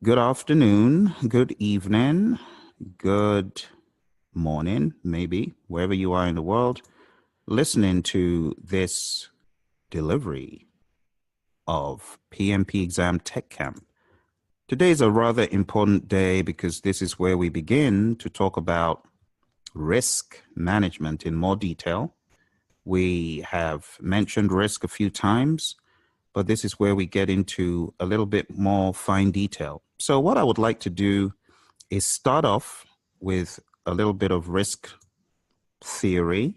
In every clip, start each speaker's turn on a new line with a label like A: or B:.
A: Good afternoon, good evening, good morning, maybe, wherever you are in the world, listening to this delivery of PMP Exam Tech Camp. Today is a rather important day because this is where we begin to talk about risk management in more detail. We have mentioned risk a few times, but this is where we get into a little bit more fine detail. So what I would like to do is start off with a little bit of risk theory.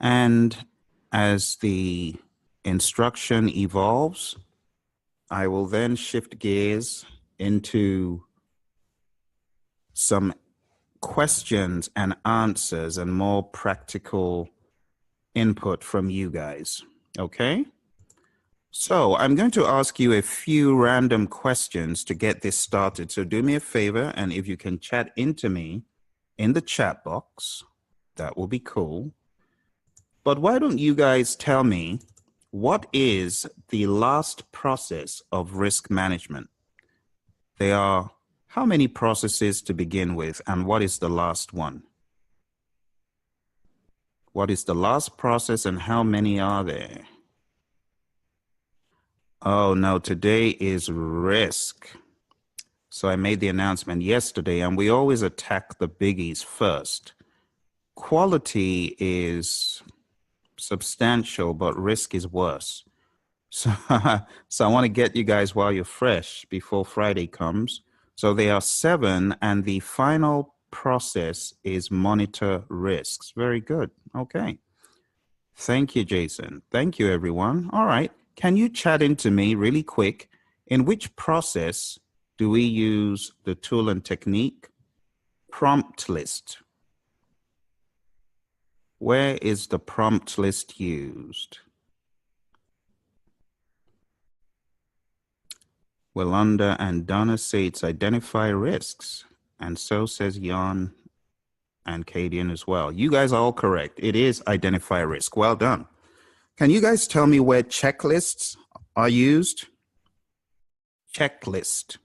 A: And as the instruction evolves, I will then shift gears into some questions and answers and more practical input from you guys. Okay? So I'm going to ask you a few random questions to get this started. So do me a favor, and if you can chat into me in the chat box, that will be cool. But why don't you guys tell me, what is the last process of risk management? There are how many processes to begin with, and what is the last one? What is the last process and how many are there? Oh, no, today is risk. So I made the announcement yesterday, and we always attack the biggies first. Quality is substantial, but risk is worse. So, so I want to get you guys while you're fresh before Friday comes. So there are 7, and the final process is monitor risks. Very good. Okay. Thank you, Jason. Thank you, everyone. All right. Can you chat into me really quick? In which process do we use the tool and technique? Prompt list. Where is the prompt list used? Welanda and Donna say it's identify risks. And so says Jan and Cadian as well. You guys are all correct. It is identify risk. Well done. Can you guys tell me where checklists are used? Checklist.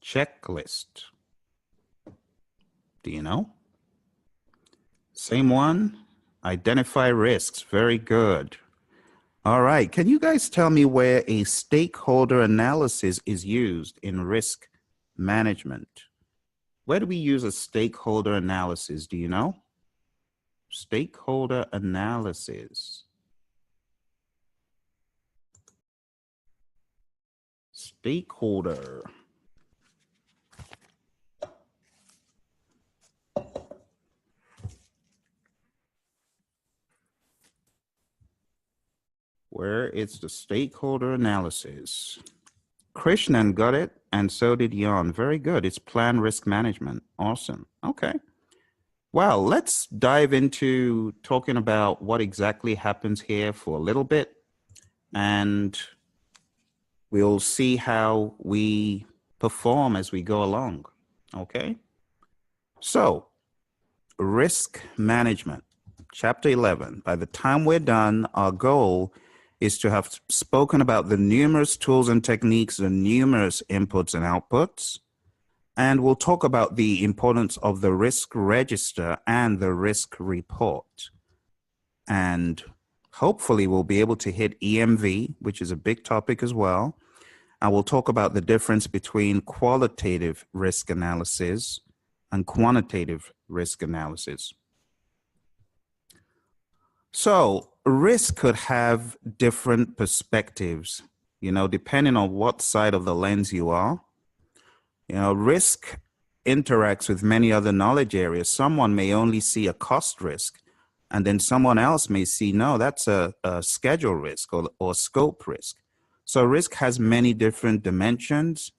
A: Checklist. Do you know? Same one. Identify risks. Very good. All right. Can you guys tell me where a stakeholder analysis is used in risk management? Where do we use a stakeholder analysis? Do you know? Stakeholder analysis. Stakeholder. Where is the stakeholder analysis? Krishnan got it, and so did Jan. Very good. It's plan risk management. Awesome. Okay. Well, let's dive into talking about what exactly happens here for a little bit, and we'll see how we perform as we go along. Okay. So, risk management, chapter 11. By the time we're done, our goal is to have spoken about the numerous tools and techniques, the numerous inputs and outputs, and we'll talk about the importance of the risk register and the risk report. And hopefully we'll be able to hit EMV, which is a big topic as well. And we'll talk about the difference between qualitative risk analysis and quantitative risk analysis. So risk could have different perspectives, depending on what side of the lens you are. Risk interacts with many other knowledge areas. Someone may only see a cost risk, and then someone else may see, no, that's a schedule risk or scope risk. So risk has many different dimensions,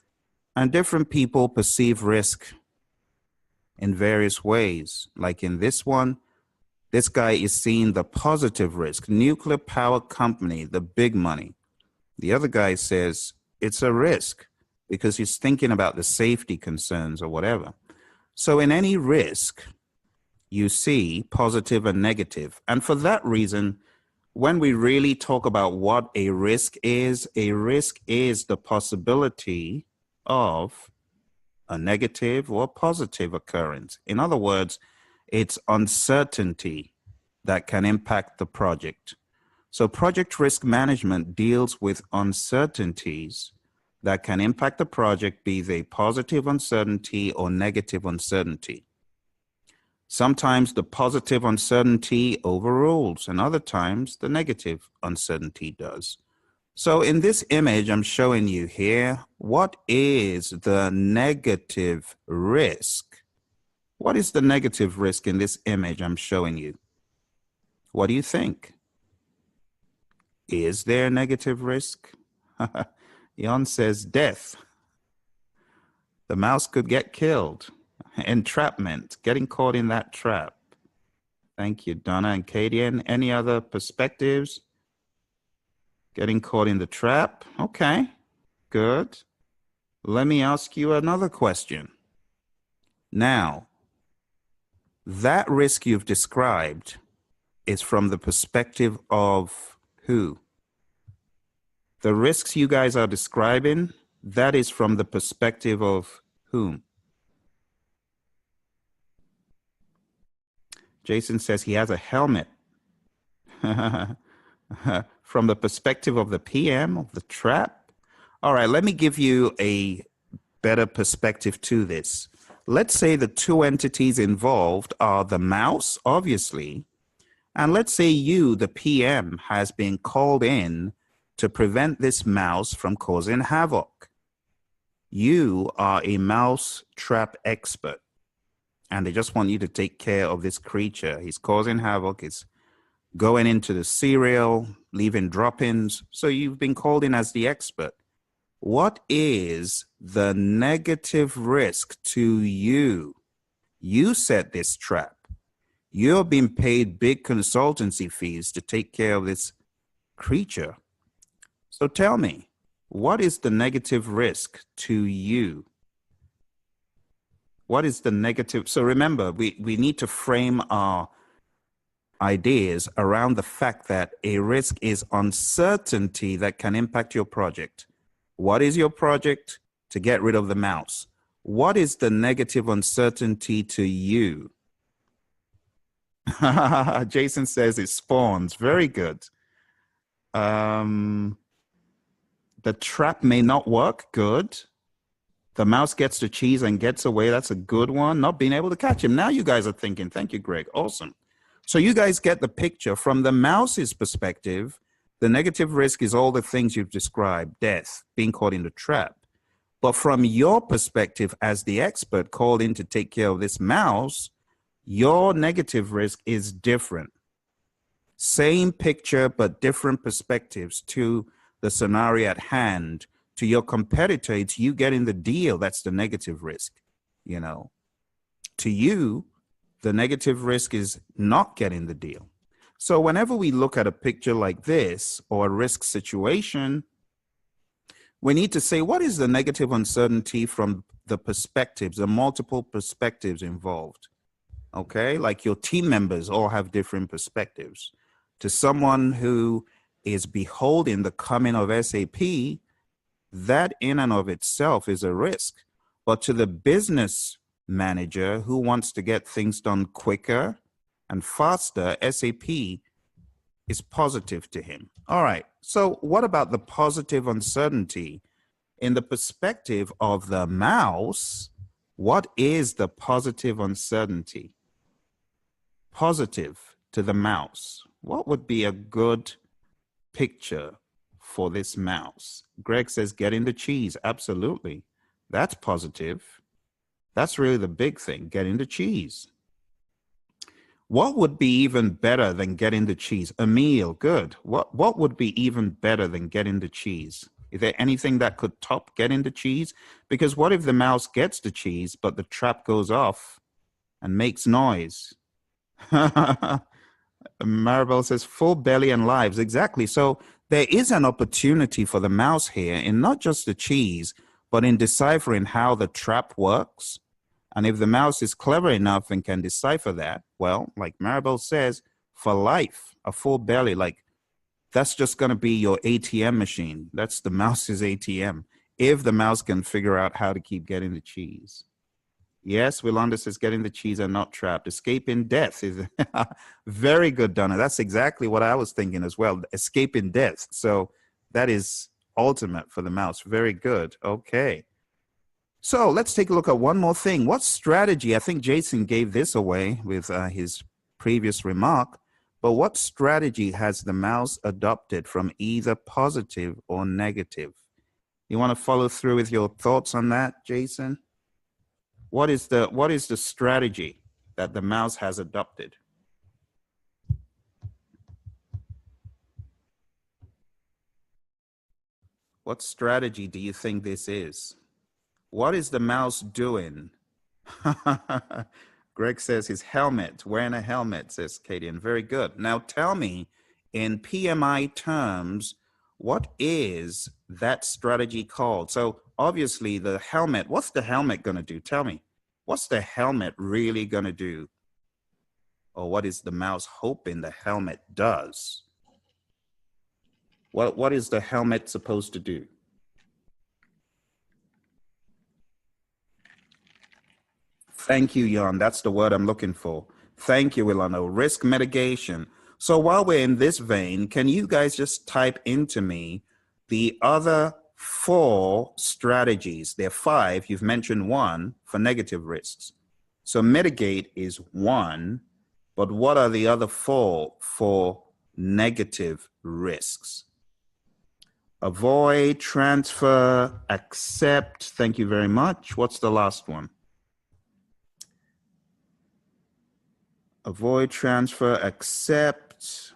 A: and different people perceive risk in various ways. Like in this one, this guy is seeing the positive risk, nuclear power company, the big money. The other guy says it's a risk because he's thinking about the safety concerns or whatever. So in any risk, you see positive and negative. And for that reason, when we really talk about what a risk is the possibility of a negative or positive occurrence. In other words, it's uncertainty that can impact the project. So project risk management deals with uncertainties that can impact the project, be they positive uncertainty or negative uncertainty. Sometimes the positive uncertainty overrules, and other times the negative uncertainty does. So in this image I'm showing you here, what is the negative risk? What is the negative risk in this image I'm showing you? What do you think? Is there a negative risk? Jan says death. The mouse could get killed. Entrapment, getting caught in that trap. Thank you, Donna and Kadian. Any other perspectives? Getting caught in the trap? Okay, good. Let me ask you another question. Now, that risk you've described is from the perspective of who? The risks you guys are describing, that is from the perspective of whom? Jason says he has a helmet. From the perspective of the PM, of the trap? All right, let me give you a better perspective to this. Let's say the two entities involved are the mouse, obviously, and let's say you, the PM, has been called in to prevent this mouse from causing havoc. You are a mouse trap expert, and they just want you to take care of this creature. He's causing havoc. It's going into the cereal, leaving droppings. So you've been called in as the expert. What is the negative risk to you? You set this trap. You're being paid big consultancy fees to take care of this creature. So tell me, what is the negative risk to you? What is the negative? So remember, we need to frame our ideas around the fact that a risk is uncertainty that can impact your project. What is your project? To get rid of the mouse. What is the negative uncertainty to you? Jason says it spawns. Very good. The trap may not work. Good. The mouse gets the cheese and gets away. That's a good one. Not being able to catch him. Now you guys are thinking. Thank you, Greg. Awesome. So you guys get the picture. From the mouse's perspective, the negative risk is all the things you've described. Death, being caught in the trap. But from your perspective as the expert called in to take care of this mouse, your negative risk is different. Same picture, but different perspectives to the scenario at hand. To your competitor, it's you getting the deal. That's the negative risk, you know. To you, the negative risk is not getting the deal. So whenever we look at a picture like this or a risk situation, we need to say, what is the negative uncertainty from the perspectives, the multiple perspectives involved? Okay, like your team members all have different perspectives. To someone who is beholding the coming of SAP, that in and of itself is a risk. But to the business manager who wants to get things done quicker and faster, SAP is positive to him. All right, so what about the positive uncertainty? In the perspective of the mouse, what is the positive uncertainty? Positive to the mouse. What would be a good picture for this mouse? Greg says, getting the cheese. Absolutely. That's positive. That's really the big thing, getting the cheese. What would be even better than getting the cheese? A meal, good. What would be even better than getting the cheese? Is there anything that could top getting the cheese? Because what if the mouse gets the cheese, but the trap goes off and makes noise? Maribel says, full belly and lives. Exactly. So there is an opportunity for the mouse here in not just the cheese, but in deciphering how the trap works. And if the mouse is clever enough and can decipher that, well, like Maribel says, for life, a full belly, like that's just going to be your ATM machine. That's the mouse's ATM. If the mouse can figure out how to keep getting the cheese. Yes, Willanda says getting the cheese and not trapped. Escaping death is very good, Donna. That's exactly what I was thinking as well. Escaping death. So that is ultimate for the mouse. Very good. Okay. So let's take a look at one more thing. What strategy? I think Jason gave this away with his previous remark. But what strategy has the mouse adopted from either positive or negative? You want to follow through with your thoughts on that, Jason? What is the strategy that the mouse has adopted? What strategy do you think this is? What is the mouse doing? Greg says his helmet, wearing a helmet, says Kadian. Very good. Now tell me, in PMI terms, what is that strategy called? So obviously the helmet, what's the helmet going to do? Tell me, what's the helmet really going to do? Or what is the mouse hoping the helmet does? What is the helmet supposed to do? Thank you, Jan. That's the word I'm looking for. Thank you, Ilano. Risk mitigation. So while we're in this vein, can you guys just type into me the other 4 strategies? There are 5. You've mentioned 1 for negative risks. So mitigate is 1, but what are the other 4 for negative risks? Avoid, transfer, accept. Thank you very much. What's the last one? Avoid, transfer, accept.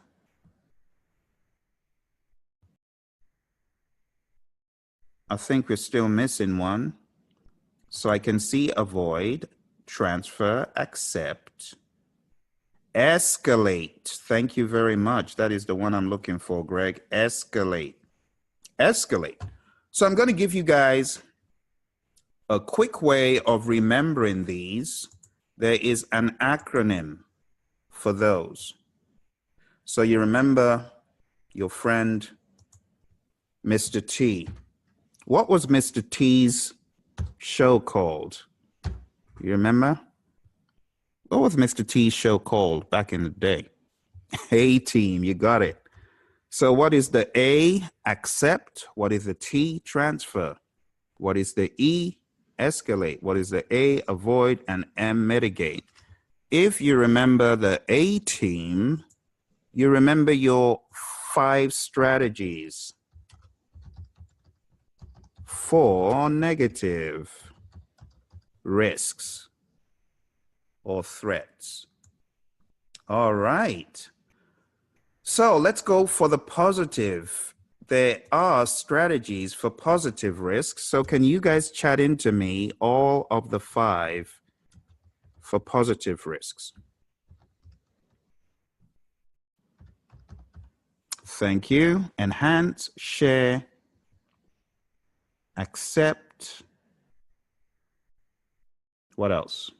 A: I think we're still missing one. So I can see avoid, transfer, accept, escalate. Thank you very much. That is the one I'm looking for, Greg. Escalate. Escalate. So I'm going to give you guys a quick way of remembering these. There is an acronym for those. So you remember your friend, Mr. T. What was Mr. T's show called? You remember? What was Mr. T's show called back in the day? A-Team, you got it. So what is the A? Accept. What is the T? Transfer. What is the E? Escalate. What is the A? Avoid. And M? Mitigate. If you remember the A-Team, you remember your 5 strategies for negative risks or threats. All right. So let's go for the positive. There are strategies for positive risks. So can you guys chat into me all of the 5 for positive risks? Thank you. Enhance, share, accept. What else?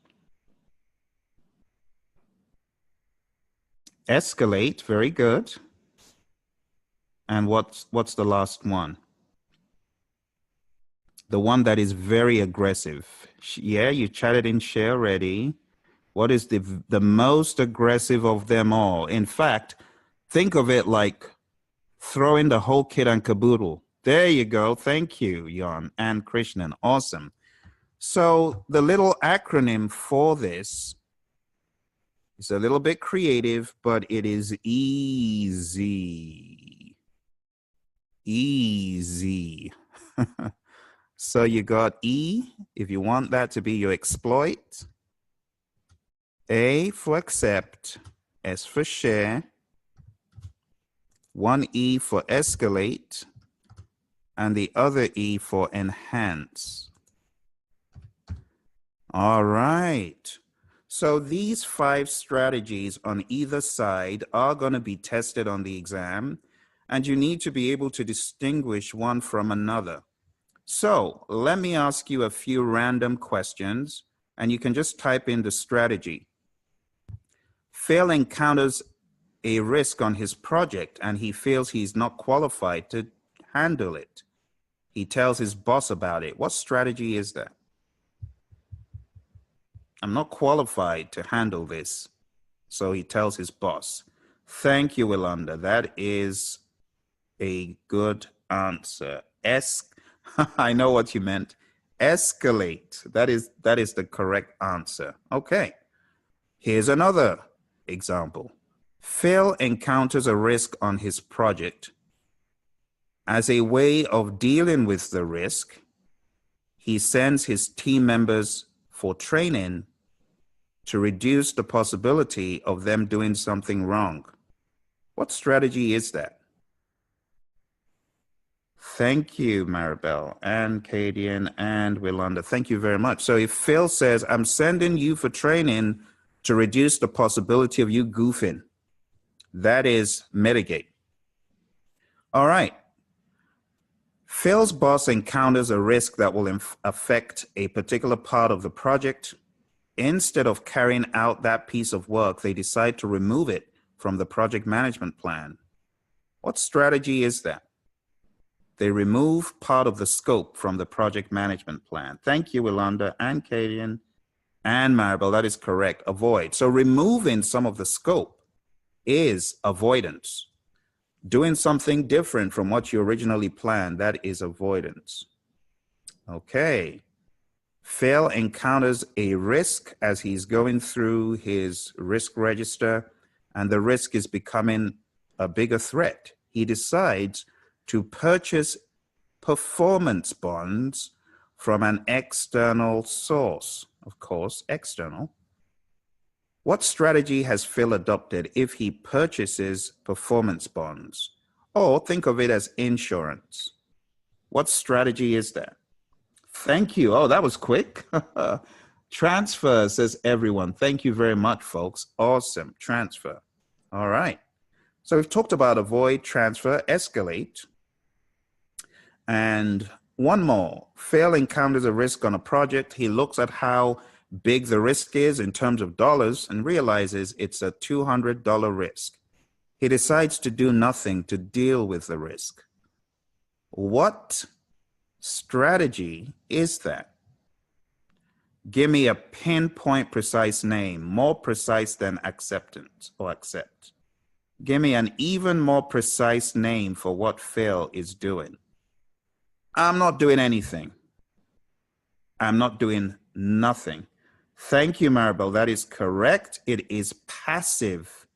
A: Escalate, very good. And what's the last one? The one that is very aggressive. Yeah, you chatted in share already. What is the most aggressive of them all? In fact, think of it like throwing the whole kit and caboodle. There you go. Thank you, Jan and Krishnan. Awesome. So the little acronym for this is a little bit creative, but it is easy. Easy. So you got E, if you want that to be your exploit. A for accept, S for share, 1 E for escalate, and the other E for enhance. All right. So these 5 strategies on either side are going to be tested on the exam, and you need to be able to distinguish one from another. So let me ask you a few random questions, and you can just type in the strategy. Fail encounters a risk on his project and he feels he's not qualified to handle it. He tells his boss about it. What strategy is that? I'm not qualified to handle this. So he tells his boss. Thank you, Yolanda. That is a good answer. I know what you meant. Escalate. That is the correct answer. Okay. Here's another example. Phil encounters a risk on his project. As a way of dealing with the risk, he sends his team members for training to reduce the possibility of them doing something wrong. What strategy is that? Thank you, Maribel and Cadian and Willanda. Thank you very much. So if Phil says, I'm sending you for training to reduce the possibility of you goofing, that is mitigate. All right. Phil's boss encounters a risk that will affect a particular part of the project. Instead of carrying out that piece of work, they decide to remove it from the project management plan. What strategy is that? They remove part of the scope from the project management plan. Thank you, Yolanda and Cadian and Maribel. That is correct. Avoid. So removing some of the scope is avoidance. Doing something different from what you originally planned, that is avoidance. Okay. Phil encounters a risk as he's going through his risk register, and the risk is becoming a bigger threat. He decides to purchase performance bonds from an external source. Of course, external. What strategy has Phil adopted if he purchases performance bonds? Or think of it as insurance. What strategy is that? Thank you. Oh, that was quick. Transfer, says everyone. Thank you very much, folks. Awesome. Transfer. All right. So we've talked about avoid, transfer, escalate. And one more. Phil encounters a risk on a project. He looks at how big the risk is in terms of dollars and realizes it's a $200 risk. He decides to do nothing to deal with the risk. What strategy is that? Give me a pinpoint precise name, more precise than acceptance or accept. Give me an even more precise name for what Phil is doing. I'm not doing anything. I'm not doing nothing. Thank you, Maribel. That is correct. It is passive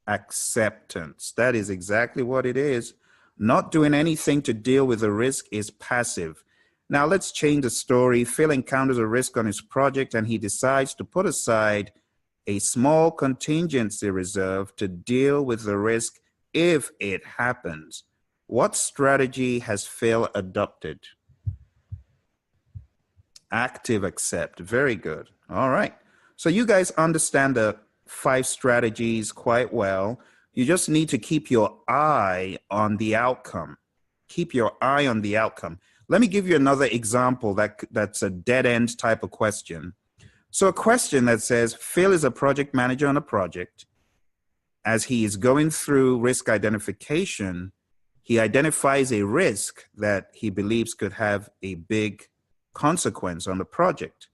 A: acceptance. That is exactly what it is. Not doing anything to deal with the risk is passive. Now let's change the story. Phil encounters a risk on his project and he decides to put aside a small contingency reserve to deal with the risk if it happens. What strategy has Phil adopted? Active accept. Very good. All right. So you guys understand the 5 strategies quite well. You just need to keep your eye on the outcome. Keep your eye on the outcome. Let me give you another example that's a dead-end type of question. So a question that says, Phil is a project manager on a project. As he is going through risk identification, he identifies a risk that he believes could have a big consequence on the project.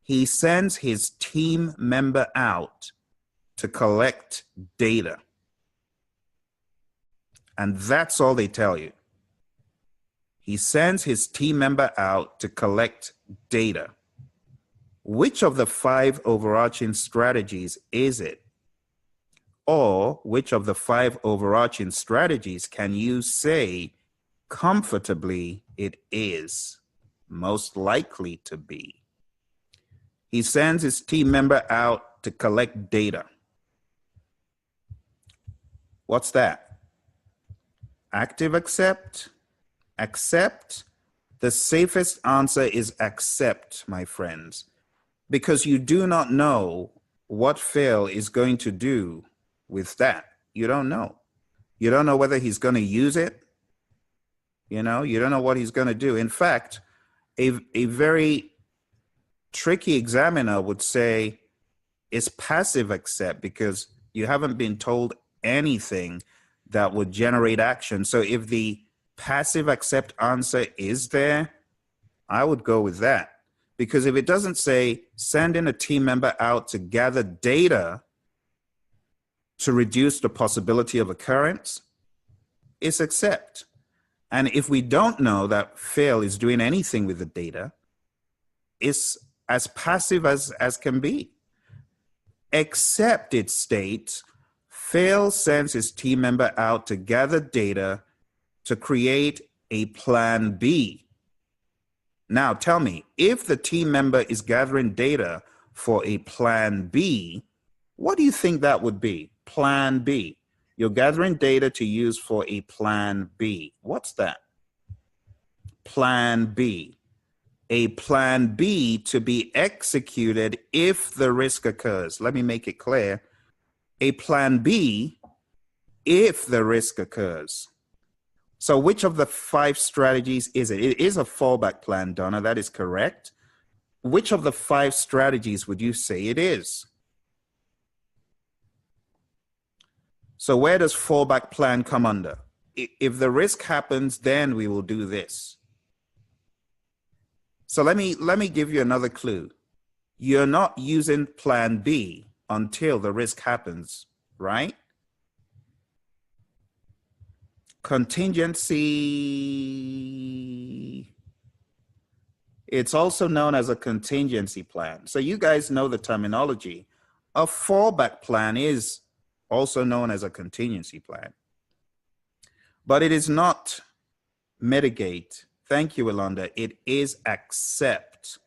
A: He sends his team member out to collect data. And that's all they tell you. He sends his team member out to collect data. Which of the 5 overarching strategies is it? Or which of the 5 overarching strategies can you say comfortably it is most likely to be? He sends his team member out to collect data. What's that? Active accept? Accept? The safest answer is accept, my friends, because you do not know what Phil is going to do with that. You don't know. You don't know whether he's going to use it. You don't know what he's going to do. In fact, a very tricky examiner would say it's passive accept because you haven't been told anything that would generate action. So if the passive accept answer is there, I would go with that. Because if it doesn't say sending a team member out to gather data to reduce the possibility of occurrence, it's accept. And if we don't know that fail is doing anything with the data, it's as passive as can be. Except it states, fail sends his team member out to gather data to create a plan B. Now tell me, if the team member is gathering data for a plan B, what do you think that would be? Plan B. You're gathering data to use for a plan B. What's that? Plan B. A plan B to be executed if the risk occurs. Let me make it clear. A plan B if the risk occurs. So which of the 5 strategies is it? It is a fallback plan, Donna. That is correct. Which of the 5 strategies would you say it is? So where does fallback plan come under? If the risk happens, then we will do this. So let me give you another clue. You're not using plan B until the risk happens, right? Contingency. It's also known as a contingency plan. So you guys know the terminology. A fallback plan is also known as a contingency plan. But it is not mitigate. Thank you, Yolanda. It is accept.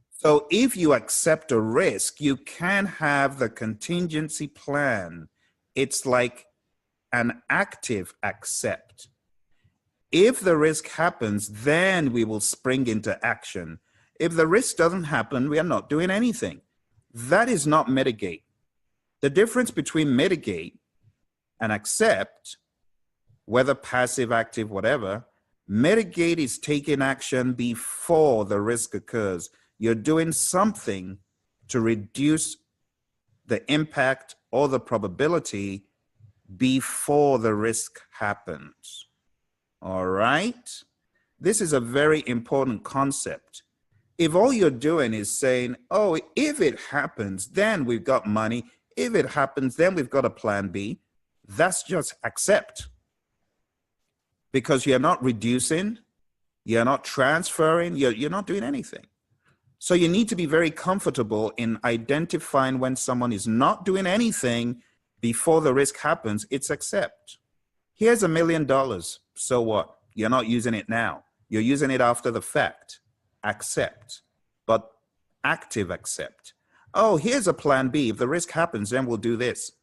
A: So if you accept a risk, you can have the contingency plan. It's like an active accept. If the risk happens, then we will spring into action. If the risk doesn't happen, we are not doing anything. That is not mitigate. The difference between mitigate and accept, whether passive, active, whatever, mitigate is taking action before the risk occurs. You're doing something to reduce the impact or the probability before the risk happens. All right? This is a very important concept. If all you're doing is saying, oh, if it happens, then we've got money. If it happens, then we've got a plan B. That's just accept. Because you're not reducing, you're not transferring, you're not doing anything. So you need to be very comfortable in identifying when someone is not doing anything before the risk happens. It's accept. Here's $1 million. So what? You're not using it now. You're using it after the fact. Accept. But active accept. Oh, here's a plan B. If the risk happens, then we'll do this.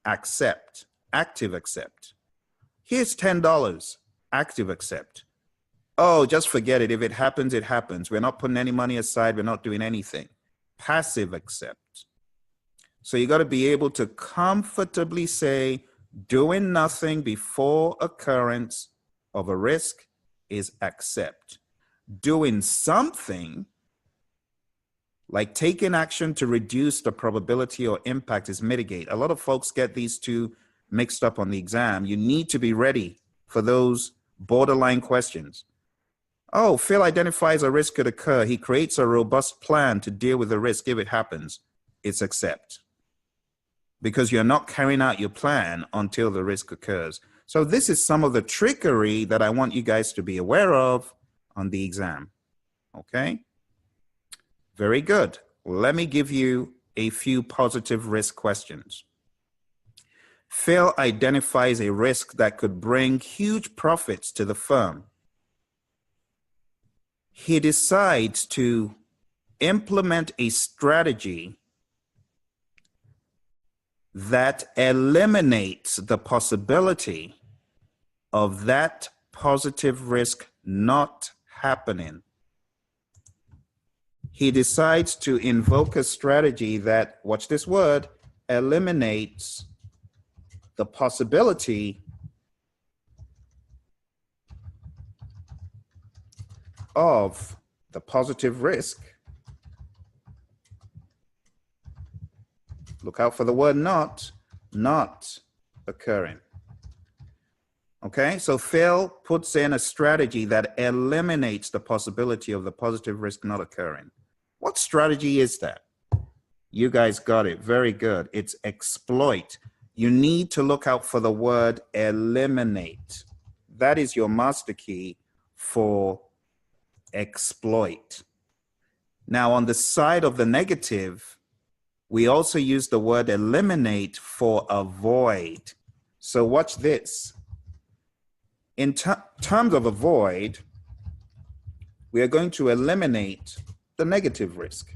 A: Accept. Active accept. Here's $10. Active accept. Oh, just forget it. If it happens, it happens. We're not putting any money aside. We're not doing anything. Passive accept. So you got to be able to comfortably say, doing nothing before occurrence of a risk is accept. Doing something, like taking action to reduce the probability or impact, is mitigate. A lot of folks get these two mixed up on the exam. You need to be ready for those borderline questions. Oh, Phil identifies a risk could occur. He creates a robust plan to deal with the risk if it happens. It's accept. Because you're not carrying out your plan until the risk occurs. So this is some of the trickery that I want you guys to be aware of on the exam. Okay? Very good. Let me give you a few positive risk questions. Phil identifies a risk that could bring huge profits to the firm. He decides to implement a strategy that eliminates the possibility of that positive risk not happening. He decides to invoke a strategy that, watch this word, eliminates the possibility of the positive risk. Look out for the word not occurring. Okay, so Phil puts in a strategy that eliminates the possibility of the positive risk not occurring. What strategy is that? You guys got it. Very good. It's exploit. You need to look out for the word eliminate. That is your master key for exploit. Now, on the side of the negative, we also use the word eliminate for avoid. So watch this. In terms of avoid, we are going to eliminate the negative risk.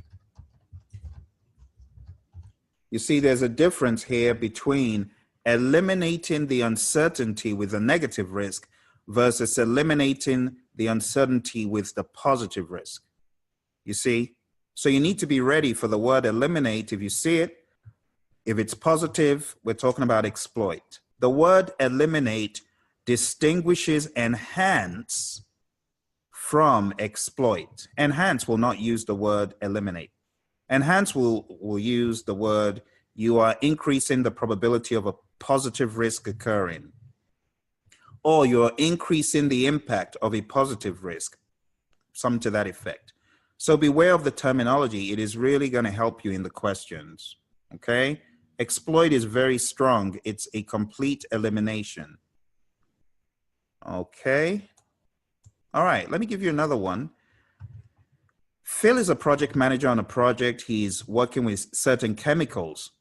A: You see, there's a difference here between eliminating the uncertainty with the negative risk versus eliminating the uncertainty with the positive risk. You see? So you need to be ready for the word eliminate if you see it. If it's positive, we're talking about exploit. The word eliminate distinguishes enhance from exploit. Enhance will not use the word eliminate. Enhance will use the word you are increasing the probability of a positive risk occurring, or you're increasing the impact of a positive risk, something to that effect. So beware of the terminology. It is really going to help you in the questions. Okay? Exploit is very strong. It's a complete elimination. Okay. All right, let me give you another one. Phil is a project manager on a project. He's working with certain chemicals.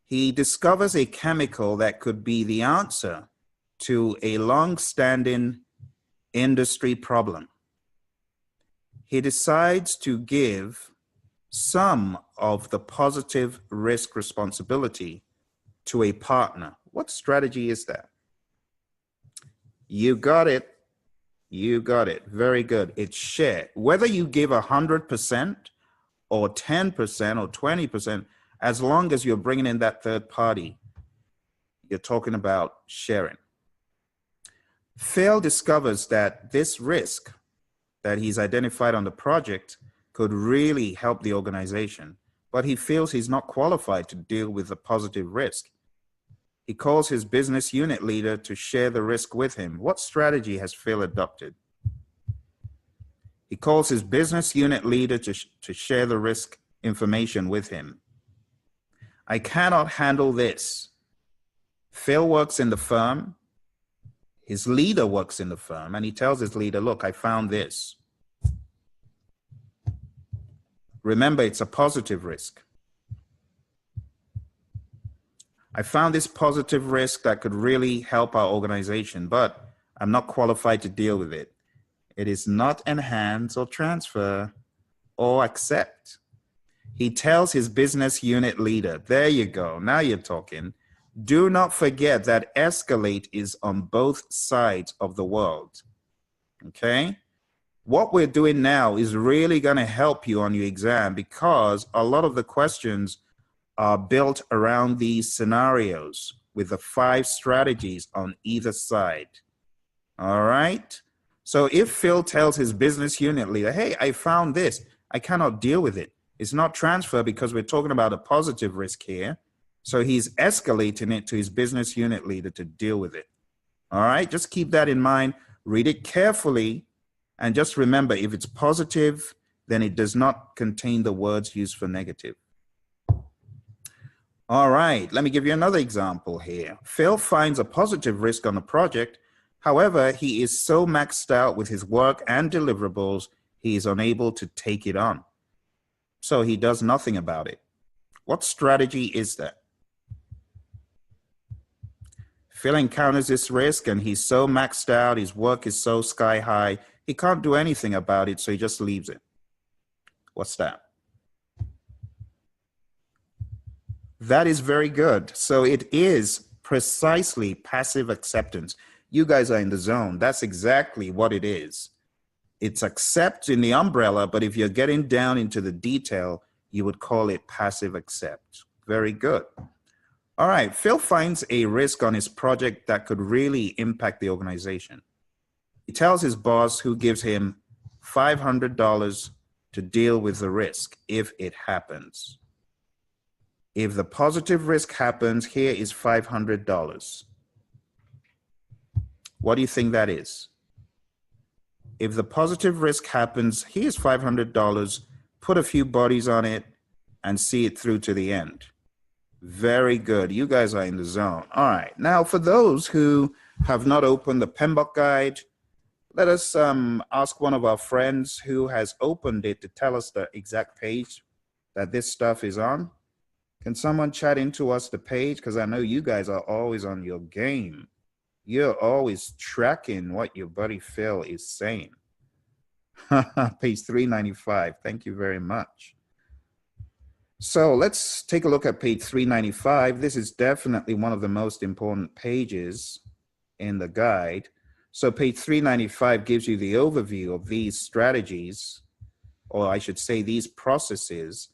A: He discovers a chemical that could be the answer to a long-standing industry problem. He decides to give some of the positive risk responsibility to a partner. What strategy is that? You got it. You got it. Very good. It's share. Whether you give 100% or 10% or 20%, as long as you're bringing in that third party, you're talking about sharing. Phil discovers that this risk that he's identified on the project could really help the organization, but he feels he's not qualified to deal with the positive risk. He calls his business unit leader to share the risk with him. What strategy has Phil adopted? He calls his business unit leader to share the risk information with him. I cannot handle this. Phil works in the firm. His leader works in the firm, and he tells his leader, look, I found this. Remember, it's a positive risk. I found this positive risk that could really help our organization, but I'm not qualified to deal with it. It is not enhance or transfer or accept. He tells his business unit leader, there you go, now you're talking. Do not forget that escalate is on both sides of the world, okay? What we're doing now is really gonna help you on your exam because a lot of the questions are built around these scenarios with the 5 strategies on either side. All right. So if Phil tells his business unit leader, hey, I found this, I cannot deal with it. It's not transfer because we're talking about a positive risk here. So he's escalating it to his business unit leader to deal with it. All right. Just keep that in mind. Read it carefully. And just remember, if it's positive, then it does not contain the words used for negative. All right, let me give you another example here. Phil finds a positive risk on a project. However, he is so maxed out with his work and deliverables, he is unable to take it on. So he does nothing about it. What strategy is that? Phil encounters this risk and he's so maxed out, his work is so sky high, he can't do anything about it, so he just leaves it. What's that? That is very good. So it is precisely passive acceptance. You guys are in the zone. That's exactly what it is. It's accept in the umbrella, but if you're getting down into the detail, you would call it passive accept. Very good. All right, Phil finds a risk on his project that could really impact the organization. He tells his boss, who gives him $500 to deal with the risk if it happens. If the positive risk happens, here is $500. What do you think that is? If the positive risk happens, here's $500, put a few bodies on it and see it through to the end. Very good. You guys are in the zone. All right. Now, for those who have not opened the PMBOK guide, let us ask one of our friends who has opened it to tell us the exact page that this stuff is on. Can someone chat into us the page? Because I know you guys are always on your game. You're always tracking what your buddy Phil is saying. Page 395. Thank you very much. So let's take a look at page 395. This is definitely one of the most important pages in the guide. So page 395 gives you the overview of these strategies, or I should say these processes.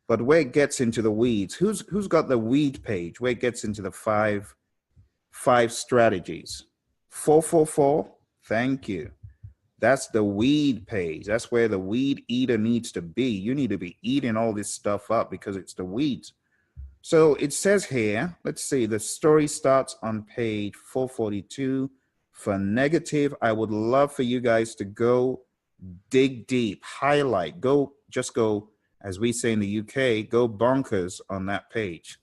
A: But where it gets into the weeds, who's got the weed page? Where it gets into the five strategies. 444, thank you. That's the weed page. That's where the weed eater needs to be. You need to be eating all this stuff up because it's the weeds. So it says here, let's see, the story starts on page 442. For negative, I would love for you guys to go dig deep, highlight, just go, as we say in the UK, go bonkers on that page.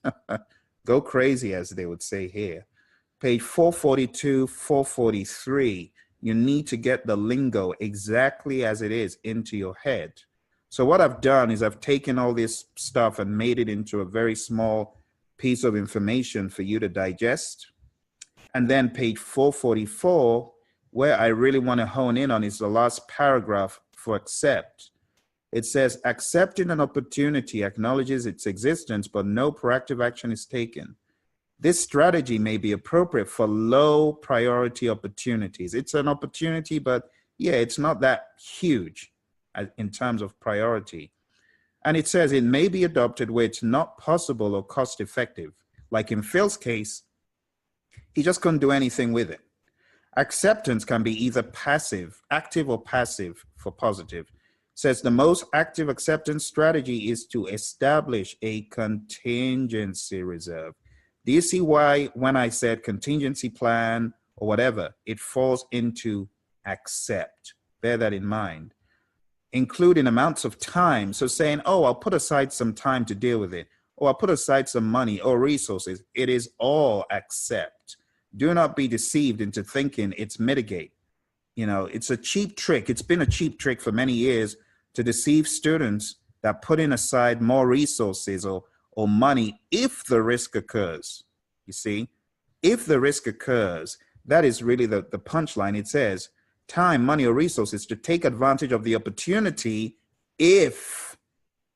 A: Go crazy, as they would say here. Page 442, 443, you need to get the lingo exactly as it is into your head. So what I've done is I've taken all this stuff and made it into a very small piece of information for you to digest. And then page 444, where I really want to hone in on is the last paragraph for accept. It says, accepting an opportunity acknowledges its existence, but no proactive action is taken. This strategy may be appropriate for low priority opportunities. It's an opportunity, but yeah, it's not that huge in terms of priority. And it says it may be adopted where it's not possible or cost effective. Like in Phil's case, he just couldn't do anything with it. Acceptance can be either passive, active or passive for positive. Says the most active acceptance strategy is to establish a contingency reserve. Do you see why when I said contingency plan or whatever, it falls into accept? Bear that in mind. Including amounts of time. So saying, oh, I'll put aside some time to deal with it, or I'll put aside some money or resources. It is all accept. Do not be deceived into thinking it's mitigate. You know, it's a cheap trick. It's been a cheap trick for many years to deceive students that putting aside more resources or money if the risk occurs. You see, if the risk occurs, that is really the punchline. It says time, money, or resources to take advantage of the opportunity if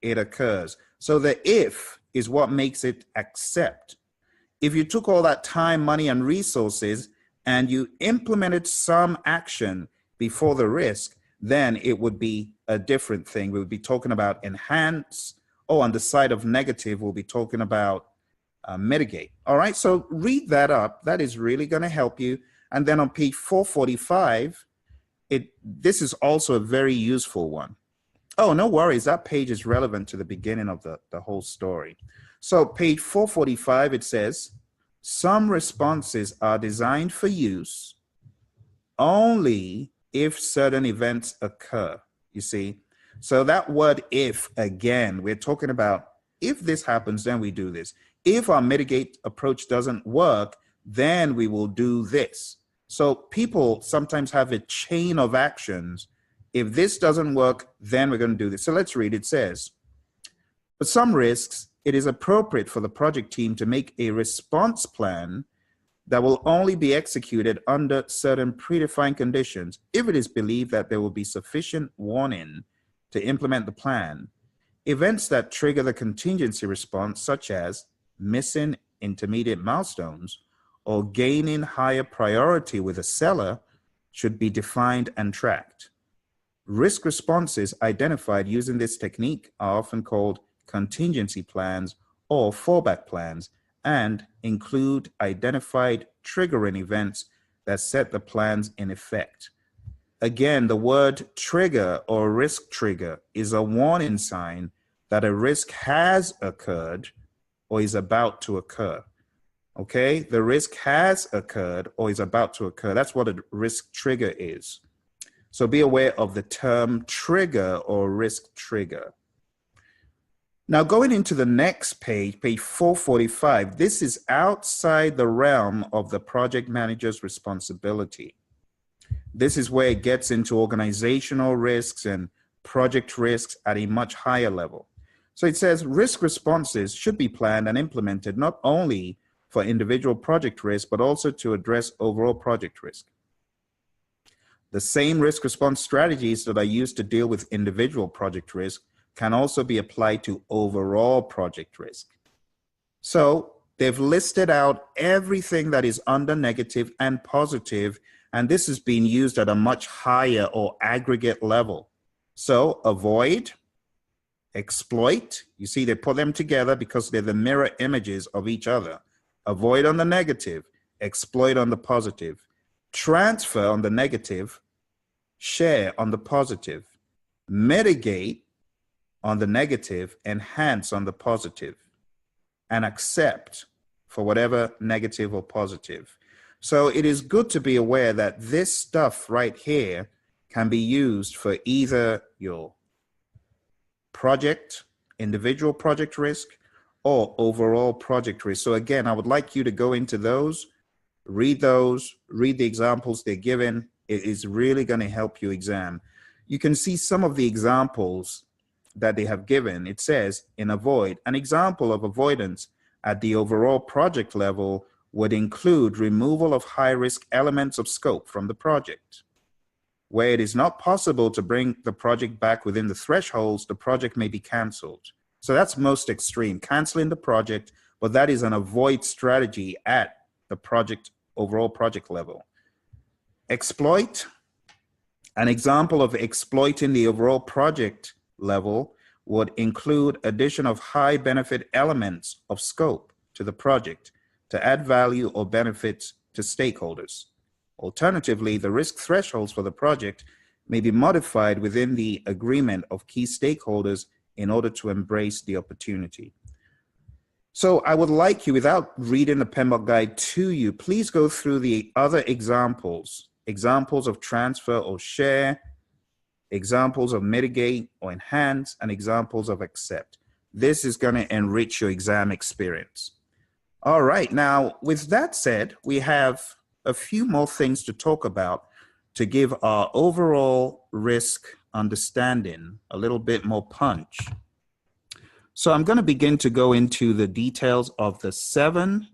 A: it occurs. So the if is what makes it accept. If you took all that time, money, and resources and you implemented some action before the risk, then it would be a different thing. We would be talking about enhance, or on the side of negative, we'll be talking about mitigate. All right, so read that up. That is really going to help you. And then on page 445, this is also a very useful one. Oh, no worries. That page is relevant to the beginning of the whole story. So page 445, it says, some responses are designed for use only if certain events occur, you see. So that word if, again, we're talking about if this happens, then we do this. If our mitigate approach doesn't work, then we will do this. So people sometimes have a chain of actions. If this doesn't work, then we're going to do this. So let's read. It says, for some risks, it is appropriate for the project team to make a response plan that will only be executed under certain predefined conditions if it is believed that there will be sufficient warning to implement the plan. Events that trigger the contingency response, such as missing intermediate milestones or gaining higher priority with a seller, should be defined and tracked. Risk responses identified using this technique are often called contingency plans or fallback plans and include identified triggering events that set the plans in effect. Again, the word trigger or risk trigger is a warning sign that a risk has occurred or is about to occur. Okay, the risk has occurred or is about to occur. That's what a risk trigger is. So be aware of the term trigger or risk trigger. Now going into the next page, page 445, this is outside the realm of the project manager's responsibility. This is where it gets into organizational risks and project risks at a much higher level. So it says risk responses should be planned and implemented not only for individual project risk, but also to address overall project risk. The same risk response strategies that are used to deal with individual project risk can also be applied to overall project risk. So they've listed out everything that is under negative and positive, and this is being used at a much higher or aggregate level. So avoid, exploit, you see they put them together because they're the mirror images of each other. Avoid on the negative, exploit on the positive, transfer on the negative, share on the positive, mitigate on the negative, enhance on the positive, and accept for whatever negative or positive. So it is good to be aware that this stuff right here can be used for either your project, individual project risk, or overall project risk. So again, I would like you to go into those, read the examples they're given. It is really going to help you exam. You can see some of the examples that they have given. It says in avoid, an example of avoidance at the overall project level would include removal of high-risk elements of scope from the project. Where it is not possible to bring the project back within the thresholds, the project may be canceled. So that's most extreme, canceling the project, but that is an avoid strategy at the project, overall project level. Exploit, an example of exploiting the overall project level would include addition of high benefit elements of scope to the project to add value or benefits to stakeholders. Alternatively, the risk thresholds for the project may be modified within the agreement of key stakeholders in order to embrace the opportunity. So I would like you, without reading the PMBOK guide to you, please go through the other examples of transfer or share, examples of mitigate or enhance, and examples of accept. This is going to enrich your exam experience. All right, now with that said, we have a few more things to talk about to give our overall risk understanding a little bit more punch. So I'm going to begin to go into the details of the seven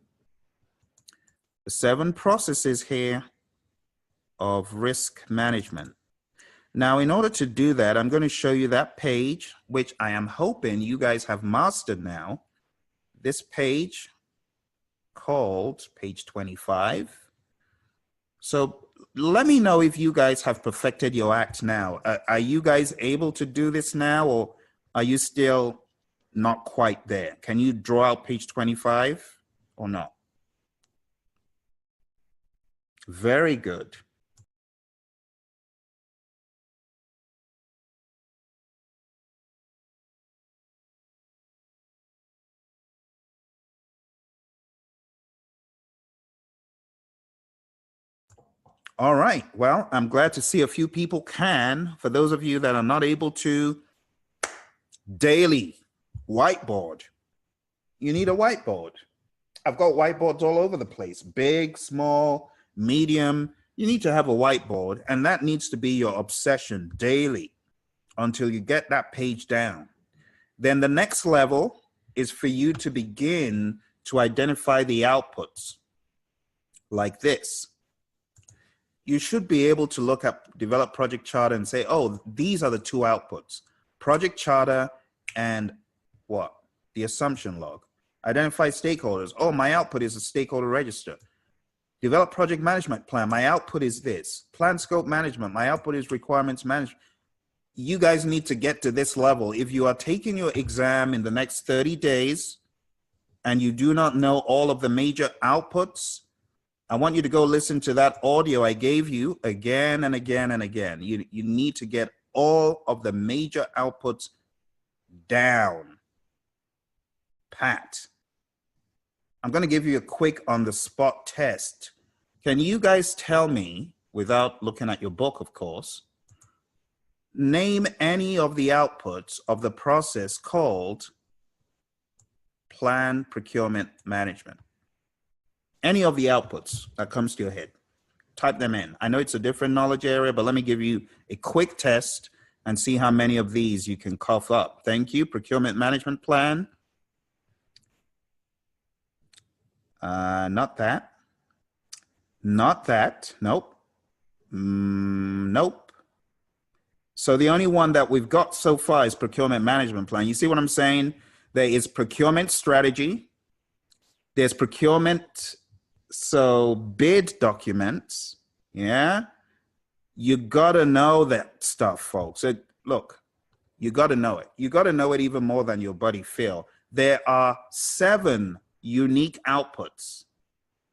A: processes here of risk management. Now, in order to do that, I'm going to show you that page, which I am hoping you guys have mastered now. This page called page 25. So let me know if you guys have perfected your act now. Are you guys able to do this now, or are you still not quite there? Can you draw out page 25 or not? Very good. All right. Well, I'm glad to see a few people can. For those of you that are not able to, daily whiteboard. You need a whiteboard. I've got whiteboards all over the place, big, small, medium. You need to have a whiteboard, and that needs to be your obsession daily until you get that page down. Then the next level is for you to begin to identify the outputs like this. You should be able to look up, develop project charter and say, oh, these are the two outputs, project charter and what? The assumption log. Identify stakeholders. Oh, my output is a stakeholder register. Develop project management plan. My output is this. Plan scope management. My output is requirements management. You guys need to get to this level. If you are taking your exam in the next 30 days and you do not know all of the major outputs, I want you to go listen to that audio I gave you again and again and again. You need to get all of the major outputs down, pat. I'm going to give you a quick on the spot test. Can you guys tell me, without looking at your book, of course, name any of the outputs of the process called plan procurement management? Any of the outputs that comes to your head, type them in. I know it's a different knowledge area, but let me give you a quick test and see how many of these you can cough up. Thank you. Procurement management plan. Not that. Not that. Nope. Nope. So the only one that we've got so far is procurement management plan. You see what I'm saying? There is procurement strategy. There's procurement, so bid documents. Yeah. You got to know that stuff, folks. Look, you got to know it. You got to know it even more than your buddy Phil. There are 7 unique outputs.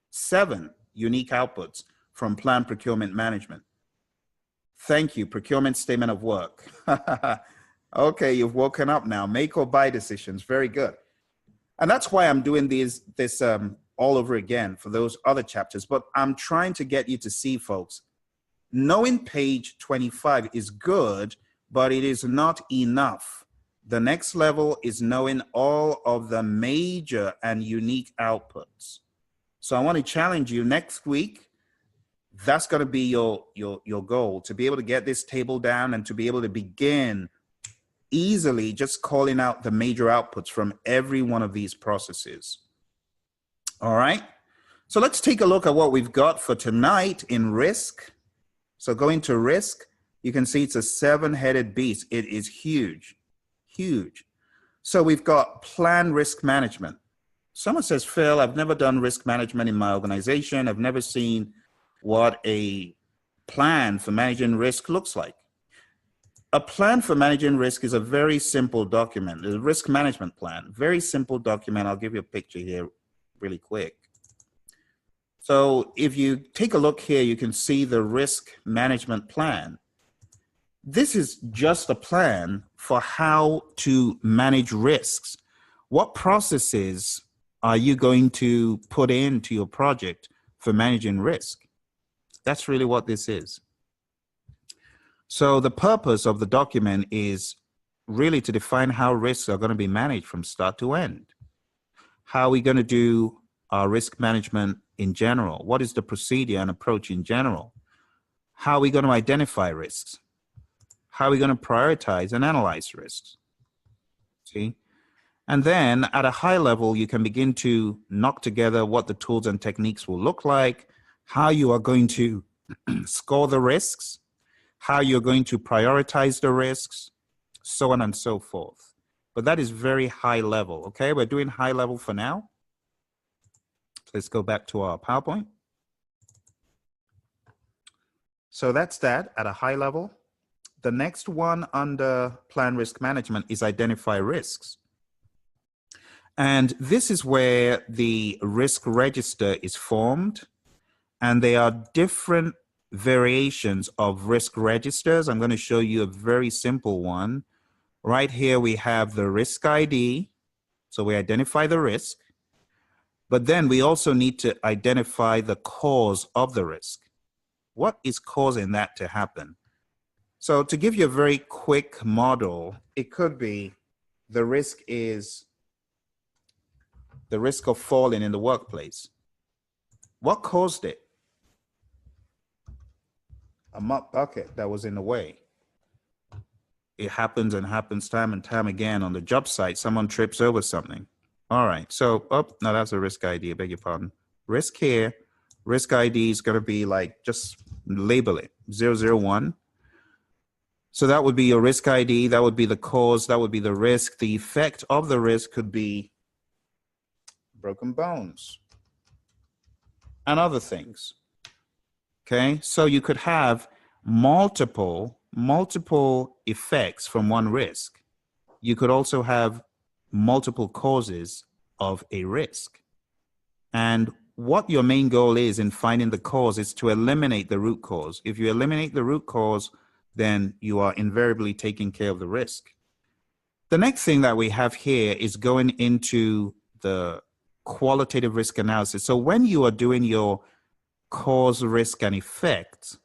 A: 7 unique outputs from plan procurement management. Thank you. Procurement statement of work. Okay, you've woken up now. Make or buy decisions. Very good. And that's why I'm doing this all over again for those other chapters. But I'm trying to get you to see, folks, knowing page 25 is good, but it is not enough. The next level is knowing all of the major and unique outputs. So I want to challenge you next week. That's going to be your goal, to be able to get this table down and to be able to begin easily just calling out the major outputs from every one of these processes. All right. So let's take a look at what we've got for tonight in risk. So going to risk, you can see it's a 7-headed beast. It is huge, huge. So we've got plan risk management. Someone says, Phil, I've never done risk management in my organization. I've never seen what a plan for managing risk looks like. A plan for managing risk is a very simple document. A risk management plan, very simple document. I'll give you a picture here really quick. So if you take a look here, you can see the risk management plan. This is just a plan for how to manage risks. What processes are you going to put into your project for managing risk? That's really what this is. So the purpose of the document is really to define how risks are going to be managed from start to end. How are we going to do our risk management in general? What is the procedure and approach in general? How are we going to identify risks? How are we going to prioritize and analyze risks? See? And then at a high level, you can begin to knock together what the tools and techniques will look like, how you are going to score the risks, how you're going to prioritize the risks, so on and so forth. But that is very high level, okay? We're doing high level for now. Let's go back to our PowerPoint. So that's that at a high level. The next one under plan risk management is identify risks. And this is where the risk register is formed. And there are different variations of risk registers. I'm going to show you a very simple one. Right here, we have the risk ID. So we identify the risk. But then we also need to identify the cause of the risk. What is causing that to happen? So to give you a very quick model, it could be the risk is the risk of falling in the workplace. What caused it? Okay, that was in the way. It happens and happens time and time again on the job site. Someone trips over something. All right, so, no, that's a risk ID, I beg your pardon. Risk here, risk ID is going to be like, just label it, 001. So that would be your risk ID, that would be the cause, that would be the risk. The effect of the risk could be broken bones and other things. Okay, so you could have multiple effects from one risk. You could also have multiple causes of a risk. And what your main goal is in finding the cause is to eliminate the root cause. If you eliminate the root cause, then you are invariably taking care of the risk. The next thing that we have here is going into the qualitative risk analysis. So when you are doing your cause, risk, and effect,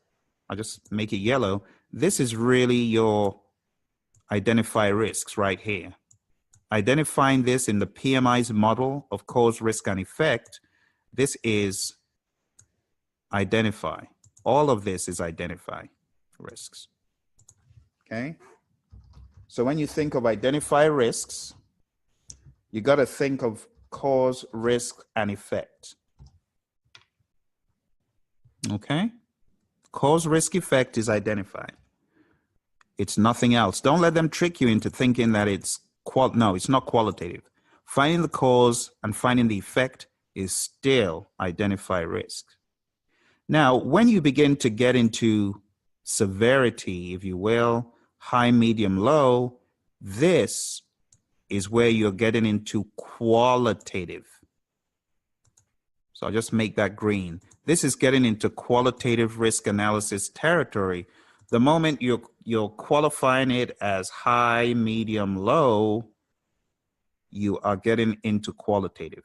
A: I'll just make it yellow. This is really your identify risks right here. Identifying this in the PMI's model of cause, risk, and effect, this is identify. All of this is identify risks. Okay? So when you think of identify risks, you got to think of cause, risk, and effect. Okay? Cause, risk, effect is identify. It's nothing else. Don't let them trick you into thinking that it's no, it's not qualitative. Finding the cause and finding the effect is still identify risk. Now, when you begin to get into severity, if you will, high, medium, low, this is where you're getting into qualitative. So I'll just make that green. This is getting into qualitative risk analysis territory. The moment you're qualifying it as high, medium, low, you are getting into qualitative.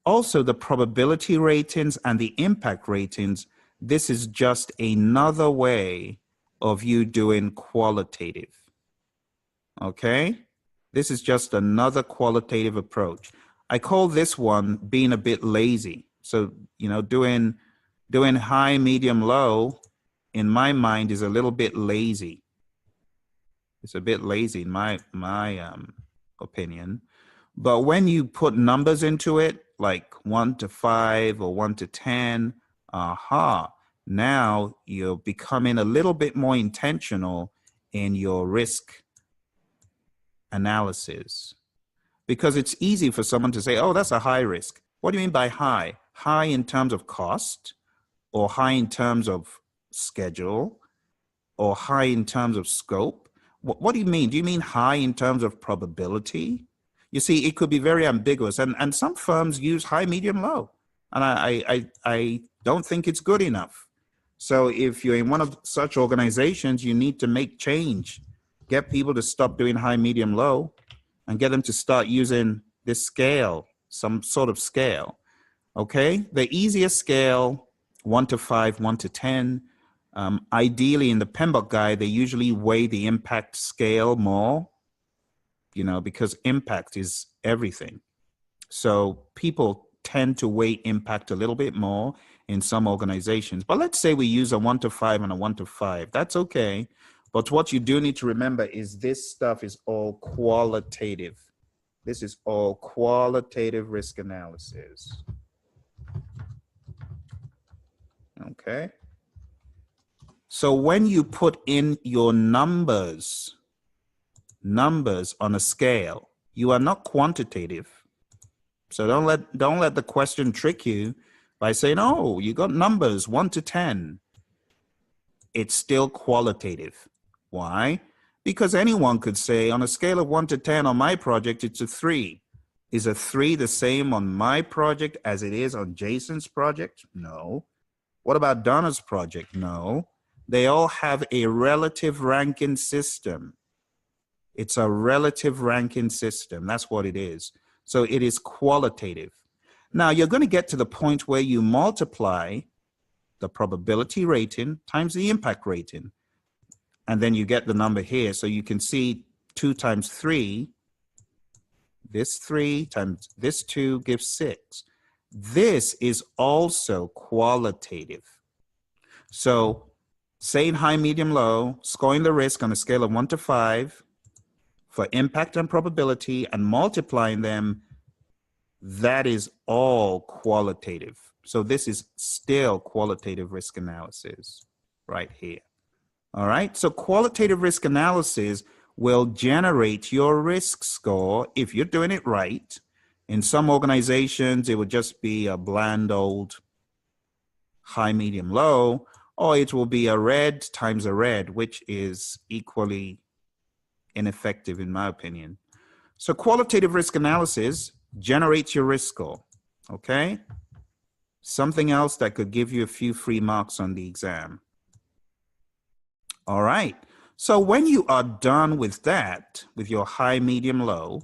A: Also, the probability ratings and the impact ratings, this is just another way of you doing qualitative. Okay? This is just another qualitative approach. I call this one being a bit lazy. So, you know, doing high, medium, low, in my mind, is a little bit lazy. It's a bit lazy in my opinion. But when you put numbers into it, like 1 to 5 or 1 to 10, now you're becoming a little bit more intentional in your risk analysis. Because it's easy for someone to say, oh, that's a high risk. What do you mean by high? High in terms of cost, or high in terms of schedule, or high in terms of scope? What do you mean? Do you mean high in terms of probability? You see, it could be very ambiguous, and some firms use high, medium, low, and I don't think it's good enough. So if you're in one of such organizations, you need to make change. Get people to stop doing high, medium, low, and get them to start using this scale, some sort of scale. Okay, the easiest scale, 1 to 5, 1 to 10. Ideally, in the PMBOK guide, they usually weigh the impact scale more, you know, because impact is everything. So people tend to weigh impact a little bit more in some organizations. But let's say we use a 1 to 5 and a 1 to 5. That's okay. But what you do need to remember is this stuff is all qualitative. This is all qualitative risk analysis. Okay. So when you put in your numbers on a scale, you are not quantitative. So don't let the question trick you by saying, oh, you got numbers 1 to 10. It's still qualitative. Why? Because anyone could say on a scale of 1 to 10 on my project, it's a 3. Is a 3 the same on my project as it is on Jason's project? No. What about Donna's project? No. They all have a relative ranking system. It's a relative ranking system. That's what it is. So it is qualitative. Now you're going to get to the point where you multiply the probability rating times the impact rating. And then you get the number here. So you can see 2 times 3, this 3 times this 2 gives 6. This is also qualitative. So saying high, medium, low, scoring the risk on a scale of 1 to 5 for impact and probability and multiplying them, that is all qualitative. So this is still qualitative risk analysis right here. All right, so qualitative risk analysis will generate your risk score if you're doing it right. In some organizations, it would just be a bland old high, medium, low, or it will be a red times a red, which is equally ineffective in my opinion. So qualitative risk analysis generates your risk score, okay? Something else that could give you a few free marks on the exam. All right, so when you are done with that, with your high, medium, low,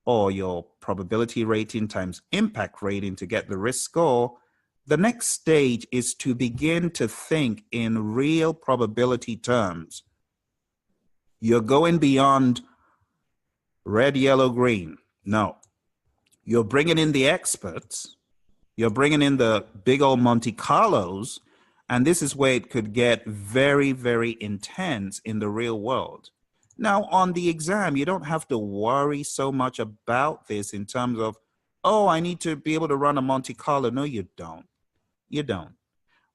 A: or your probability rating times impact rating to get the risk score, the next stage is to begin to think in real probability terms. You're going beyond red, yellow, green. No, you're bringing in the experts. You're bringing in the big old Monte Carlos, and this is where it could get very, very intense in the real world. Now, on the exam, you don't have to worry so much about this in terms of, oh, I need to be able to run a Monte Carlo. No, you don't. You don't.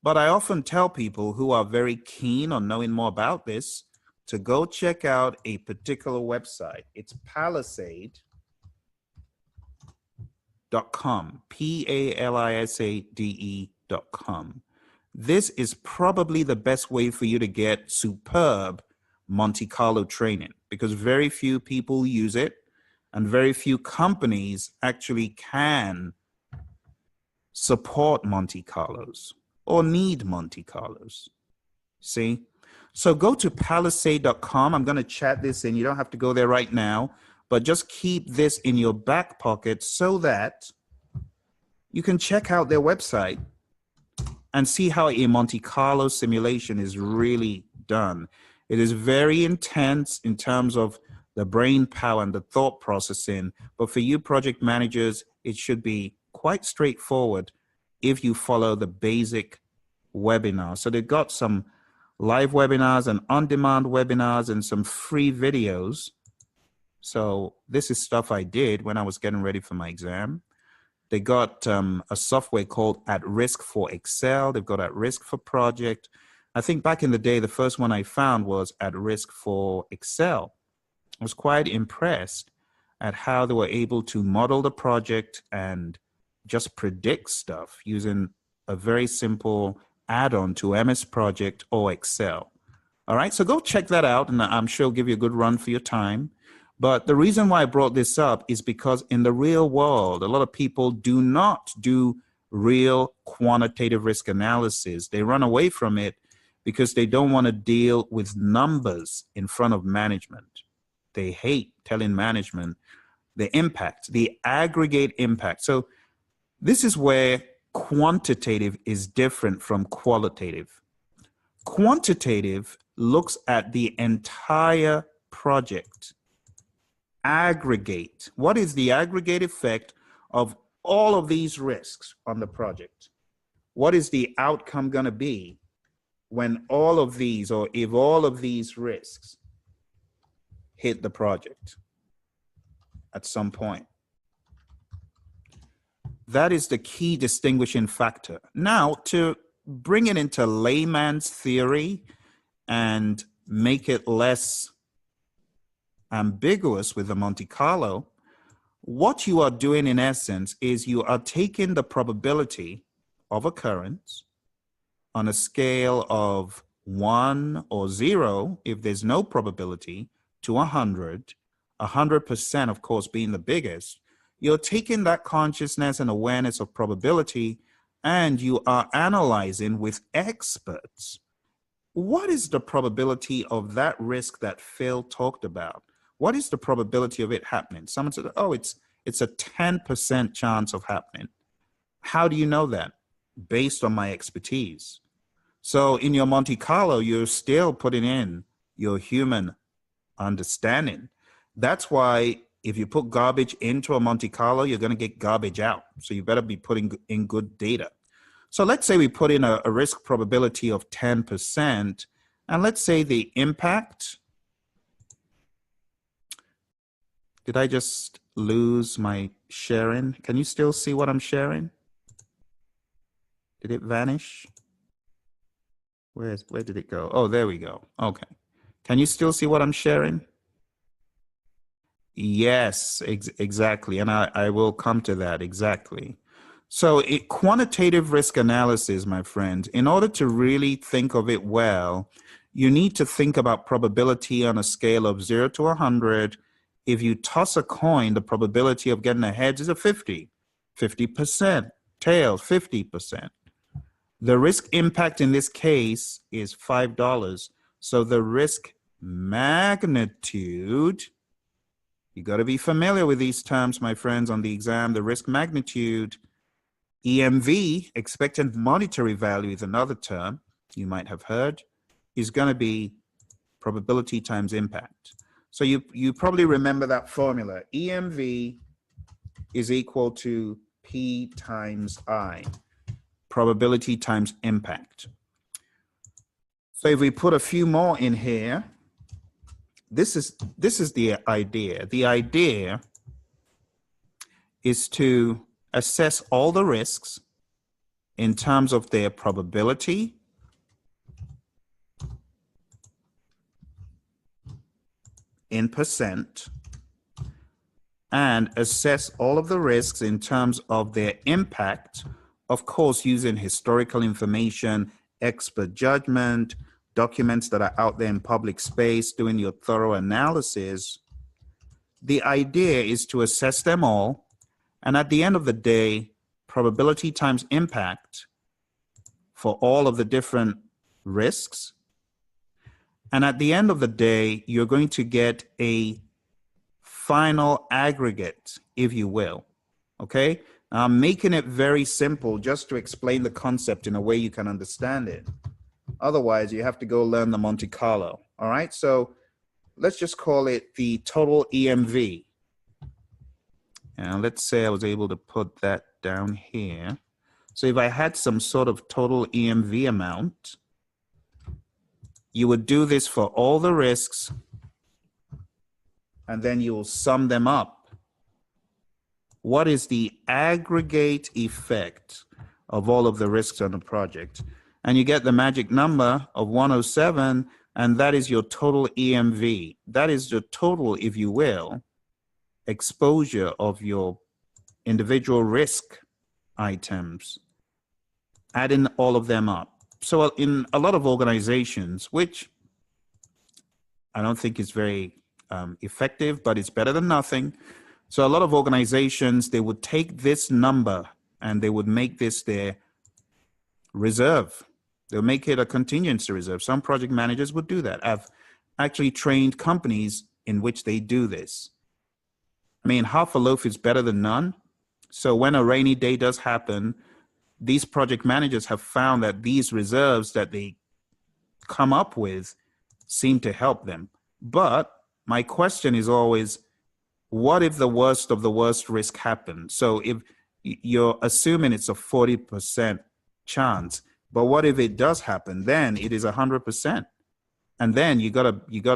A: But I often tell people who are very keen on knowing more about this to go check out a particular website. It's Palisade.com, Palisade.com. This is probably the best way for you to get superb Monte Carlo training because very few people use it and very few companies actually can support Monte Carlos or need Monte Carlos. See? So go to Palisade.com. I'm going to chat this in. You don't have to go there right now, but just keep this in your back pocket so that you can check out their website and see how a Monte Carlo simulation is really done. It is very intense in terms of the brain power and the thought processing, but for you project managers, it should be quite straightforward if you follow the basic webinar. So they've got some live webinars and on-demand webinars and some free videos. So this is stuff I did when I was getting ready for my exam. They got a software called At Risk for Excel. They've got At Risk for Project. I think back in the day, the first one I found was At Risk for Excel. I was quite impressed at how they were able to model the project and just predict stuff using a very simple add-on to MS Project or Excel. All right, so go check that out, and I'm sure it'll give you a good run for your time. But the reason why I brought this up is because in the real world, a lot of people do not do real quantitative risk analysis. They run away from it because they don't want to deal with numbers in front of management. They hate telling management the impact, the aggregate impact. So this is where quantitative is different from qualitative. Quantitative looks at the entire project. Aggregate. What is the aggregate effect of all of these risks on the project? What is the outcome going to be when all of these, or if all of these risks hit the project at some point? That is the key distinguishing factor. Now, to bring it into layman's theory and make it less ambiguous with the Monte Carlo, what you are doing in essence is you are taking the probability of occurrence on a scale of 1 or 0, if there's no probability, to 100, 100% of course being the biggest. You're taking that consciousness and awareness of probability and you are analyzing with experts. What is the probability of that risk that Phil talked about? What is the probability of it happening? Someone said, oh, it's a 10% chance of happening. How do you know that? Based on my expertise. So in your Monte Carlo, you're still putting in your human understanding. That's why if you put garbage into a Monte Carlo, you're going to get garbage out. So you better be putting in good data. So let's say we put in a risk probability of 10%, and let's say the impact. Did I just lose my sharing? Can you still see what I'm sharing? Did it vanish? Where did it go? Oh, there we go. Okay. Can you still see what I'm sharing? Yes, exactly. And I will come to that exactly. So quantitative risk analysis, my friend, in order to really think of it well, you need to think about probability on a scale of 0 to 100. If you toss a coin, the probability of getting a heads is a 50, 50%, tails, 50%. The risk impact in this case is $5. So the risk magnitude You got to be familiar with these terms, my friends, on the exam. The risk magnitude, EMV, expected monetary value, is another term you might have heard, is going to be probability times impact. So you probably remember that formula. EMV is equal to P times I, probability times impact. So if we put a few more in here, this is the idea. The idea is to assess all the risks in terms of their probability in percent, and assess all of the risks in terms of their impact, of course, using historical information, expert judgment, documents that are out there in public space, doing your thorough analysis. The idea is to assess them all, and at the end of the day, probability times impact for all of the different risks. And at the end of the day, you're going to get a final aggregate, if you will. Okay? Now, I'm making it very simple just to explain the concept in a way you can understand it. Otherwise, you have to go learn the Monte Carlo. All right? So let's just call it the total EMV. And let's say I was able to put that down here. So if I had some sort of total EMV amount, you would do this for all the risks, and then you will sum them up. What is the aggregate effect of all of the risks on the project? And you get the magic number of 107, and that is your total EMV. That is the total, if you will, exposure of your individual risk items, adding all of them up. So in a lot of organizations, which I don't think is very effective, but it's better than nothing. So a lot of organizations, they would take this number and they would make this their reserve. They'll make it a contingency reserve. Some project managers would do that. I've actually trained companies in which they do this. I mean, half a loaf is better than none. So when a rainy day does happen, these project managers have found that these reserves that they come up with seem to help them. But my question is always, what if the worst of the worst risk happens? So if you're assuming it's a 40% chance, but what if it does happen? Then it is 100%. And then you got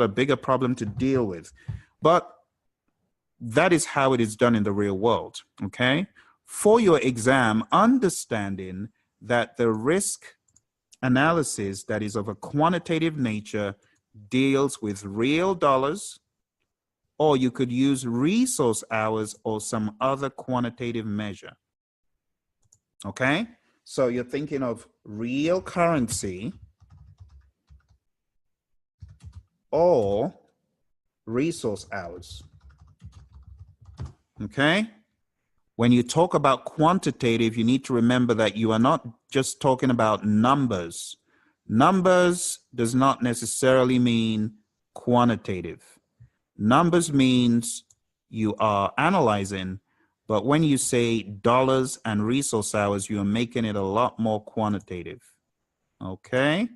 A: a bigger problem to deal with. But that is how it is done in the real world, okay? For your exam, understanding that the risk analysis that is of a quantitative nature deals with real dollars, or you could use resource hours or some other quantitative measure, okay? So you're thinking of real currency or resource hours, okay? When you talk about quantitative, you need to remember that you are not just talking about numbers. Numbers does not necessarily mean quantitative. Numbers means you are analyzing, but when you say dollars and resource hours, you are making it a lot more quantitative. Okay?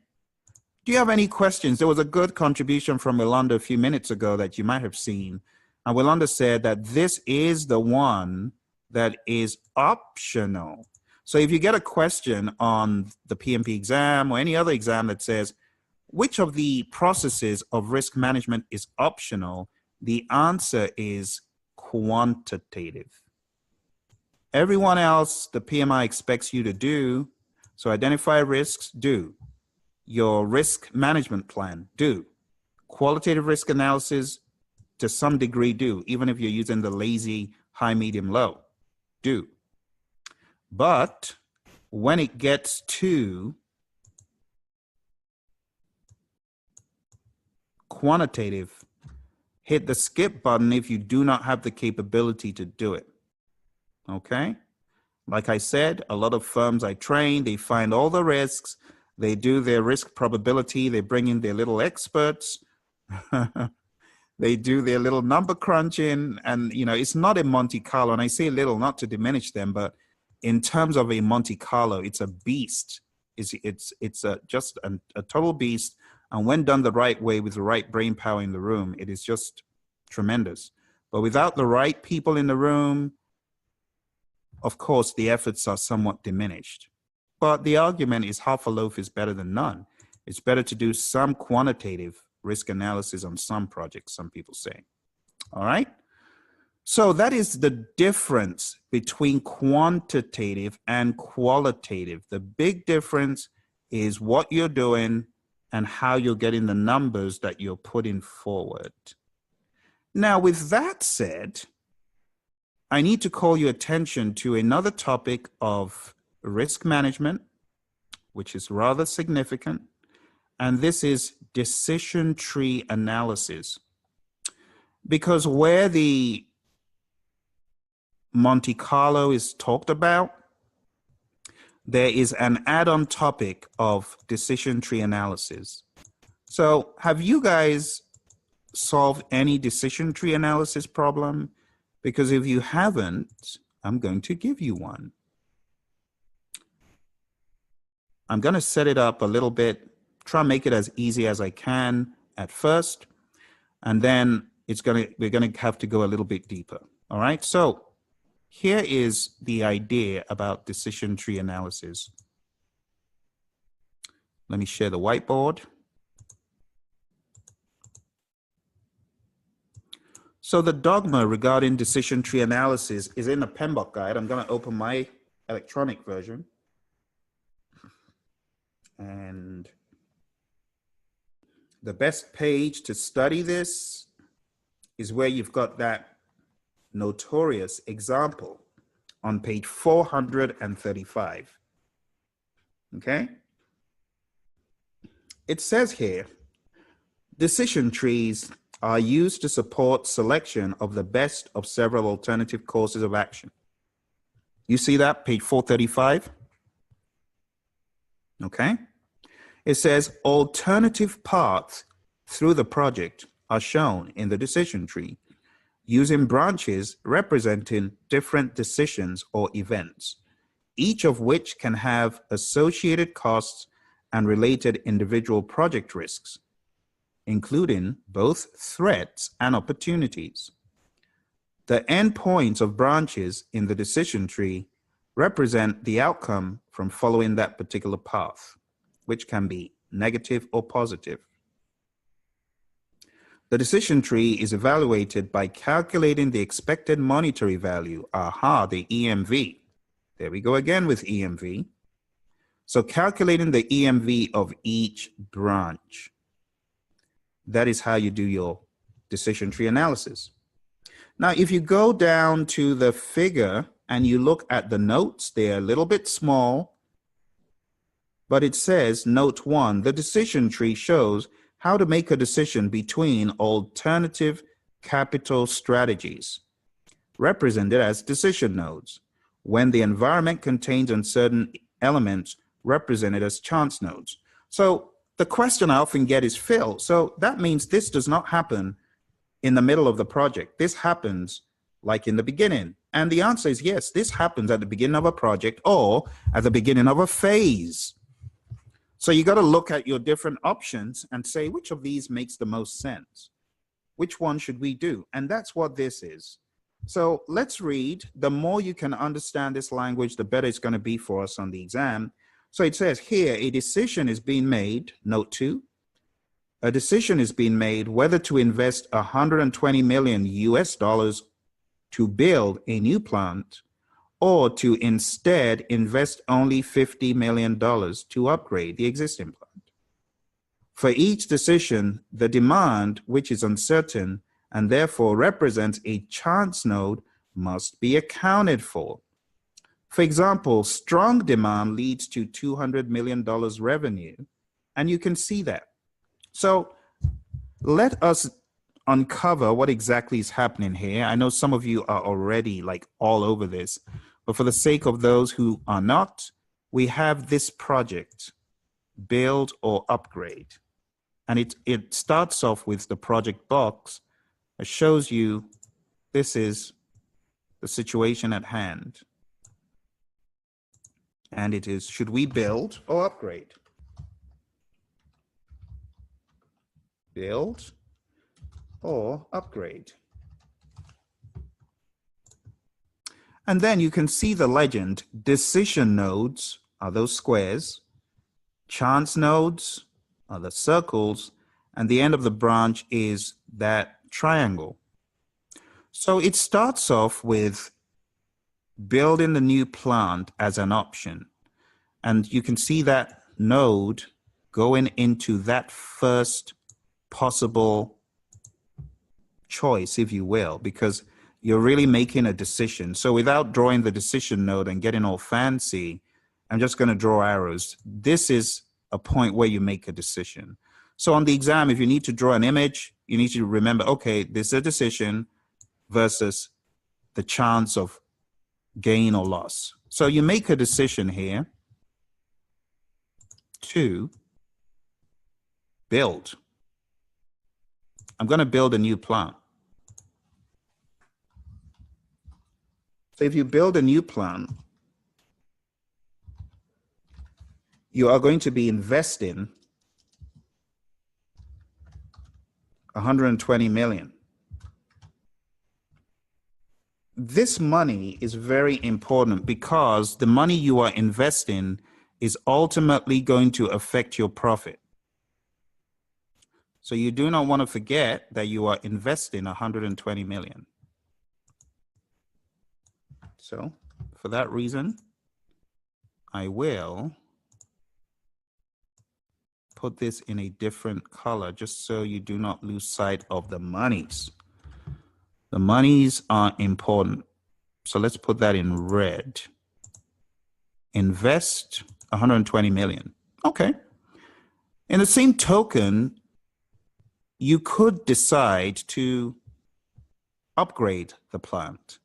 A: Do you have any questions? There was a good contribution from Yolanda a few minutes ago that you might have seen. And Yolanda said that this is the one that is optional. So if you get a question on the PMP exam or any other exam that says, which of the processes of risk management is optional? The answer is quantitative. Everyone else, the PMI expects you to do. So identify risks, do. Your risk management plan, do. Qualitative risk analysis, to some degree, do, even if you're using the lazy high, medium, low. Do. But when it gets to quantitative, hit the skip button if you do not have the capability to do it. Okay? Like I said, a lot of firms I train, they find all the risks, they do their risk probability, they bring in their little experts. They do their little number crunching, and it's not a Monte Carlo. And I say little not to diminish them, but in terms of a Monte Carlo, it's a beast. It's just a total beast. And when done the right way with the right brain power in the room, it is just tremendous. But without the right people in the room, of course, the efforts are somewhat diminished. But the argument is half a loaf is better than none. It's better to do some quantitative risk analysis on some projects, some people say. All right? So that is the difference between quantitative and qualitative. The big difference is what you're doing and how you're getting the numbers that you're putting forward. Now, with that said, I need to call your attention to another topic of risk management, which is rather significant, and this is decision tree analysis. Because where the Monte Carlo is talked about, there is an add-on topic of decision tree analysis. So have you guys solved any decision tree analysis problem? Because if you haven't, I'm going to give you one. I'm going to set it up a little bit, try and make it as easy as I can at first, and then we're going to have to go a little bit deeper. All right, so here is the idea about decision tree analysis. Let me share the whiteboard. So the dogma regarding decision tree analysis is in the PMBOK guide. I'm going to open my electronic version. And the best page to study this is where you've got that notorious example on page 435. Okay? It says here, decision trees are used to support selection of the best of several alternative courses of action. You see that, page 435? Okay? It says alternative paths through the project are shown in the decision tree using branches representing different decisions or events, each of which can have associated costs and related individual project risks, including both threats and opportunities. The endpoints of branches in the decision tree represent the outcome from following that particular path, which can be negative or positive. The decision tree is evaluated by calculating the expected monetary value, the EMV. There we go again with EMV. So calculating the EMV of each branch. That is how you do your decision tree analysis. Now, if you go down to the figure and you look at the notes, they're a little bit small, but it says, note 1, the decision tree shows how to make a decision between alternative capital strategies, represented as decision nodes, when the environment contains uncertain elements represented as chance nodes. So the question I often get is, Phil, so that means this does not happen in the middle of the project. This happens like in the beginning. And the answer is yes, this happens at the beginning of a project or at the beginning of a phase. So you got to look at your different options and say, which of these makes the most sense? Which one should we do? And that's what this is. So let's read. The more you can understand this language, the better it's going to be for us on the exam. So it says here, a decision is being made, note 2, a decision is being made whether to invest 120 million US dollars to build a new plant or to instead invest only $50 million to upgrade the existing plant. For each decision, the demand, which is uncertain and therefore represents a chance node, must be accounted for. For example, strong demand leads to $200 million revenue, and you can see that. So let us uncover what exactly is happening here. I know some of you are already like all over this, but for the sake of those who are not, we have this project, build or upgrade. And it starts off with the project box, that shows you this is the situation at hand. And it is, should we build or upgrade? Build or upgrade. And then you can see the legend. Decision nodes are those squares. Chance nodes are the circles. And the end of the branch is that triangle. So it starts off with building the new plant as an option. And you can see that node going into that first possible choice, if you will, because you're really making a decision. So without drawing the decision node and getting all fancy, I'm just going to draw arrows. This is a point where you make a decision. So on the exam, if you need to draw an image, you need to remember, okay, this is a decision versus the chance of gain or loss. So you make a decision here to build. I'm going to build a new plant. So if you build a new plant, you are going to be investing 120 million. This money is very important because the money you are investing is ultimately going to affect your profit. So you do not want to forget that you are investing 120 million. So for that reason, I will put this in a different color just so you do not lose sight of the monies. The monies are important. So let's put that in red. Invest 120 million. Okay. In the same token, you could decide to upgrade the plant.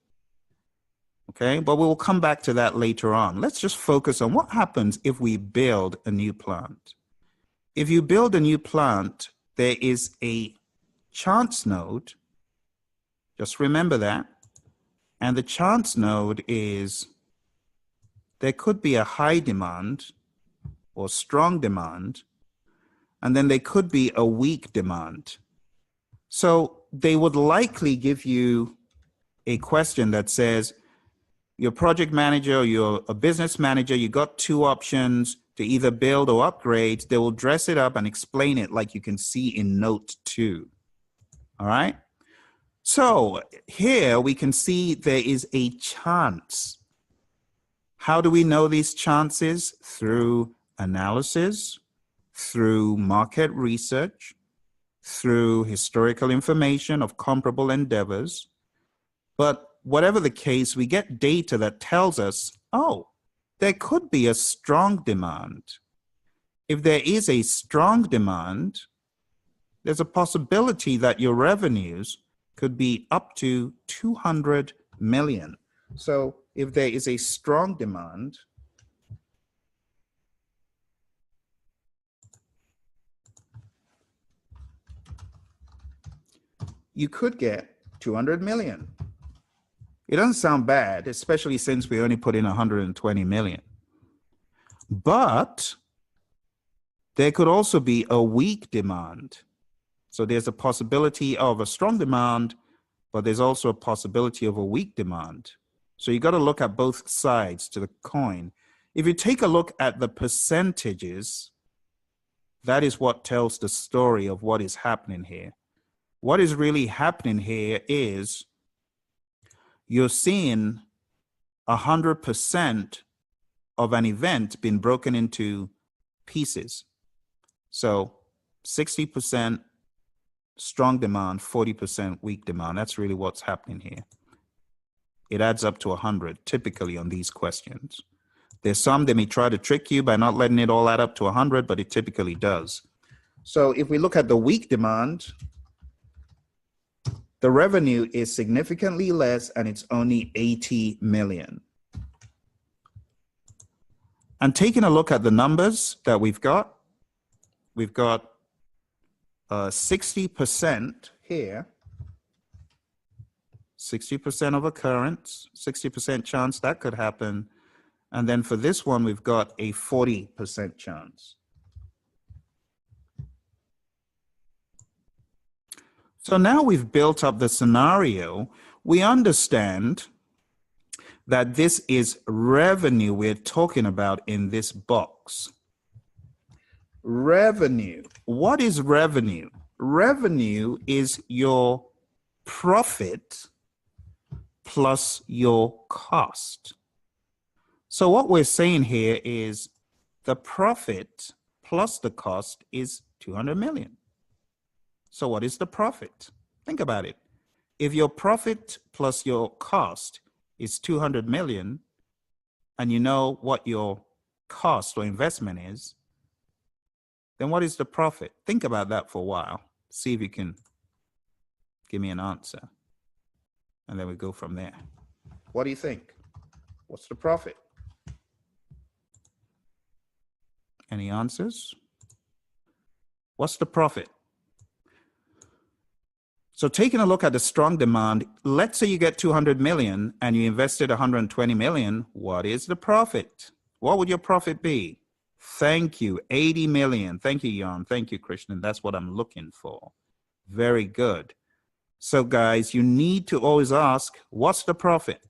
A: Okay, but we will come back to that later on. Let's just focus on what happens if we build a new plant. If you build a new plant, there is a chance node. Just remember that. And the chance node is there could be a high demand or strong demand, and then there could be a weak demand. So they would likely give you a question that says, your project manager or you're a business manager, you got two options to either build or upgrade. They will dress it up and explain it like you can see in note 2. All right. So here we can see there is a chance. How do we know these chances? Through analysis, through market research, through historical information of comparable endeavors. But whatever the case, we get data that tells us, oh, there could be a strong demand. If there is a strong demand, there's a possibility that your revenues could be up to 200 million. So if there is a strong demand, you could get 200 million. It doesn't sound bad, especially since we only put in 120 million. But there could also be a weak demand. So there's a possibility of a strong demand, but there's also a possibility of a weak demand. So you got to look at both sides to the coin. If you take a look at the percentages, that is what tells the story of what is happening here. What is really happening here is you're seeing 100% of an event being broken into pieces. So 60% strong demand, 40% weak demand. That's really what's happening here. It adds up to 100 typically on these questions. There's some they may try to trick you by not letting it all add up to 100, but it typically does. So if we look at the weak demand, the revenue is significantly less and it's only 80 million. And taking a look at the numbers that we've got 60% here 60% of occurrence, 60% chance that could happen. And then for this one, we've got a 40% chance. So now we've built up the scenario. We understand that this is revenue we're talking about in this box. Revenue. What is revenue? Revenue is your profit plus your cost. So what we're saying here is the profit plus the cost is 200 million. So what is the profit? Think about it. If your profit plus your cost is 200 million, and you know what your cost or investment is, then what is the profit? Think about that for a while. See if you can give me an answer. And then we go from there. What do you think? What's the profit? Any answers? What's the profit? So taking a look at the strong demand, let's say you get 200 million and you invested 120 million. What is the profit? What would your profit be? Thank you, 80 million. Thank you, Jan. Thank you, Krishnan. That's what I'm looking for. Very good. So guys, you need to always ask, what's the profit?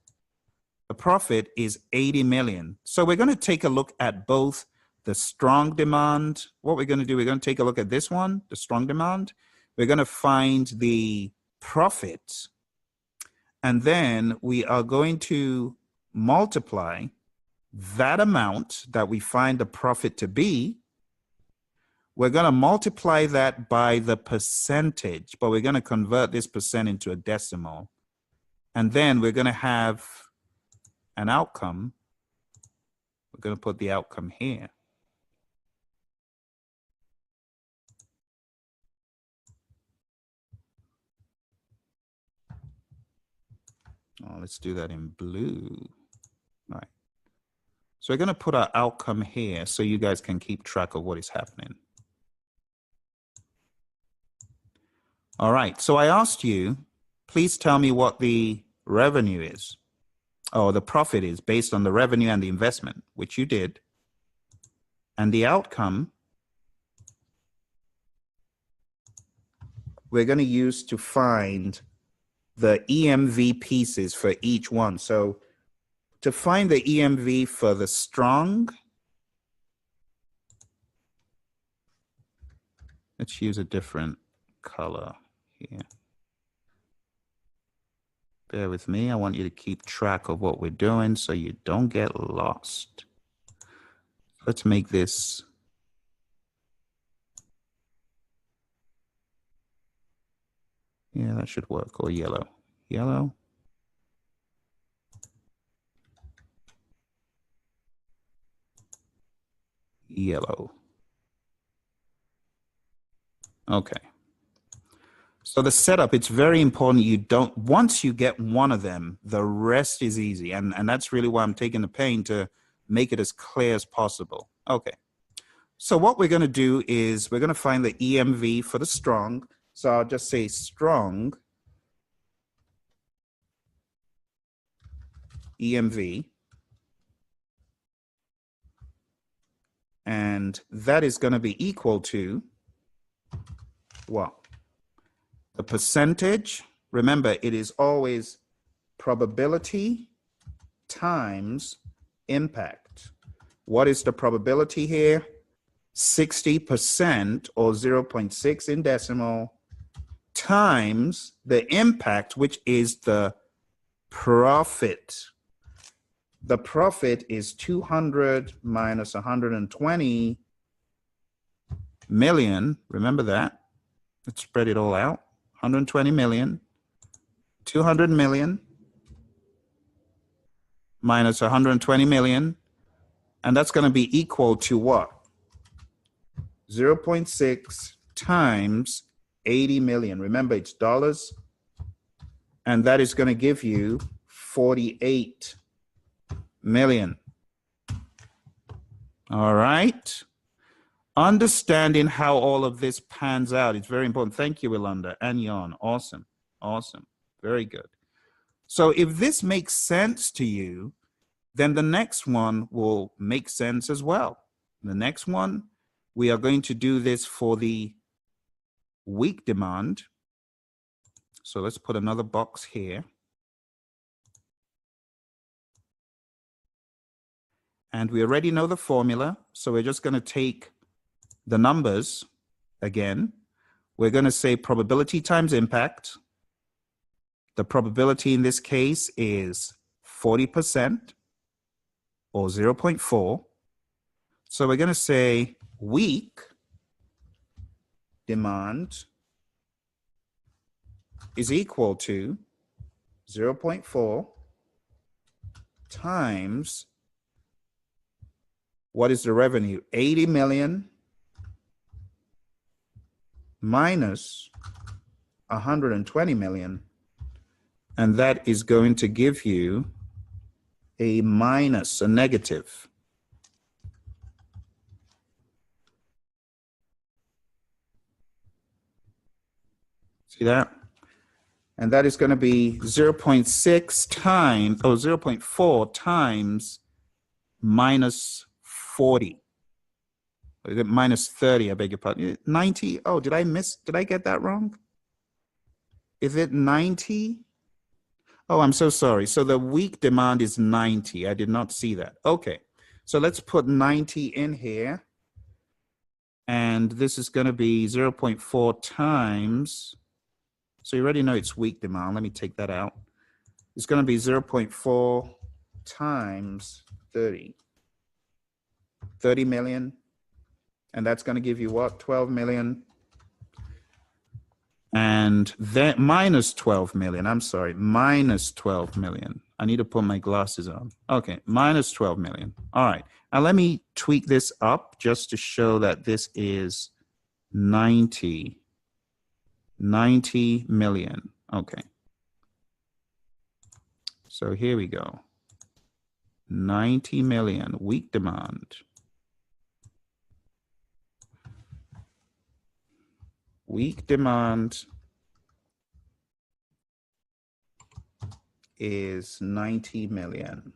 A: The profit is 80 million. So we're going to take a look at both the strong demand. What we're going to do, we're going to take a look at this one, the strong demand. We're going to find the profit, and then we are going to multiply that amount that we find the profit to be. We're going to multiply that by the percentage, but we're going to convert this percent into a decimal. And then we're going to have an outcome. We're going to put the outcome here. Oh, let's do that in blue. All right. So we're going to put our outcome here so you guys can keep track of what is happening. All right. So I asked you, please tell me what the revenue is, or the profit is based on the revenue and the investment, which you did. And the outcome we're going to use to find the EMV pieces for each one. So to find the EMV for the strong, let's use a different color here. Bear with me. I want you to keep track of what we're doing so you don't get lost. Let's make this yeah, that should work. Or yellow. Yellow. Yellow. Okay. So the setup, it's very important you don't, once you get one of them, the rest is easy. And that's really why I'm taking the pain to make it as clear as possible. Okay. So what we're going to do is we're going to find the EMV for the strong. So I'll just say strong EMV. And that is going to be equal to what? The percentage. Remember, it is always probability times impact. What is the probability here? 60% or 0.6 in decimal times the impact, which is the profit. The profit is 200 minus 120 million. Remember that. Let's spread it all out. 120 million, 200 million minus 120 million. And that's going to be equal to what? 0.6 times 80 million. Remember, it's dollars. And that is going to give you 48 million. All right. Understanding how all of this pans out is very important. Thank you, Ilanda and Jan. Awesome. Awesome. Very good. So if this makes sense to you, then the next one will make sense as well. The next one, we are going to do this for the weak demand. So let's put another box here. And we already know the formula. So we're just going to take the numbers again. We're going to say probability times impact. The probability in this case is 40% or 0.4. So we're going to say weak demand is equal to 0.4 times, what is the revenue? 80 million minus 120 million. And that is going to give you a minus, a negative. See that? And that is going to be 0.6 times, or 0.4 times minus 40. Minus 30, I beg your pardon. 90, oh, did I get that wrong? Is it 90? Oh, I'm so sorry. So the weak demand is 90. I did not see that. Okay, so let's put 90 in here. And this is going to be 0.4 times. So you already know it's weak demand. Let me take that out. It's going to be 0.4 times 30. 30 million. And that's going to give you what? 12 million. And then minus 12 million. I'm sorry, minus 12 million. I need to put my glasses on. Okay, minus 12 million. All right. Now let me tweak this up just to show that this is 90 million. Okay. So here we go. 90 million weak demand. Weak demand is 90 million.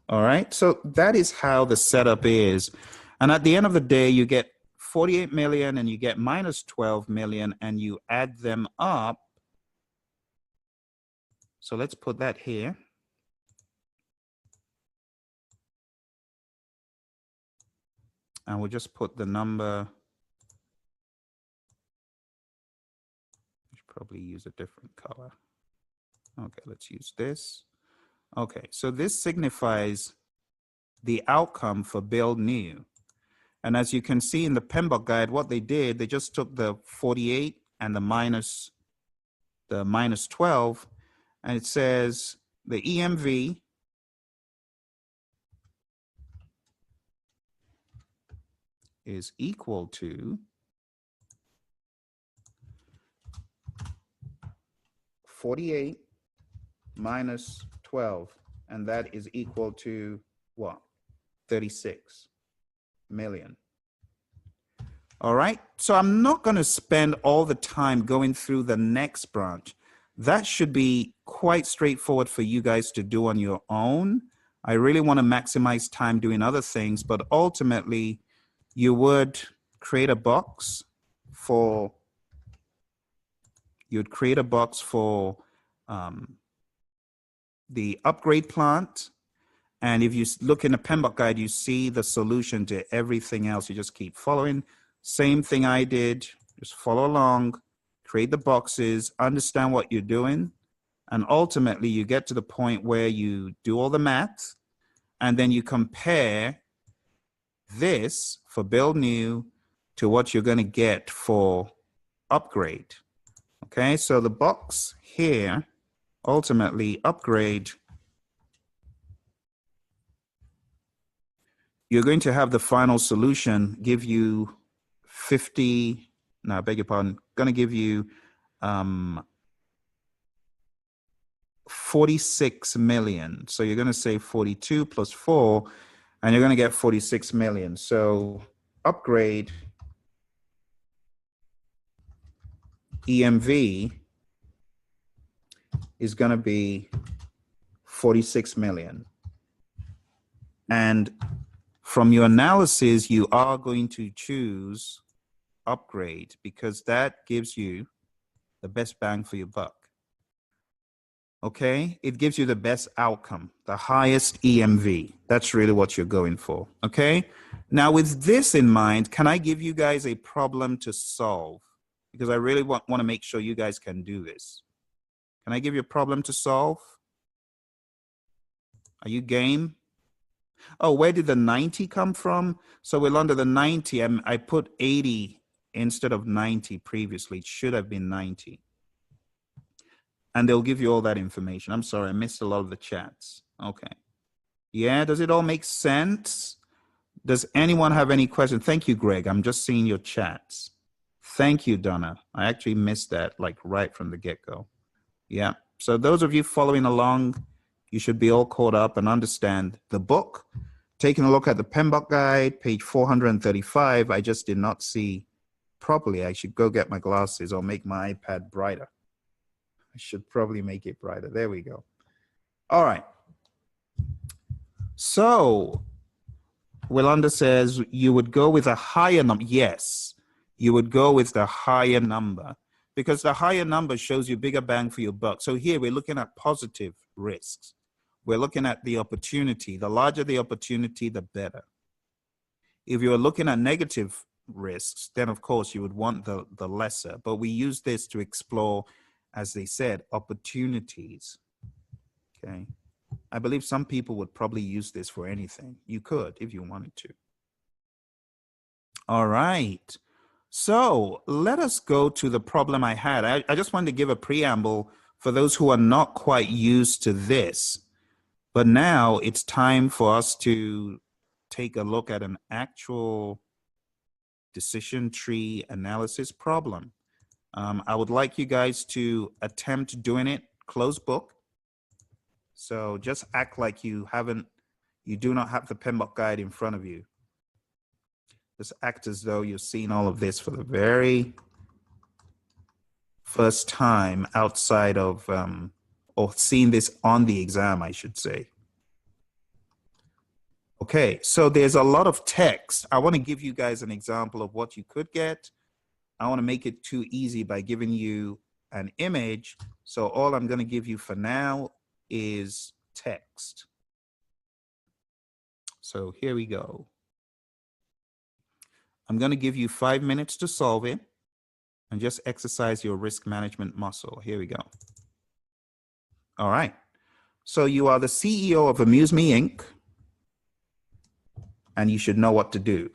A: All right, so that is how the setup is. And at the end of the day, you get 48 million and you get minus 12 million and you add them up. So let's put that here. And we'll just put the number. We should probably use a different color. Okay, let's use this. Okay, so this signifies the outcome for build new. And as you can see in the PMBOK guide, what they did, they just took the 48 and the minus 12, and it says the EMV is equal to 48 minus 12, and that is equal to what? 36 million. All right, so I'm not going to spend all the time going through the next branch. That should be quite straightforward for you guys to do on your own. I really want to maximize time doing other things, but ultimately you would create a box for, the upgrade plant. And if you look in the PMBOK guide, you see the solution to everything else. You just keep following. Same thing I did, just follow along, create the boxes, understand what you're doing. And ultimately you get to the point where you do all the math and then you compare this for build new to what you're going to get for upgrade. Okay, so the box here, ultimately upgrade, you're going to have the final solution give you 50, no, I beg your pardon, going to give you 46 million. So you're going to say 42 plus 4, and you're going to get 46 million. So upgrade EMV is going to be 46 million. And from your analysis, you are going to choose upgrade because that gives you the best bang for your buck. Okay, it gives you the best outcome, the highest EMV. That's really what you're going for. Okay, now with this in mind, can I give you guys a problem to solve? Because I really want to make sure you guys can do this. Can I give you a problem to solve? Are you game? Oh, where did the 90 come from? So we're under the 90. I put 80 instead of 90 previously. It should have been 90. And they'll give you all that information. I'm sorry, I missed a lot of the chats. Okay. Yeah, does it all make sense? Does anyone have any questions? Thank you, Greg. I'm just seeing your chats. Thank you, Donna. I actually missed that like right from the get-go. Yeah. So those of you following along, you should be all caught up and understand the book. Taking a look at the PMBOK guide, page 435, I just did not see properly. I should go get my glasses or make my iPad brighter. I should probably make it brighter. There we go. All right. So Willanda says you would go with a higher number. Yes, you would go with the higher number because the higher number shows you bigger bang for your buck. So here we're looking at positive risks. We're looking at the opportunity. The larger the opportunity, the better. If you're looking at negative risks, then of course you would want the lesser. But we use this to explore, as they said, opportunities. Okay. I believe some people would probably use this for anything. You could if you wanted to. All right. So let us go to the problem I had. I just wanted to give a preamble for those who are not quite used to this. But now it's time for us to take a look at an actual decision tree analysis problem. I would like you guys to attempt doing it closed book. So just act like you do not have the PMBOK guide in front of you. Just act as though you've seen all of this for the very first time outside of, or seen this on the exam, I should say. Okay, so there's a lot of text. I want to give you guys an example of what you could get. I want to make it too easy by giving you an image. So all I'm going to give you for now is text. So here we go. I'm going to give you 5 minutes to solve it and just exercise your risk management muscle. Here we go. All right. So you are the CEO of Amuse Me Inc. and you should know what to do.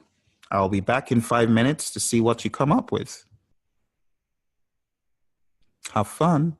A: I'll be back in 5 minutes to see what you come up with. Have fun.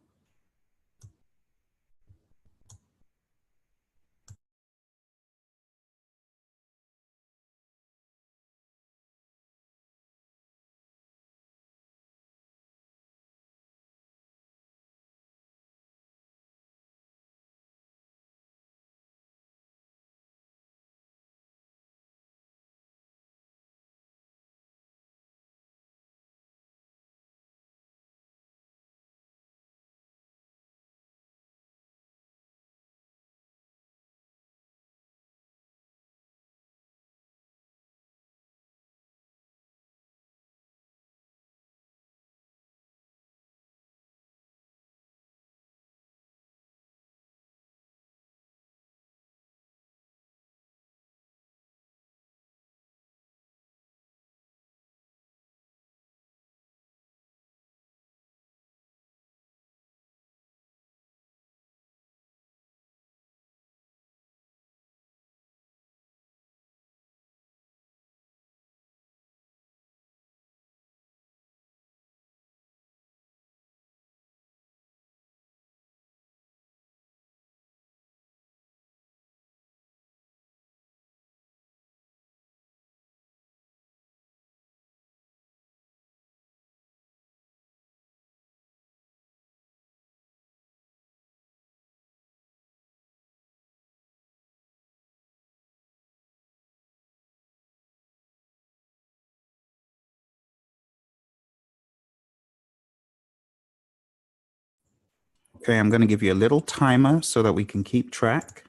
A: Okay, I'm going to give you a little timer so that we can keep track.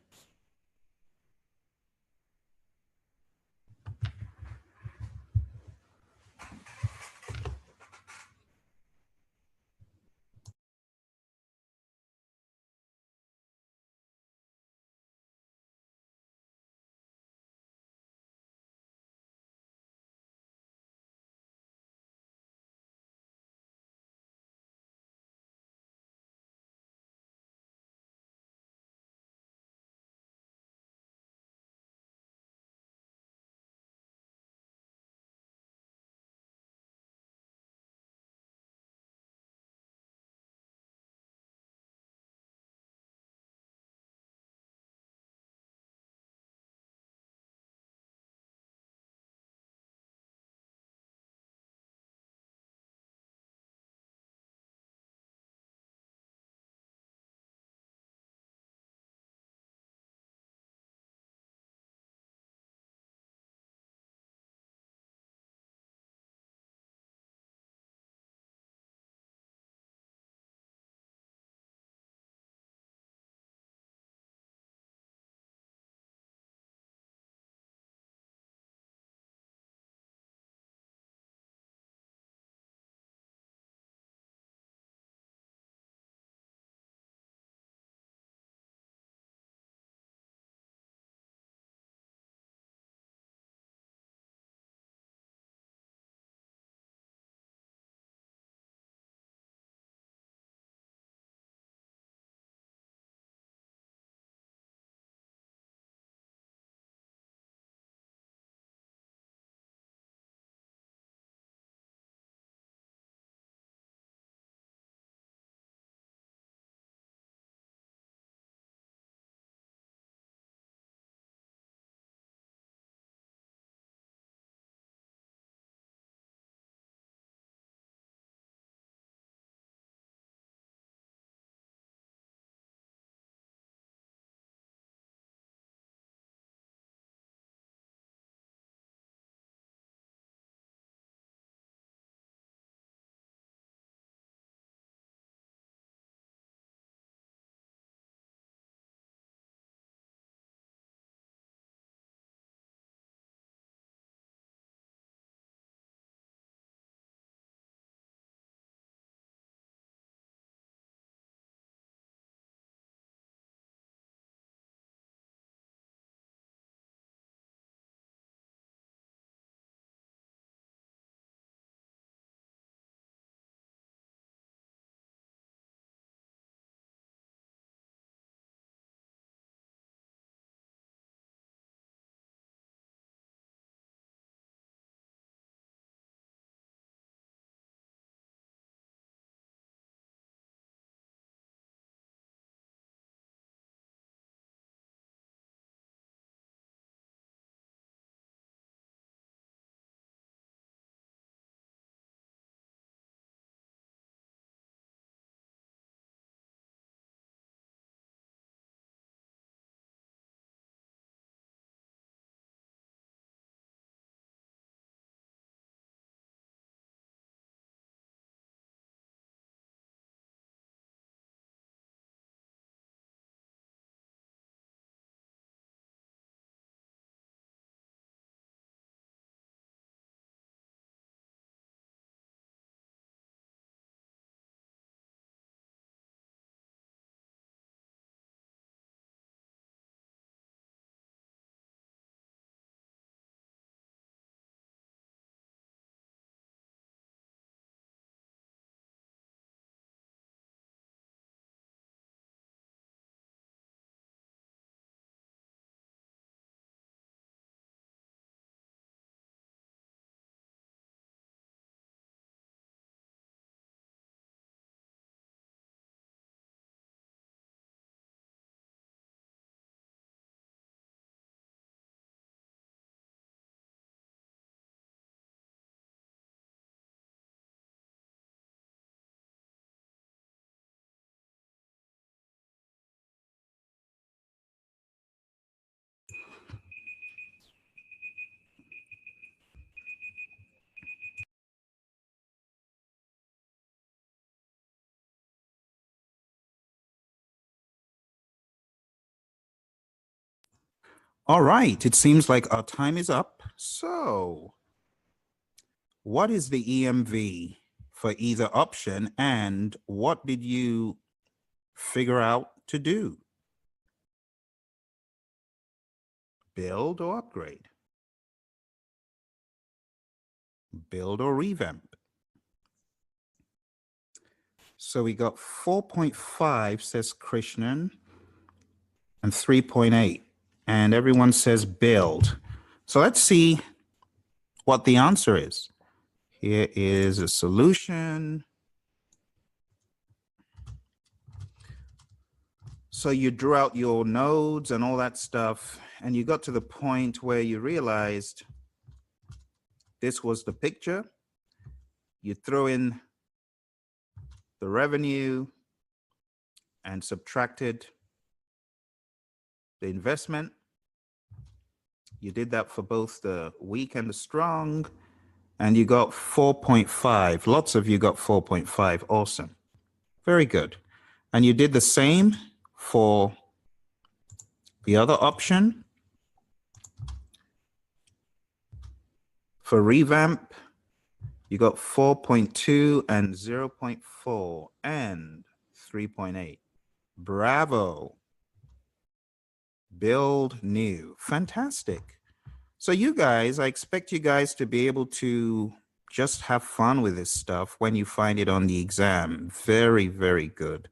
A: All right, it seems like our time is up. So, what is the EMV for either option, and what did you figure out to do? Build or upgrade? Build or revamp? So we got 4.5, says Krishnan, and 3.8. And everyone says build. So let's see what the answer is. Here is a solution. So you drew out your nodes and all that stuff, and you got to the point where you realized this was the picture. You throw in the revenue and subtracted the investment. You did that for both the weak and the strong, and you got 4.5. Lots of you got 4.5. Awesome. Very good. And you did the same for the other option. For revamp, you got 4.2 and 0.4 and 3.8. Bravo. Build new. Fantastic. So you guys, I expect you guys to be able to just have fun with this stuff when you find it on the exam. Very, very good.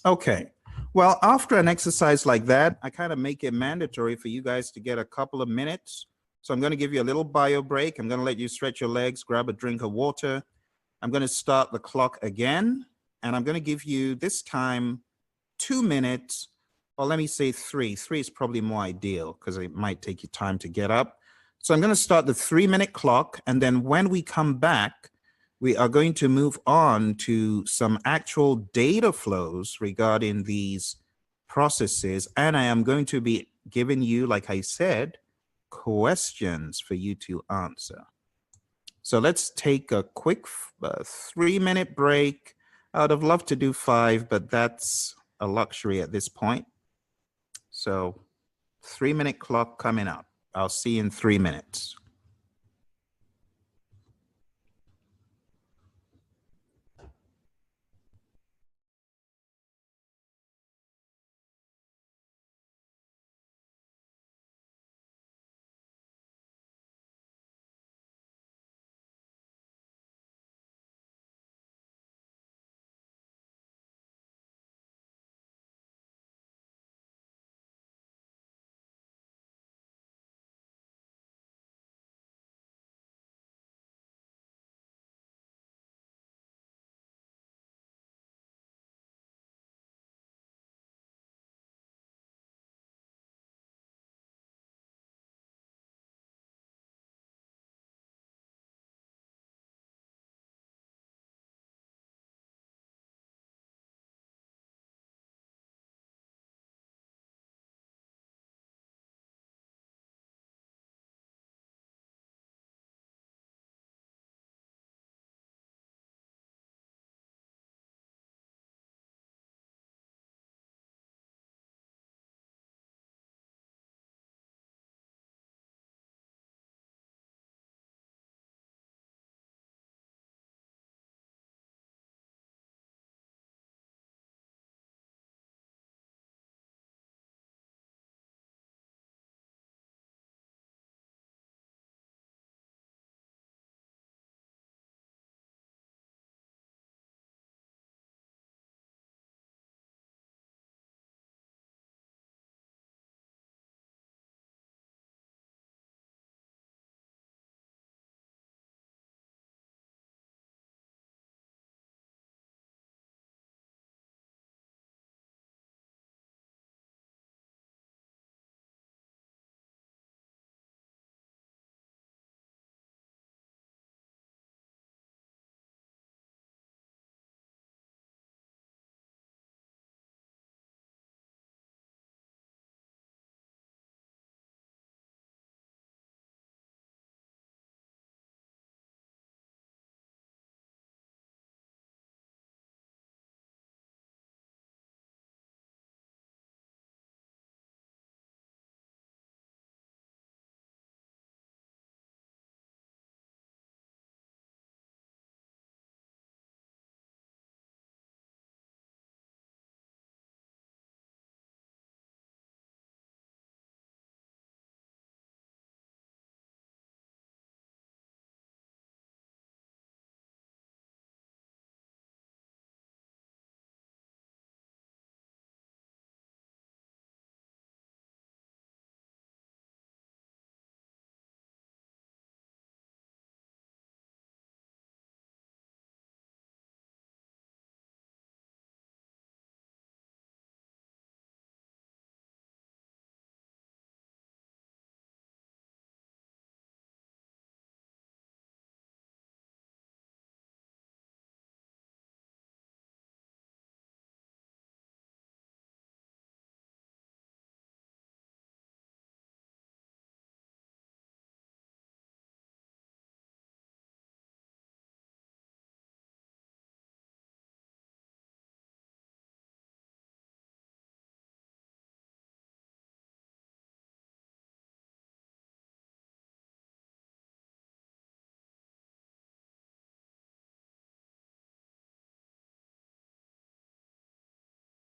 A: Okay. Well, after an exercise like that, I kind of make it mandatory for you guys to get a couple of minutes. So I'm going to give you a little bio break. I'm going to let you stretch your legs, grab a drink of water. I'm going to start the clock again, and I'm going to give you this time 2 minutes, or let me say 3. 3 is probably more ideal because it might take you time to get up. So I'm going to start the 3-minute clock, and then when we come back, we are going to move on to some actual data flows regarding these processes, and I am going to be giving you, like I said, questions for you to answer. So let's take a quick 3-minute break. I would have loved to do 5, but that's a luxury at this point. So 3-minute clock coming up. I'll see you in 3 minutes.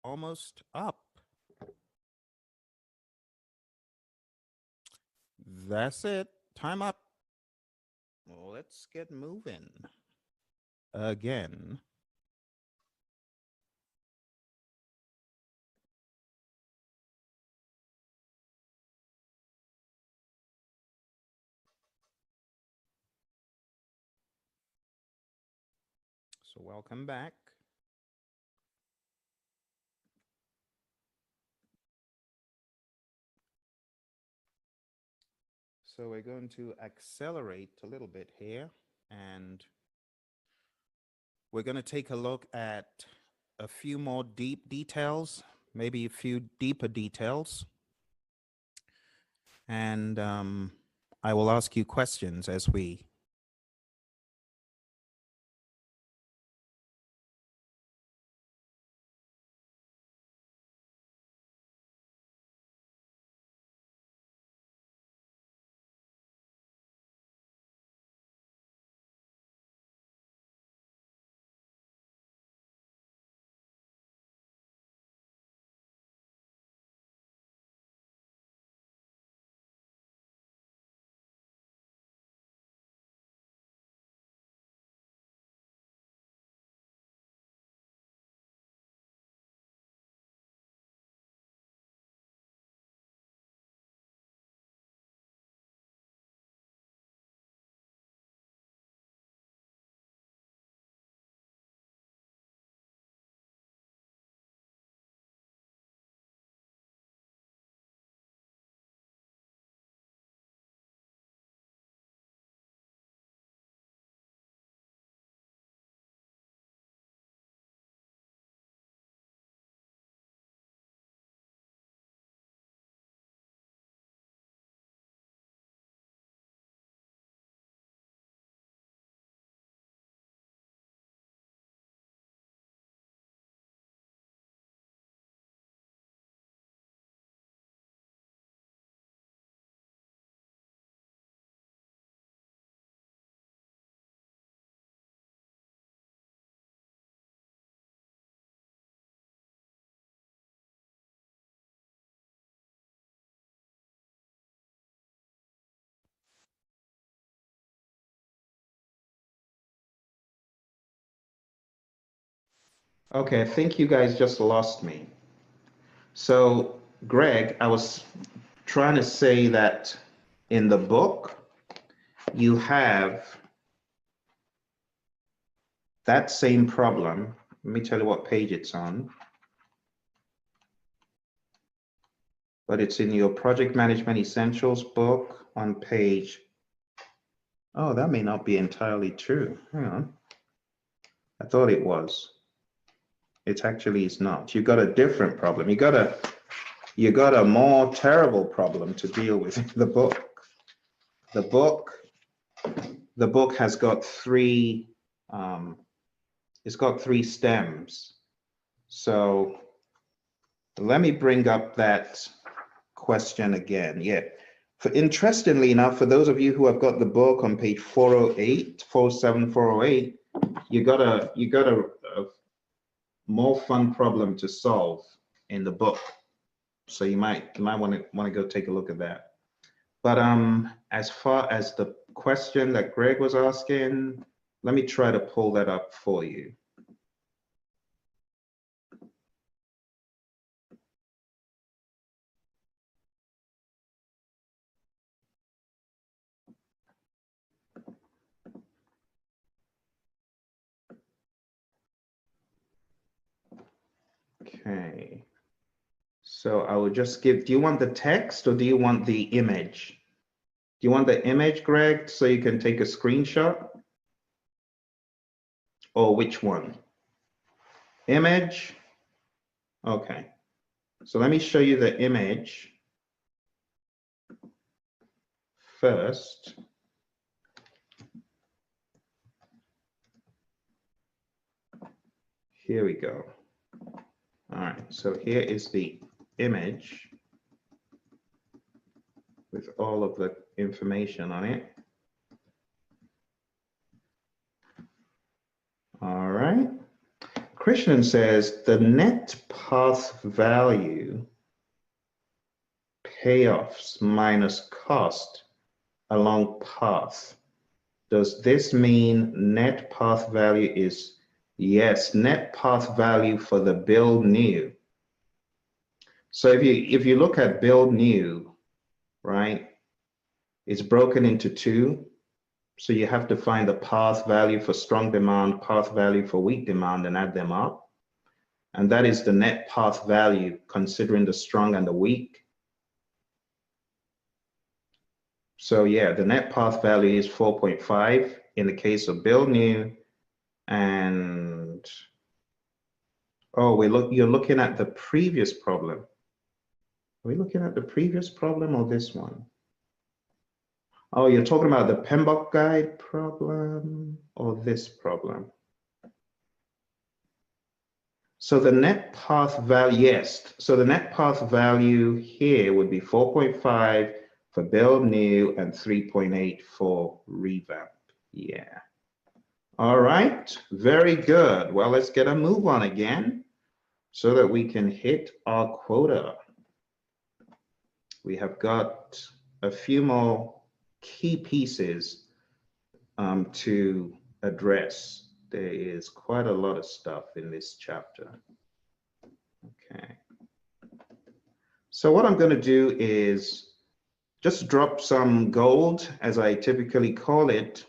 A: almost up. That's it. Time up. Well, let's get moving again. So welcome back. So we're going to accelerate a little bit here, and we're going to take a look at a few more deep details, maybe a few deeper details. And I will ask you questions as we Okay, I think you guys just lost me. So, Greg, I was trying to say that in the book, you have that same problem. Let me tell you what page it's on. But it's in your Project Management Essentials book on page. Oh, that may not be entirely true. Hang on. I thought it was. It actually is not. You got a different problem. You got a more terrible problem to deal with in the book. The book has got three. It's got three stems. So let me bring up that question again. Yeah. Interestingly enough, for those of you who have got the book on page 408, 407, 408, you got a more fun problem to solve in the book. So you might want to go take a look at that. But as far as the question that Greg was asking, let me try to pull that up for you. Okay. So I will just give, do you want the text or do you want the image? Do you want the image, Greg, so you can take a screenshot? Or which one? Image? Okay. So let me show you the image first. Here we go. All right, so here is the image with all of the information on it. All right. Krishnan says the net path value payoffs minus cost along path. Does this mean net path value is, yes, net path value for the build new. So if you look at build new, right, it's broken into two. So you have to find the path value for strong demand, path value for weak demand, and add them up. And that is the net path value considering the strong and the weak. So yeah, the net path value is 4.5 in the case of build new. And oh, you're looking at the previous problem. Are we looking at the previous problem or this one? Oh, you're talking about the PMBOK guide problem or this problem? So the net path value, yes. So the net path value here would be 4.5 for build new and 3.8 for revamp. Yeah. All right, very good. Well, let's get a move on again so that we can hit our quota. We have got a few more key pieces to address. There is quite a lot of stuff in this chapter. Okay. So what I'm going to do is just drop some gold, as I typically call it,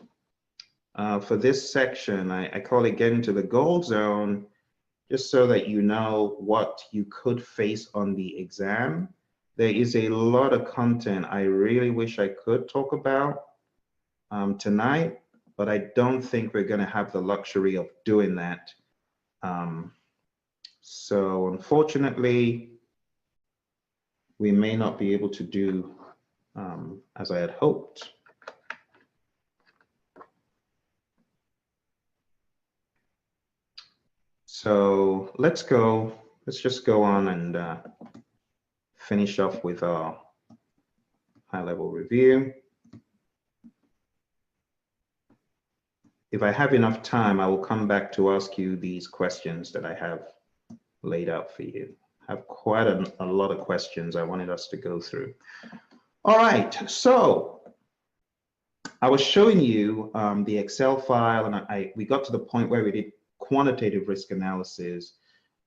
A: for this section. I call it getting to the gold zone, just so that you know what you could face on the exam. There is a lot of content I really wish I could talk about tonight, but I don't think we're going to have the luxury of doing that. So unfortunately, we may not be able to do as I had hoped. So let's just go on and finish off with our high-level review. If I have enough time, I will come back to ask you these questions that I have laid out for you. I have quite a lot of questions I wanted us to go through. All right, so I was showing you the Excel file, and we got to the point where we did quantitative risk analysis,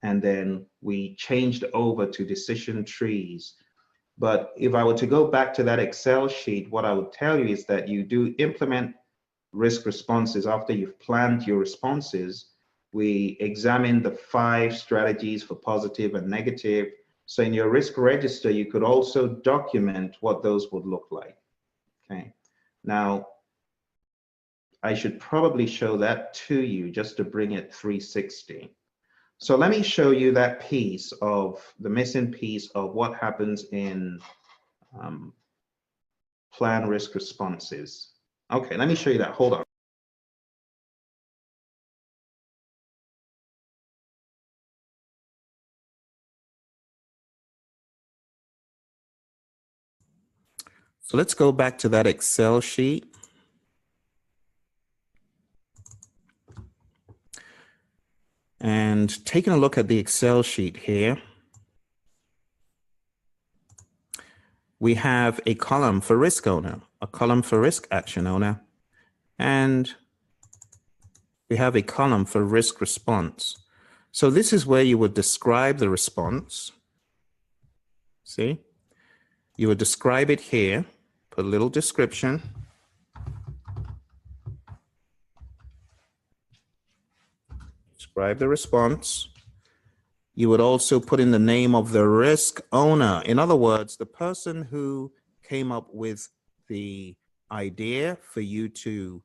A: and then we changed over to decision trees. But if I were to go back to that Excel sheet, what I would tell you is that you do implement risk responses after you've planned your responses. We examine the 5 strategies for positive and negative. So in your risk register, you could also document what those would look like. Okay. Now, I should probably show that to you just to bring it 360. So let me show you that piece of the missing piece of what happens in plan risk responses. Okay, let me show you that. Hold on. So let's go back to that Excel sheet. And taking a look at the Excel sheet here, we have a column for risk owner, a column for risk action owner, and we have a column for risk response. So this is where you would describe the response. See? You would describe it here, put a little description. Describe the response. You would also put in the name of the risk owner. In other words, the person who came up with the idea for you to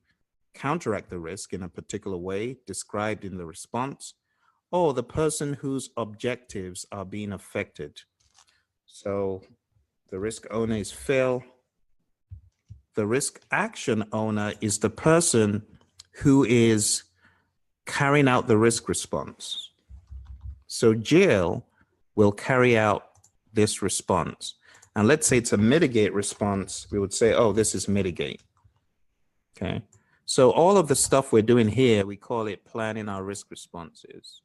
A: counteract the risk in a particular way described in the response, or the person whose objectives are being affected. So the risk owner is Phil. The risk action owner is the person who is carrying out the risk response. So Jill will carry out this response. And let's say it's a mitigate response. We would say, oh, this is mitigate. Okay. So all of the stuff we're doing here, we call it planning our risk responses.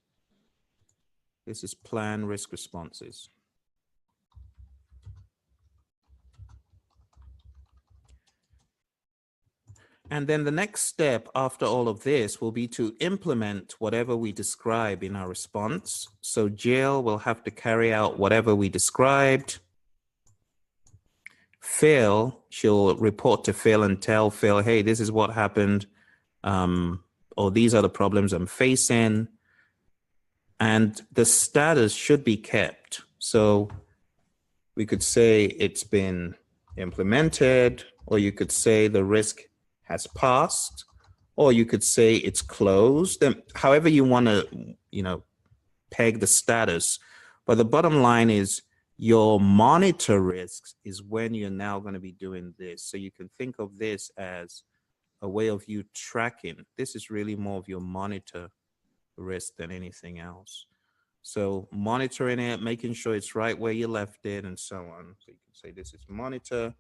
A: This is plan risk responses. And then the next step after all of this will be to implement whatever we describe in our response. So Jill will have to carry out whatever we described. Phil, she'll report to Phil and tell Phil, hey, this is what happened, or these are the problems I'm facing. And the status should be kept. So we could say it's been implemented, or you could say the risk has passed, or you could say it's closed, and however you want to, peg the status. But the bottom line is your monitor risks is when you're now going to be doing this. So you can think of this as a way of you tracking. This is really more of your monitor risk than anything else. So monitoring it, making sure it's right where you left it, and so on. So you can say this is monitor.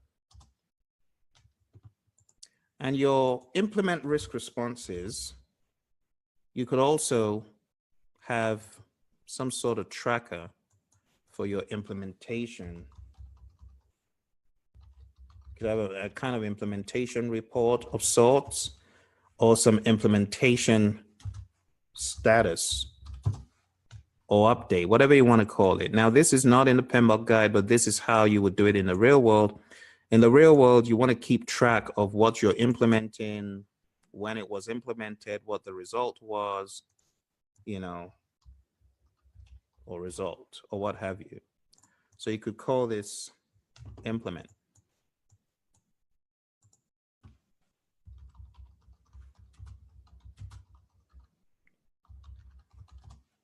A: And your implement risk responses, you could also have some sort of tracker for your implementation. You could have a kind of implementation report of sorts, or some implementation status or update, whatever you want to call it. Now, this is not in the PMBOK guide, but this is how you would do it in the real world. In the real world, you want to keep track of what you're implementing, when it was implemented, what the result was, or result, or what have you. So you could call this implement.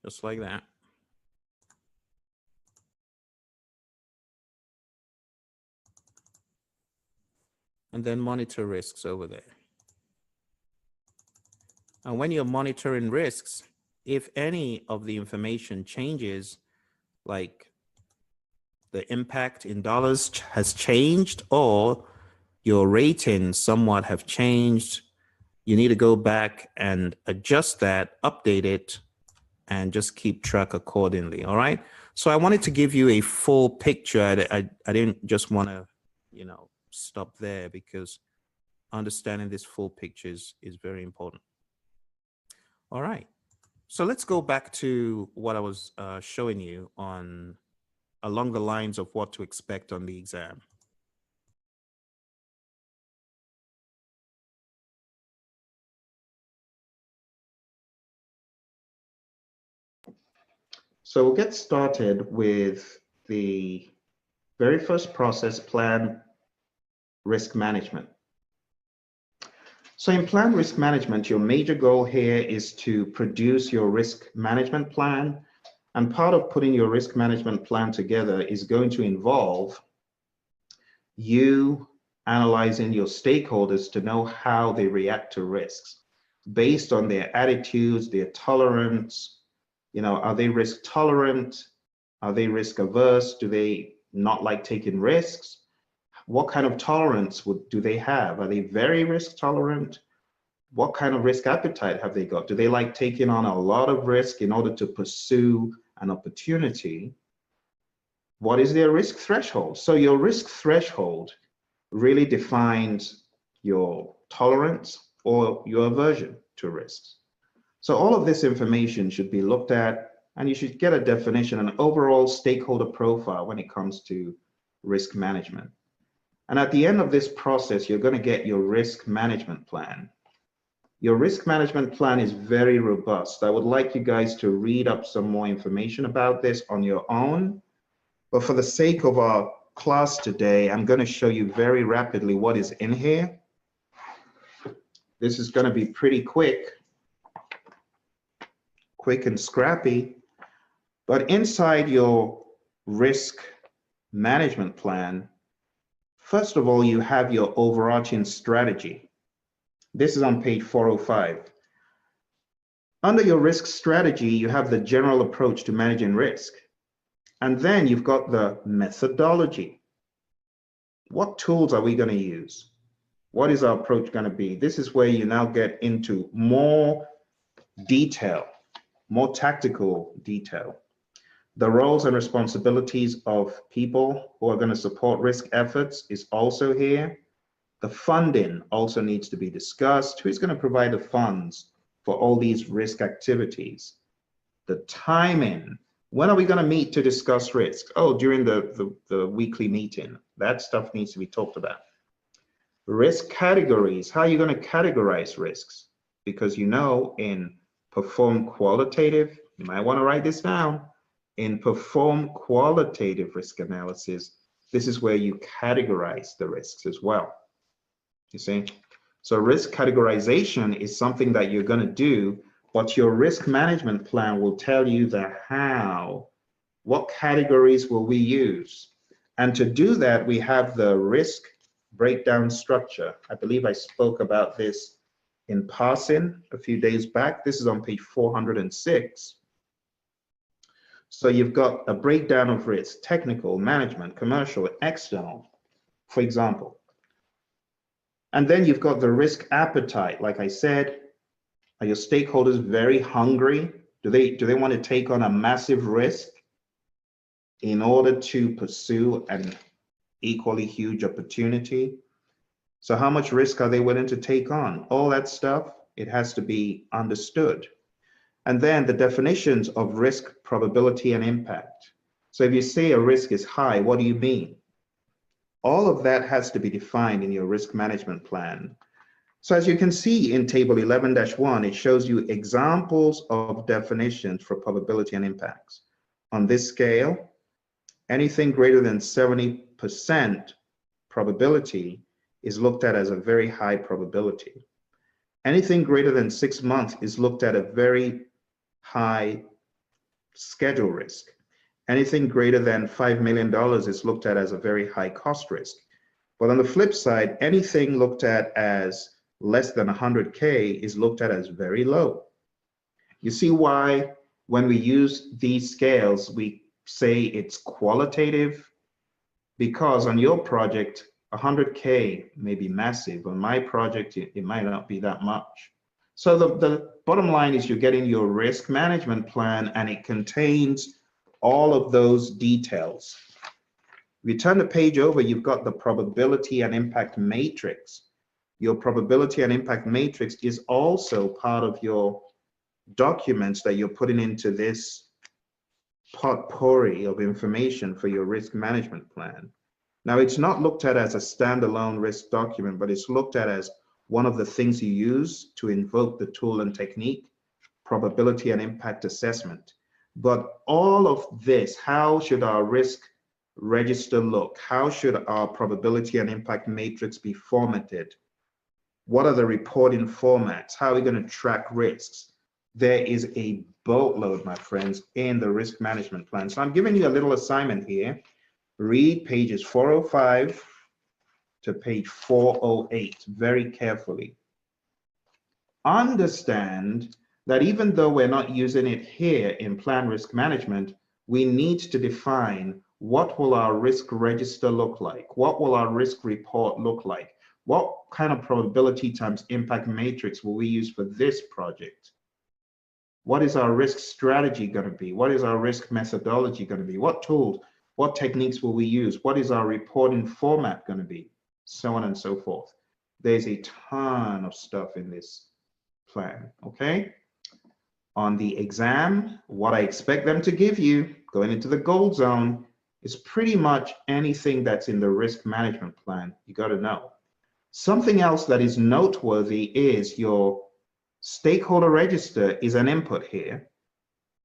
A: Just like that. And then monitor risks over there. And when you're monitoring risks, if any of the information changes, like the impact in dollars has changed, or your ratings somewhat have changed, you need to go back and adjust that, update it, and just keep track accordingly. All right. So I wanted to give you a full picture. I didn't just want to, stop there, because understanding this full picture is very important. All right. So let's go back to what I was showing you along the lines of what to expect on the exam. So we'll get started with the very first process, plan risk management. So in plan risk management, your major goal here is to produce your risk management plan. And part of putting your risk management plan together is going to involve you analyzing your stakeholders to know how they react to risks based on their attitudes, their tolerance. Are they risk tolerant? Are they risk averse? Do they not like taking risks? What kind of tolerance do they have? Are they very risk tolerant? What kind of risk appetite have they got? Do they like taking on a lot of risk in order to pursue an opportunity? What is their risk threshold? So your risk threshold really defines your tolerance or your aversion to risks. So all of this information should be looked at, and you should get a definition, an overall stakeholder profile when it comes to risk management. And at the end of this process, you're going to get your risk management plan. Your risk management plan is very robust. I would like you guys to read up some more information about this on your own. But for the sake of our class today, I'm going to show you very rapidly what is in here. This is going to be pretty quick and scrappy. But inside your risk management plan, first of all, you have your overarching strategy. This is on page 405. Under your risk strategy, you have the general approach to managing risk. And then you've got the methodology. What tools are we going to use? What is our approach going to be? This is where you now get into more detail, more tactical detail. The roles and responsibilities of people who are going to support risk efforts is also here. The funding also needs to be discussed. Who's going to provide the funds for all these risk activities? The timing. When are we going to meet to discuss risks? Oh, during the weekly meeting. That stuff needs to be talked about. Risk categories. How are you going to categorize risks? Because you know, in perform qualitative, you might want to write this down. In perform qualitative risk analysis, this is where you categorize the risks as well. You see? So risk categorization is something that you're going to do, but your risk management plan will tell you the how. What categories will we use? And to do that, we have the risk breakdown structure. I believe I spoke about this in passing a few days back. This is on page 406. So you've got a breakdown of risk: technical, management, commercial, external, for example. And then you've got the risk appetite. Like I said, are your stakeholders very hungry? Do they want to take on a massive risk in order to pursue an equally huge opportunity? So how much risk are they willing to take on? All that stuff, it has to be understood. And then the definitions of risk, probability, and impact. So if you say a risk is high, what do you mean? All of that has to be defined in your risk management plan. So as you can see in table 11-1, it shows you examples of definitions for probability and impacts. On this scale, anything greater than 70% probability is looked at as a very high probability. Anything greater than 6 months is looked at a very high schedule risk. Anything greater than $5 million is looked at as a very high cost risk. But on the flip side, anything looked at as less than 100K is looked at as very low. You see why when we use these scales, we say it's qualitative? Because on your project, 100K may be massive. On my project, it might not be that much. So the bottom line is you're getting your risk management plan, and it contains all of those details. If you turn the page over, you've got the probability and impact matrix. Your probability and impact matrix is also part of your documents that you're putting into this potpourri of information for your risk management plan. Now, it's not looked at as a standalone risk document, but it's looked at as one of the things you use to invoke the tool and technique, probability and impact assessment. But all of this, how should our risk register look? How should our probability and impact matrix be formatted? What are the reporting formats? How are we going to track risks? There is a boatload, my friends, in the risk management plan. So I'm giving you a little assignment here. Read pages 405 to page 408 very carefully. Understand that even though we're not using it here in plan risk management, we need to define what will our risk register look like? What will our risk report look like? What kind of probability times impact matrix will we use for this project? What is our risk strategy going to be? What is our risk methodology going to be? What tools, what techniques will we use? What is our reporting format going to be? So on and so forth. There's a ton of stuff in this plan, okay? On the exam, what I expect them to give you, going into the gold zone, is pretty much anything that's in the risk management plan. You got to know. Something else that is noteworthy is your stakeholder register is an input here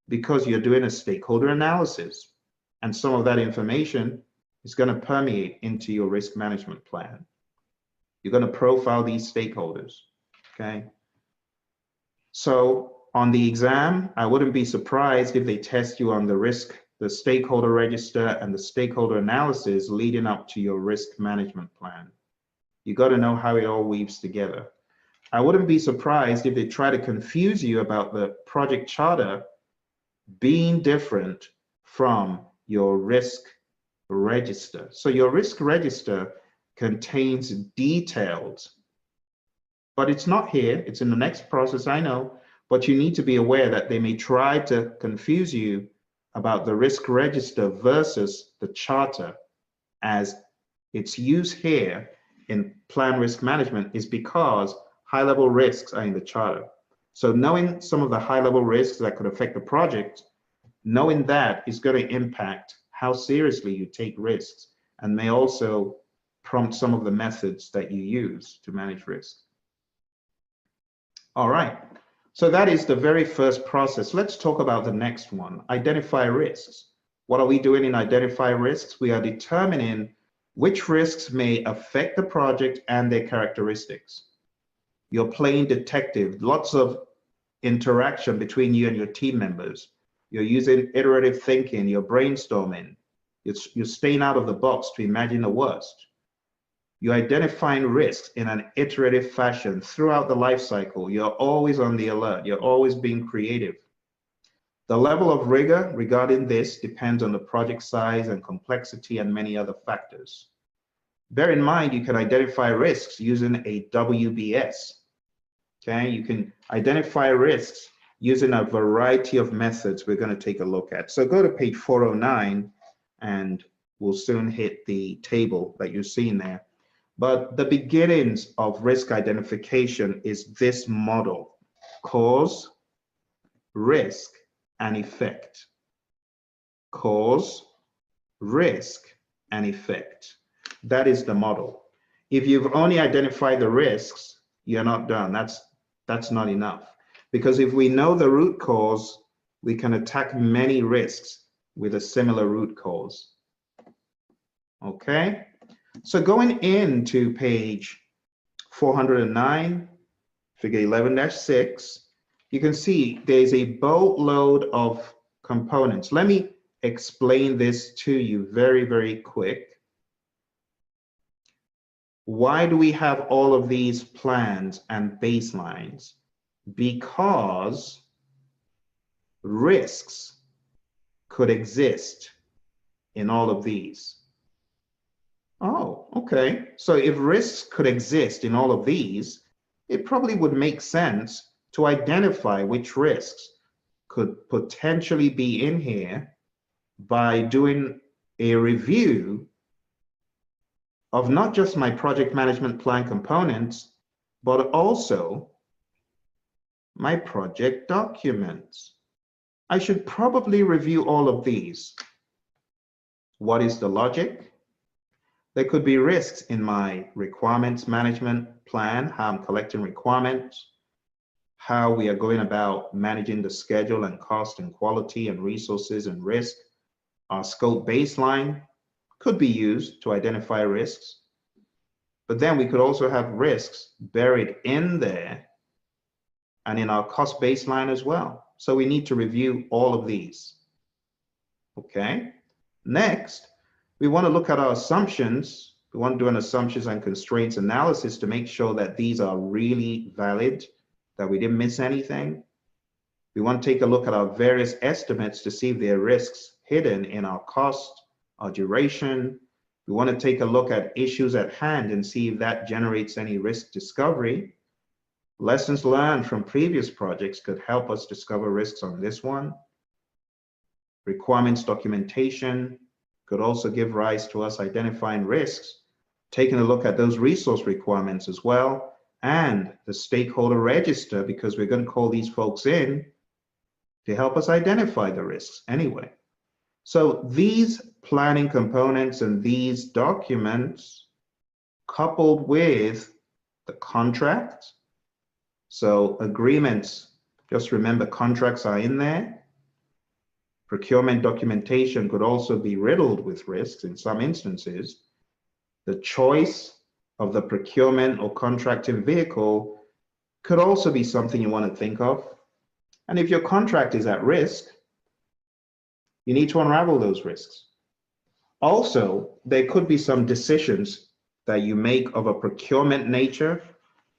A: because you're doing a stakeholder analysis. And some of that information is going to permeate into your risk management plan. You're going to profile these stakeholders, okay? So on the exam, I wouldn't be surprised if they test you on the risk, the stakeholder register, and the stakeholder analysis leading up to your risk management plan. You got to know how it all weaves together. I wouldn't be surprised if they try to confuse you about the project charter being different from your risk register. So your risk register contains details, but it's not here. It's in the next process, I know, but you need to be aware that they may try to confuse you about the risk register versus the charter as its use here in plan risk management is because high-level risks are in the charter. So knowing some of the high-level risks that could affect the project, knowing that is going to impact how seriously you take risks and may also prompt some of the methods that you use to manage risk. All right, so that is the very first process. Let's talk about the next one, identify risks. What are we doing in identify risks? We are determining which risks may affect the project and their characteristics. You're playing detective, lots of interaction between you and your team members. You're using iterative thinking, you're brainstorming, you're staying out of the box to imagine the worst. You're identifying risks in an iterative fashion throughout the life cycle. You're always on the alert. You're always being creative. The level of rigor regarding this depends on the project size and complexity and many other factors. Bear in mind, you can identify risks using a WBS. Okay, you can identify risks using a variety of methods we're going to take a look at. So go to page 409 and we'll soon hit the table that you're seeing there. But the beginnings of risk identification is this model: cause, risk, and effect. Cause, risk, and effect. That is the model. If you've only identified the risks, you're not done. That's not enough. Because if we know the root cause, we can attack many risks with a similar root cause. Okay? So going into page 409, figure 11-6, you can see there's a boatload of components. Let me explain this to you very, very quick. Why do we have all of these plans and baselines? Because risks could exist in all of these. Oh, okay. So if risks could exist in all of these, it probably would make sense to identify which risks could potentially be in here by doing a review of not just my project management plan components, but also my project documents. I should probably review all of these. What is the logic? There could be risks in my requirements management plan, how I'm collecting requirements, how we are going about managing the schedule and cost and quality and resources and risk. Our scope baseline could be used to identify risks, but then we could also have risks buried in there and in our cost baseline as well. So we need to review all of these. Okay, next, we want to look at our assumptions. We want to do an assumptions and constraints analysis to make sure that these are really valid, that we didn't miss anything. We want to take a look at our various estimates to see if there are risks hidden in our cost, our duration. We want to take a look at issues at hand and see if that generates any risk discovery. Lessons learned from previous projects could help us discover risks on this one. Requirements documentation could also give rise to us identifying risks, taking a look at those resource requirements as well, and the stakeholder register, because we're going to call these folks in to help us identify the risks anyway. So these planning components and these documents, coupled with the contract, so agreements, just remember contracts are in there. Procurement documentation could also be riddled with risks in some instances. The choice of the procurement or contracting vehicle could also be something you want to think of. And if your contract is at risk, you need to unravel those risks. Also, there could be some decisions that you make of a procurement nature.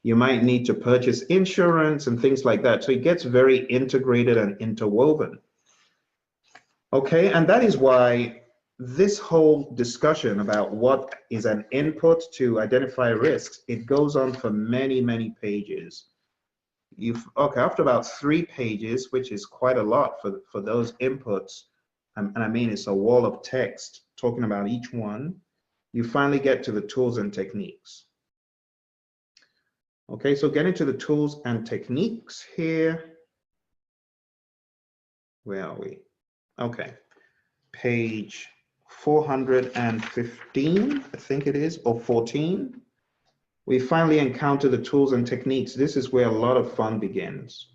A: You might need to purchase insurance and things like that. So it gets very integrated and interwoven. Okay, and that is why this whole discussion about what is an input to identify risks, it goes on for many, many pages. Okay, after about 3 pages, which is quite a lot for those inputs, and I mean it's a wall of text talking about each one, you finally get to the tools and techniques. Okay, so getting to the tools and techniques here. Where are we? Okay, page 415, I think it is, or 14. We finally encounter the tools and techniques. This is where a lot of fun begins.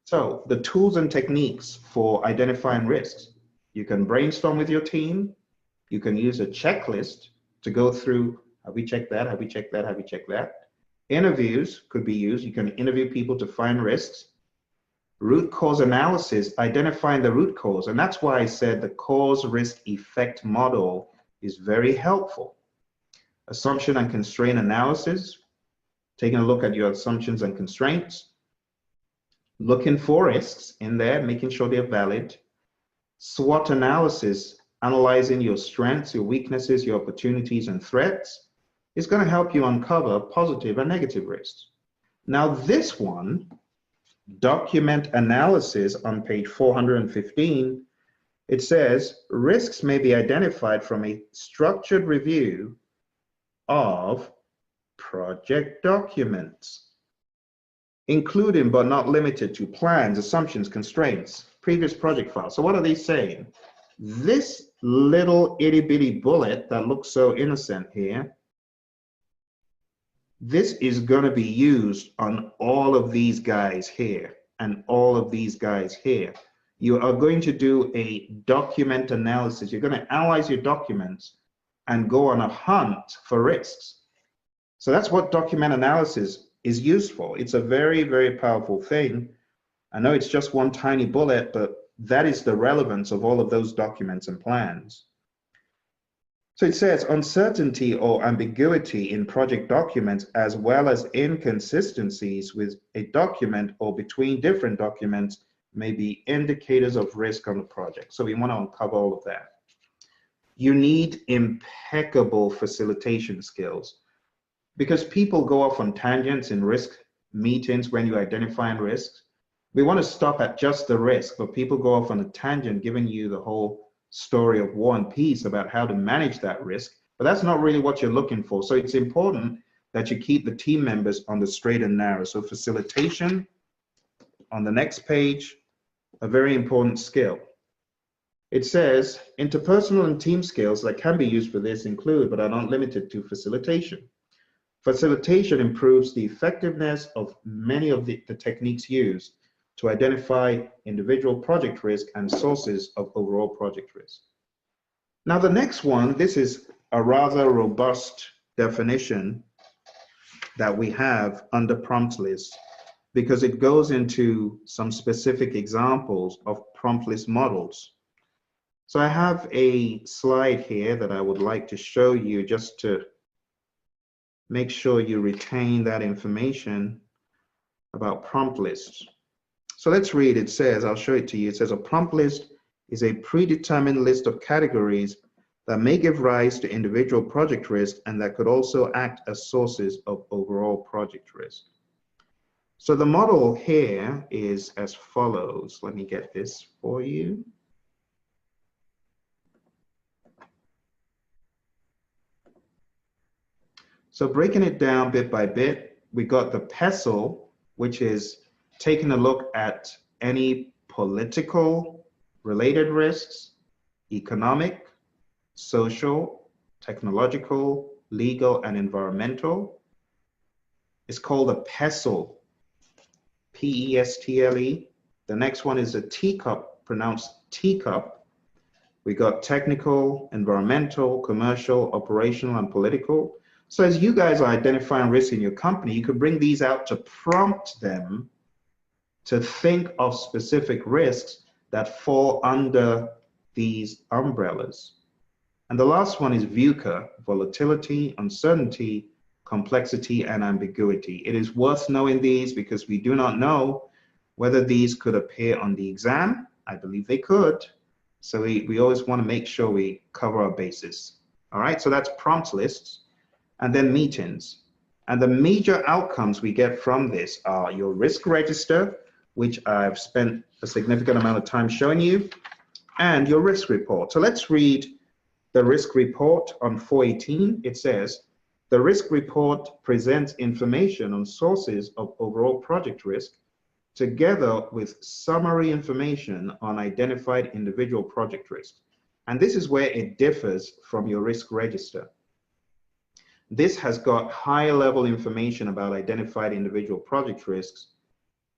A: So the tools and techniques for identifying risks. You can brainstorm with your team. You can use a checklist to go through, have we checked that? Have we checked that? Have we checked that? Interviews could be used. You can interview people to find risks. Root cause analysis, identifying the root cause. And that's why I said the cause risk effect model is very helpful. Assumption and constraint analysis, taking a look at your assumptions and constraints, looking for risks in there, making sure they're valid. SWOT analysis, analyzing your strengths, your weaknesses, your opportunities and threats, is going to help you uncover positive and negative risks. Now this one, document analysis on page 415, it says risks may be identified from a structured review of project documents, including but not limited to plans, assumptions, constraints, previous project files. So what are they saying? This little itty bitty bullet that looks so innocent here, this is going to be used on all of these guys here and all of these guys here. You are going to do a document analysis. You're going to analyze your documents and go on a hunt for risks. So that's what document analysis is used for. It's a very, very powerful thing. I know it's just one tiny bullet, but that is the relevance of all of those documents and plans. So it says uncertainty or ambiguity in project documents, as well as inconsistencies with a document or between different documents, may be indicators of risk on the project. So we want to uncover all of that. You need impeccable facilitation skills, because people go off on tangents in risk meetings when you're identifying risks. We want to stop at just the risk, but people go off on a tangent giving you the whole story of War and Peace about how to manage that risk, but that's not really what you're looking for. So it's important that you keep the team members on the straight and narrow. So facilitation on the next page, a very important skill. It says interpersonal and team skills that can be used for this include, but are not limited to, facilitation. Facilitation improves the effectiveness of many of the techniques used to identify individual project risk and sources of overall project risk. Now the next one, this is a rather robust definition that we have under prompt list, because it goes into some specific examples of prompt list models. So I have a slide here that I would like to show you just to make sure you retain that information about prompt lists. So let's read. It says, I'll show it to you. It says a prompt list is a predetermined list of categories that may give rise to individual project risk and that could also act as sources of overall project risk. So the model here is as follows. Let me get this for you. So breaking it down bit by bit, we got the PESTLE, which is taking a look at any political related risks, economic, social, technological, legal, and environmental. It's called a PESTLE, P-E-S-T-L-E. The next one is a teacup, pronounced teacup. We got technical, environmental, commercial, operational, and political. So as you guys are identifying risks in your company, you could bring these out to prompt them to think of specific risks that fall under these umbrellas. And the last one is VUCA, volatility, uncertainty, complexity, and ambiguity. It is worth knowing these because we do not know whether these could appear on the exam. I believe they could. So we always want to make sure we cover our bases. All right, so that's prompt lists. And then meetings. And the major outcomes we get from this are your risk register, which I've spent a significant amount of time showing you, and your risk report. So let's read the risk report on 418. It says, the risk report presents information on sources of overall project risk, together with summary information on identified individual project risk. And this is where it differs from your risk register. This has got higher level information about identified individual project risks,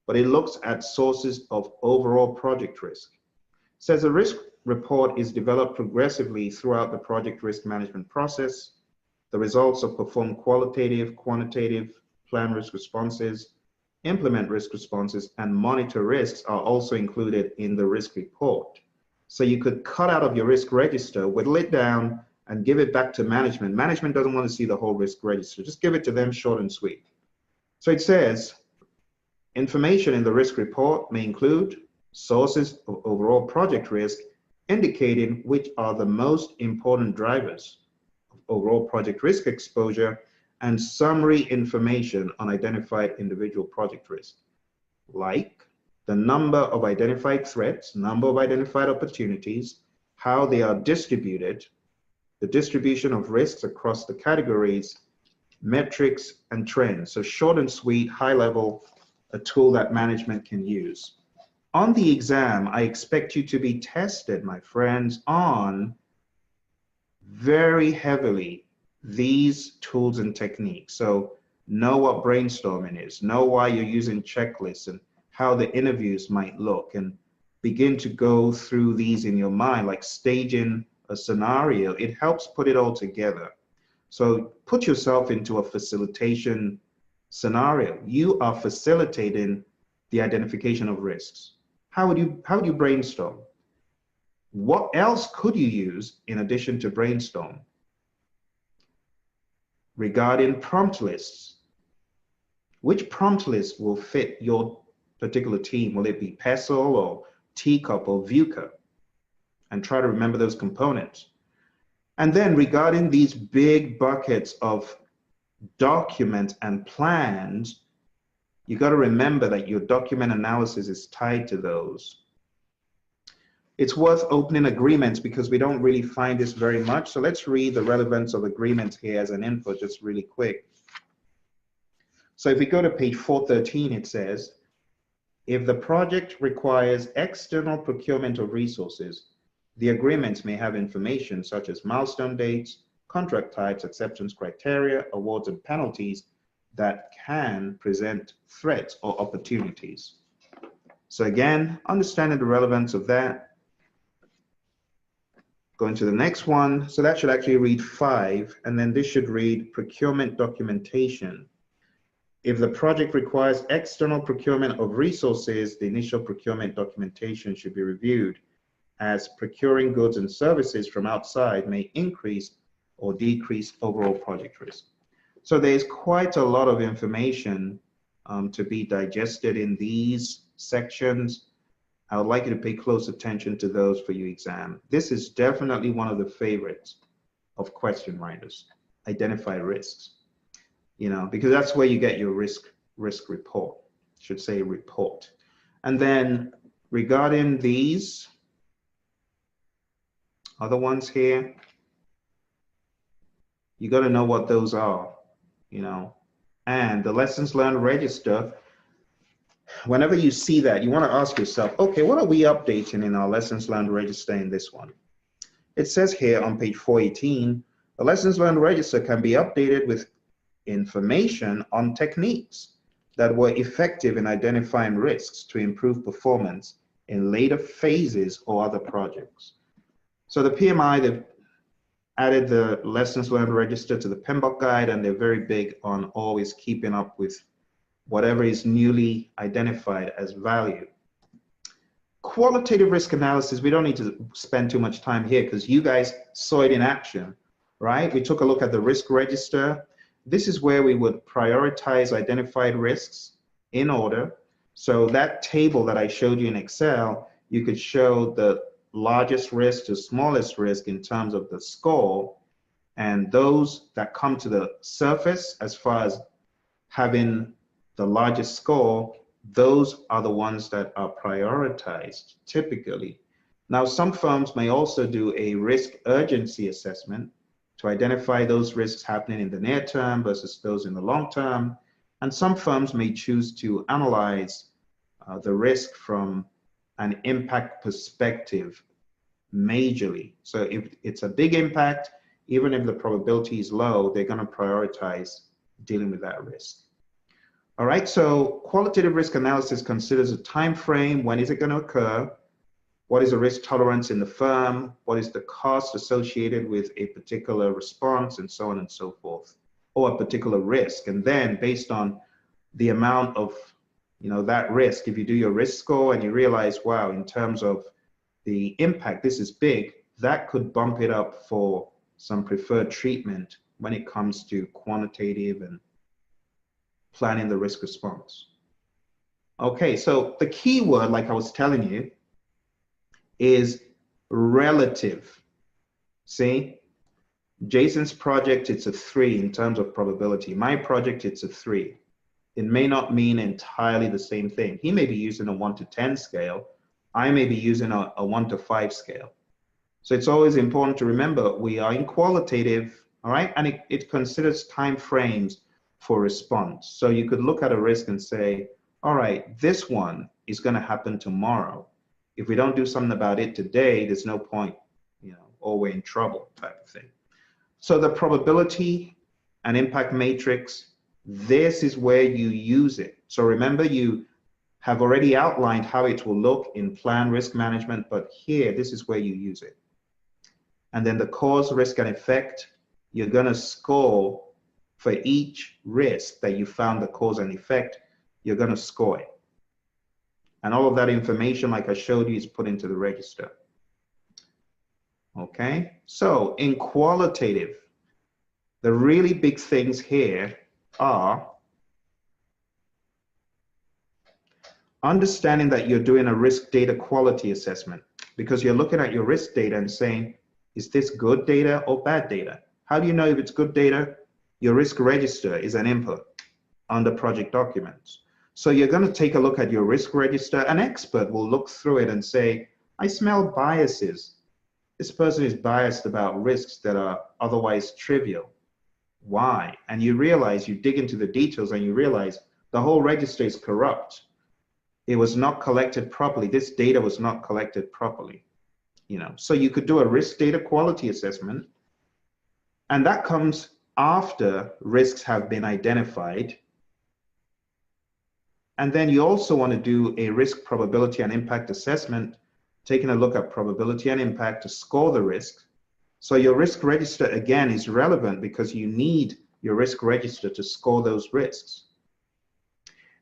A: but it looks at sources of overall project risk. It says a risk report is developed progressively throughout the project risk management process. The results of perform qualitative, quantitative, plan risk responses, implement risk responses, and monitor risks are also included in the risk report. So you could cut out of your risk register, whittle it down, and give it back to management. Management doesn't want to see the whole risk register. Just give it to them short and sweet. So it says, information in the risk report may include sources of overall project risk, indicating which are the most important drivers of overall project risk exposure, and summary information on identified individual project risk, like the number of identified threats, number of identified opportunities, how they are distributed, the distribution of risks across the categories, metrics, and trends. So short and sweet, high level, a tool that management can use. On the exam, I expect you to be tested, my friends, on very heavily these tools and techniques. So know what brainstorming is, know why you're using checklists and how the interviews might look, and begin to go through these in your mind, like staging a scenario. It helps put it all together. So put yourself into a facilitation scenario. You are facilitating the identification of risks. How would you brainstorm? What else could you use in addition to brainstorm? Regarding prompt lists, which prompt list will fit your particular team? Will it be PESTLE or Teacup or VUCA? And try to remember those components. And then regarding these big buckets of documents and plans, you got to remember that your document analysis is tied to those. It's worth opening agreements because we don't really find this very much. So let's read the relevance of agreements here as an input, just really quick. So if we go to page 413, it says, if the project requires external procurement of resources, the agreements may have information such as milestone dates, contract types, acceptance criteria, awards, and penalties that can present threats or opportunities. So again, understanding the relevance of that. Going to the next one. So that should actually read 5, and then this should read procurement documentation. If the project requires external procurement of resources, the initial procurement documentation should be reviewed, as procuring goods and services from outside may increase or decrease overall project risk. So there's quite a lot of information to be digested in these sections. I would like you to pay close attention to those for your exam. This is definitely one of the favorites of question writers, identify risks, because that's where you get your risk report, should say report. And then regarding these other ones here, you got to know what those are, and the lessons learned register. Whenever you see that, you want to ask yourself, okay, what are we updating in our lessons learned register in this one? It says here on page 418, the lessons learned register can be updated with information on techniques that were effective in identifying risks to improve performance in later phases or other projects. So the PMI, they've added the lessons learned register to the PMBOK guide, and they're very big on always keeping up with whatever is newly identified as value. Qualitative risk analysis, we don't need to spend too much time here because you guys saw it in action, right? We took a look at the risk register. This is where we would prioritize identified risks in order. So that table that I showed you in Excel, you could show the largest risk to smallest risk in terms of the score, and those that come to the surface as far as having the largest score, those are the ones that are prioritized typically. Now, some firms may also do a risk urgency assessment to identify those risks happening in the near term versus those in the long term. And some firms may choose to analyze the risk from an impact perspective majorly. So if it's a big impact, even if the probability is low, they're going to prioritize dealing with that risk. All right, so qualitative risk analysis considers a time frame. When is it going to occur? What is the risk tolerance in the firm? What is the cost associated with a particular response, and so on and so forth, or a particular risk? And then based on the amount of that risk, if you do your risk score and you realize, wow, in terms of the impact, this is big, that could bump it up for some preferred treatment when it comes to quantitative and planning the risk response. Okay, so the key word, like I was telling you, is relative. See, Jason's project, it's a 3 in terms of probability. My project, it's a 3. It may not mean entirely the same thing. He may be using a 1 to 10 scale. I may be using a 1 to 5 scale. So it's always important to remember we are in qualitative, all right? And it considers time frames for response. So you could look at a risk and say, all right, this one is going to happen tomorrow. If we don't do something about it today, there's no point, or we're in trouble type of thing. So the probability and impact matrix, this is where you use it. So remember, you have already outlined how it will look in plan risk management, but here, this is where you use it. And then the cause, risk, and effect, you're going to score for each risk that you found the cause and effect, you're going to score it. And all of that information, like I showed you, is put into the register. Okay, so in qualitative, the really big things here are understanding that you're doing a risk data quality assessment, because you're looking at your risk data and saying, is this good data or bad data? How do you know if it's good data? Your risk register is an input under project documents. So you're going to take a look at your risk register. An expert will look through it and say, I smell biases. This person is biased about risks that are otherwise trivial. Why? And you realize, you dig into the details and you realize the whole register is corrupt. It was not collected properly. This data was not collected properly. So you could do a risk data quality assessment, and that comes after risks have been identified. And then you also want to do a risk probability and impact assessment, taking a look at probability and impact to score the risk. So your risk register, again, is relevant because you need your risk register to score those risks.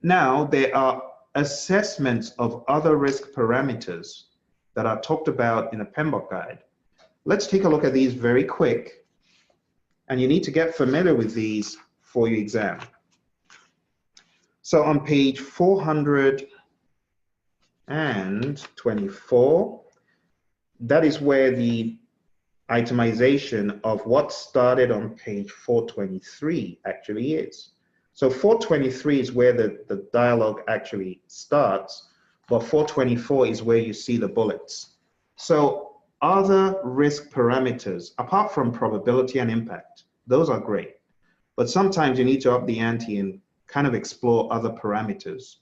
A: Now, there are assessments of other risk parameters that are talked about in a PMBOK guide. Let's take a look at these very quick. And you need to get familiar with these for your exam. So on page 424, that is where the itemization of what started on page 423 actually is. So 423 is where the dialogue actually starts, but 424 is where you see the bullets. So other risk parameters, apart from probability and impact, those are great. But sometimes you need to up the ante and kind of explore other parameters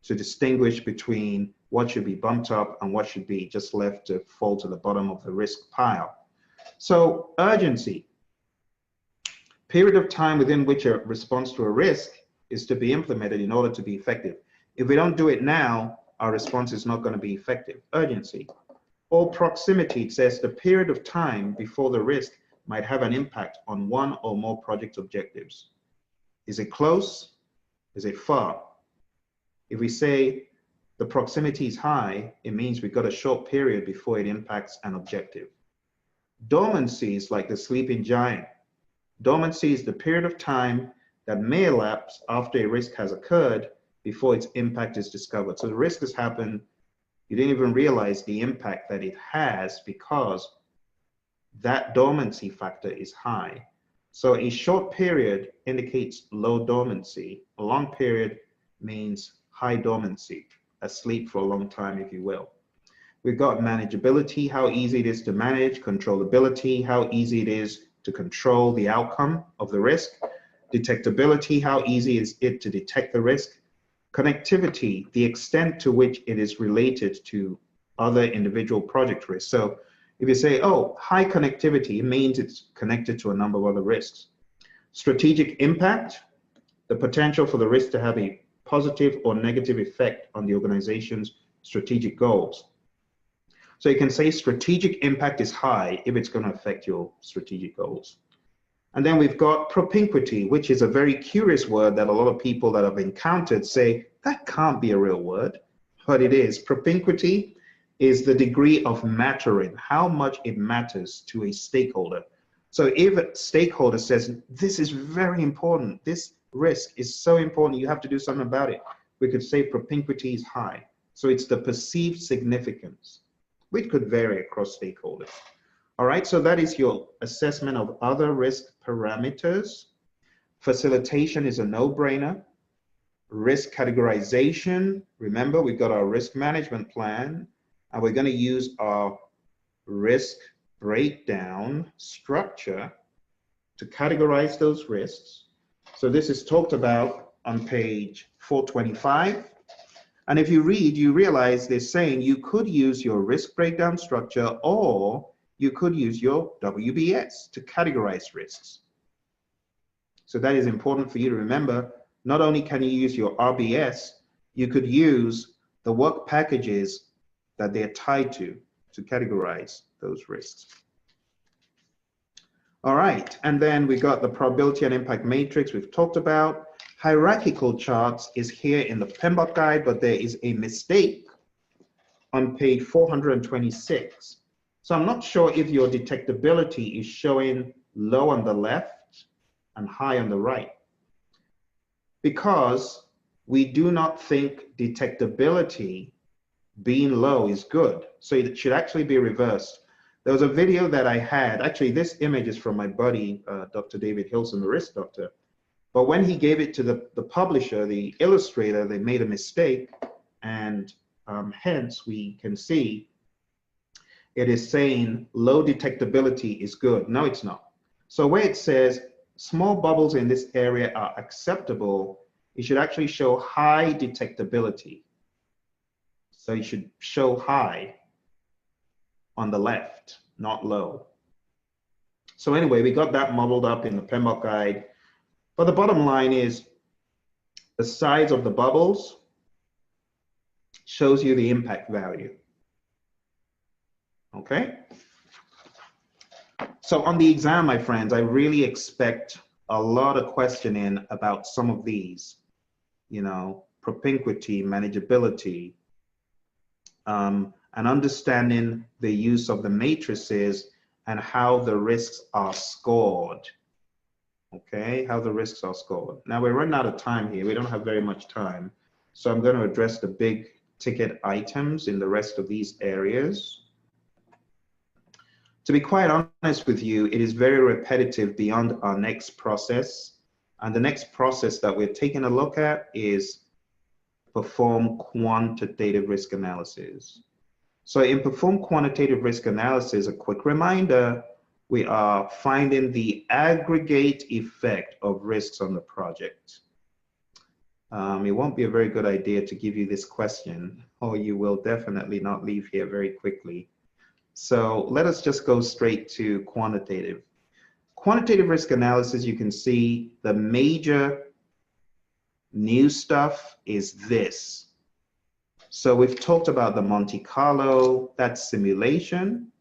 A: to distinguish between what should be bumped up and what should be just left to fall to the bottom of the risk pile. So urgency, period of time within which a response to a risk is to be implemented in order to be effective. If we don't do it now, our response is not going to be effective. Urgency. Or proximity, it says the period of time before the risk might have an impact on one or more project objectives. Is it close? Is it far? If we say the proximity is high, it means we've got a short period before it impacts an objective. Dormancy is like the sleeping giant. Dormancy is the period of time that may elapse after a risk has occurred before its impact is discovered. So the risk has happened, you didn't even realize the impact that it has because that dormancy factor is high. So a short period indicates low dormancy. A long period means high dormancy, asleep for a long time, if you will. We've got manageability, how easy it is to manage, controllability, how easy it is to control the outcome of the risk, detectability, how easy is it to detect the risk, connectivity, the extent to which it is related to other individual project risks. So if you say, oh, high connectivity, it means it's connected to a number of other risks. Strategic impact, the potential for the risk to have a positive or negative effect on the organization's strategic goals. So you can say strategic impact is high if it's going to affect your strategic goals. And then we've got propinquity, which is a very curious word that a lot of people that I've encountered say, that can't be a real word, but it is. Propinquity is the degree of mattering, how much it matters to a stakeholder. So if a stakeholder says, this is very important, this risk is so important, you have to do something about it, we could say propinquity is high. So it's the perceived significance, which could vary across stakeholders. All right, so that is your assessment of other risk parameters. Facilitation is a no-brainer. Risk categorization, remember we've got our risk management plan, and we're going to use our risk breakdown structure to categorize those risks. So this is talked about on page 425. And if you read, you realize they're saying you could use your risk breakdown structure, or you could use your WBS to categorize risks. So that is important for you to remember. Not only can you use your RBS, you could use the work packages that they're tied to categorize those risks. All right, and then we got the probability and impact matrix we've talked about. Hierarchical charts is here in the PMBOK guide, but there is a mistake on page 426. So I'm not sure if your detectability is showing low on the left and high on the right, because we do not think detectability being low is good. So it should actually be reversed. There was a video that I had, actually this image is from my buddy, Dr. David Hilson, the risk doctor. But when he gave it to the publisher, the illustrator, they made a mistake, and hence we can see it is saying low detectability is good. No, it's not. So where it says small bubbles in this area are acceptable, it should actually show high detectability. So you should show high on the left, not low. So anyway, we got that modeled up in the PMBOK guide. But the bottom line is the size of the bubbles shows you the impact value. Okay? So on the exam, my friends, I really expect a lot of questioning about some of these, you know, propinquity, manageability, and understanding the use of the matrices and how the risks are scored. Okay, how the risks are scored. Now we're running out of time here. We don't have very much time. So I'm going to address the big ticket items in the rest of these areas. To be quite honest with you, it is very repetitive beyond our next process. And the next process that we're taking a look at is perform quantitative risk analysis. So in perform quantitative risk analysis, a quick reminder, we are finding the aggregate effect of risks on the project. It won't be a very good idea to give you this question, or you will definitely not leave here very quickly. So let us just go straight to quantitative. Quantitative risk analysis, you can see the major new stuff is this. So we've talked about the Monte Carlo, that's simulation.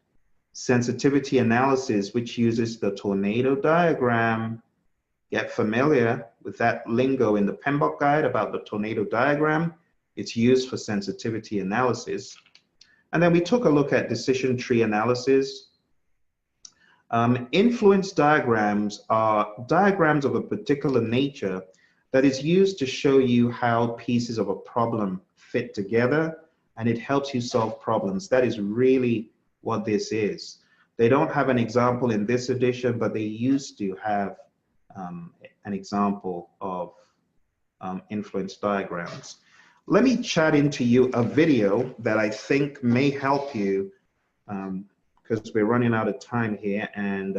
A: Sensitivity analysis, which uses the tornado diagram. Get familiar with that lingo in the PMBOK guide about the tornado diagram. It's used for sensitivity analysis. And then we took a look at decision tree analysis. Influence diagrams are diagrams of a particular nature that is used to show you how pieces of a problem fit together, and it helps you solve problems. That is really what this is. They don't have an example in this edition, but they used to have an example of influence diagrams. let me chat into you a video that I think may help you, because we're running out of time here, and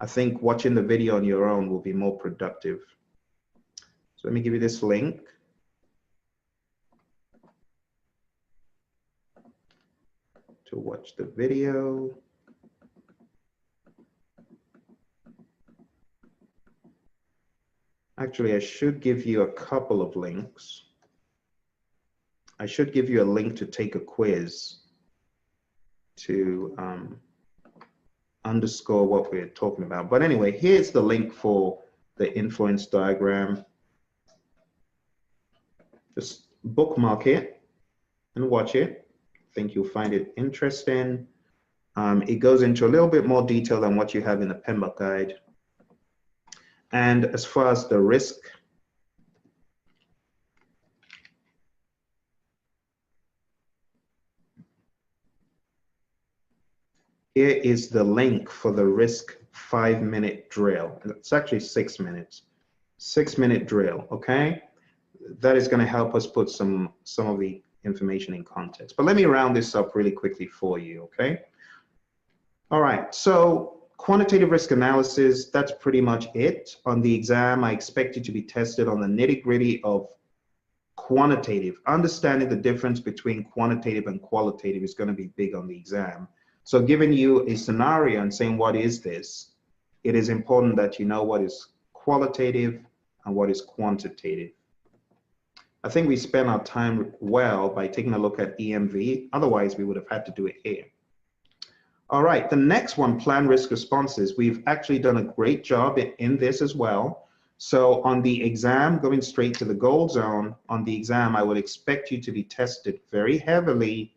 A: I think watching the video on your own will be more productive. So let me give you this link. To watch the video. Actually, I should give you a couple of links. I should give you a link to take a quiz to underscore what we're talking about. But anyway, here's the link for the influence diagram. Just bookmark it and watch it. I think you'll find it interesting. It goes into a little bit more detail than what you have in the PMP guide. And as far as the risk, here is the link for the risk 5-minute drill. It's actually 6 minutes. 6-minute drill, okay? That is going to help us put some of the information in context. But let me round this up really quickly for you, okay? All right, so quantitative risk analysis, that's pretty much it. On the exam, I expect you to be tested on the nitty-gritty of quantitative. Understanding the difference between quantitative and qualitative is going to be big on the exam. So giving you a scenario and saying, what is this? It is important that you know what is qualitative and what is quantitative. I think we spent our time well by taking a look at EMV. Otherwise, we would have had to do it here. All right, the next one, plan risk responses. We've actually done a great job in this as well. So on the exam, going straight to the gold zone, on the exam, I would expect you to be tested very heavily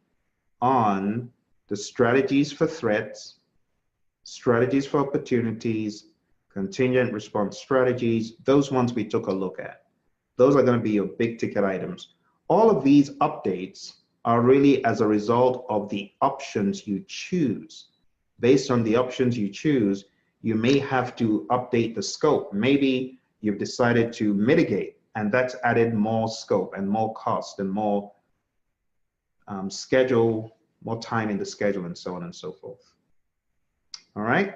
A: on the strategies for threats, strategies for opportunities, contingent response strategies. Those ones we took a look at. Those are going to be your big ticket items. All of these updates are really as a result of the options you choose. Based on the options you choose, you may have to update the scope. Maybe you've decided to mitigate, and that's added more scope and more cost and more schedule, more time in the schedule, and so on and so forth. All right.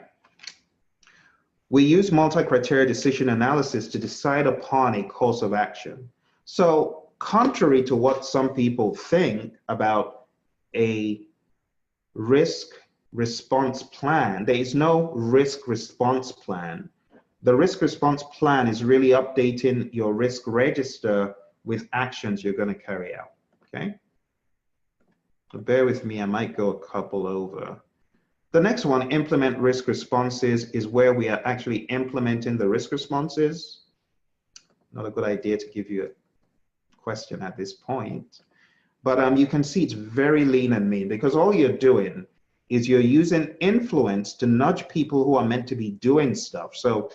A: We use multi-criteria decision analysis to decide upon a course of action. So contrary to what some people think about a risk response plan, there is no risk response plan. The risk response plan is really updating your risk register with actions you're going to carry out, okay? So bear with me, I might go a couple over. The next one, implement risk responses, is where we are actually implementing the risk responses. Not a good idea to give you a question at this point, but you can see it's very lean and mean, because all you're doing is you're using influence to nudge people who are meant to be doing stuff. So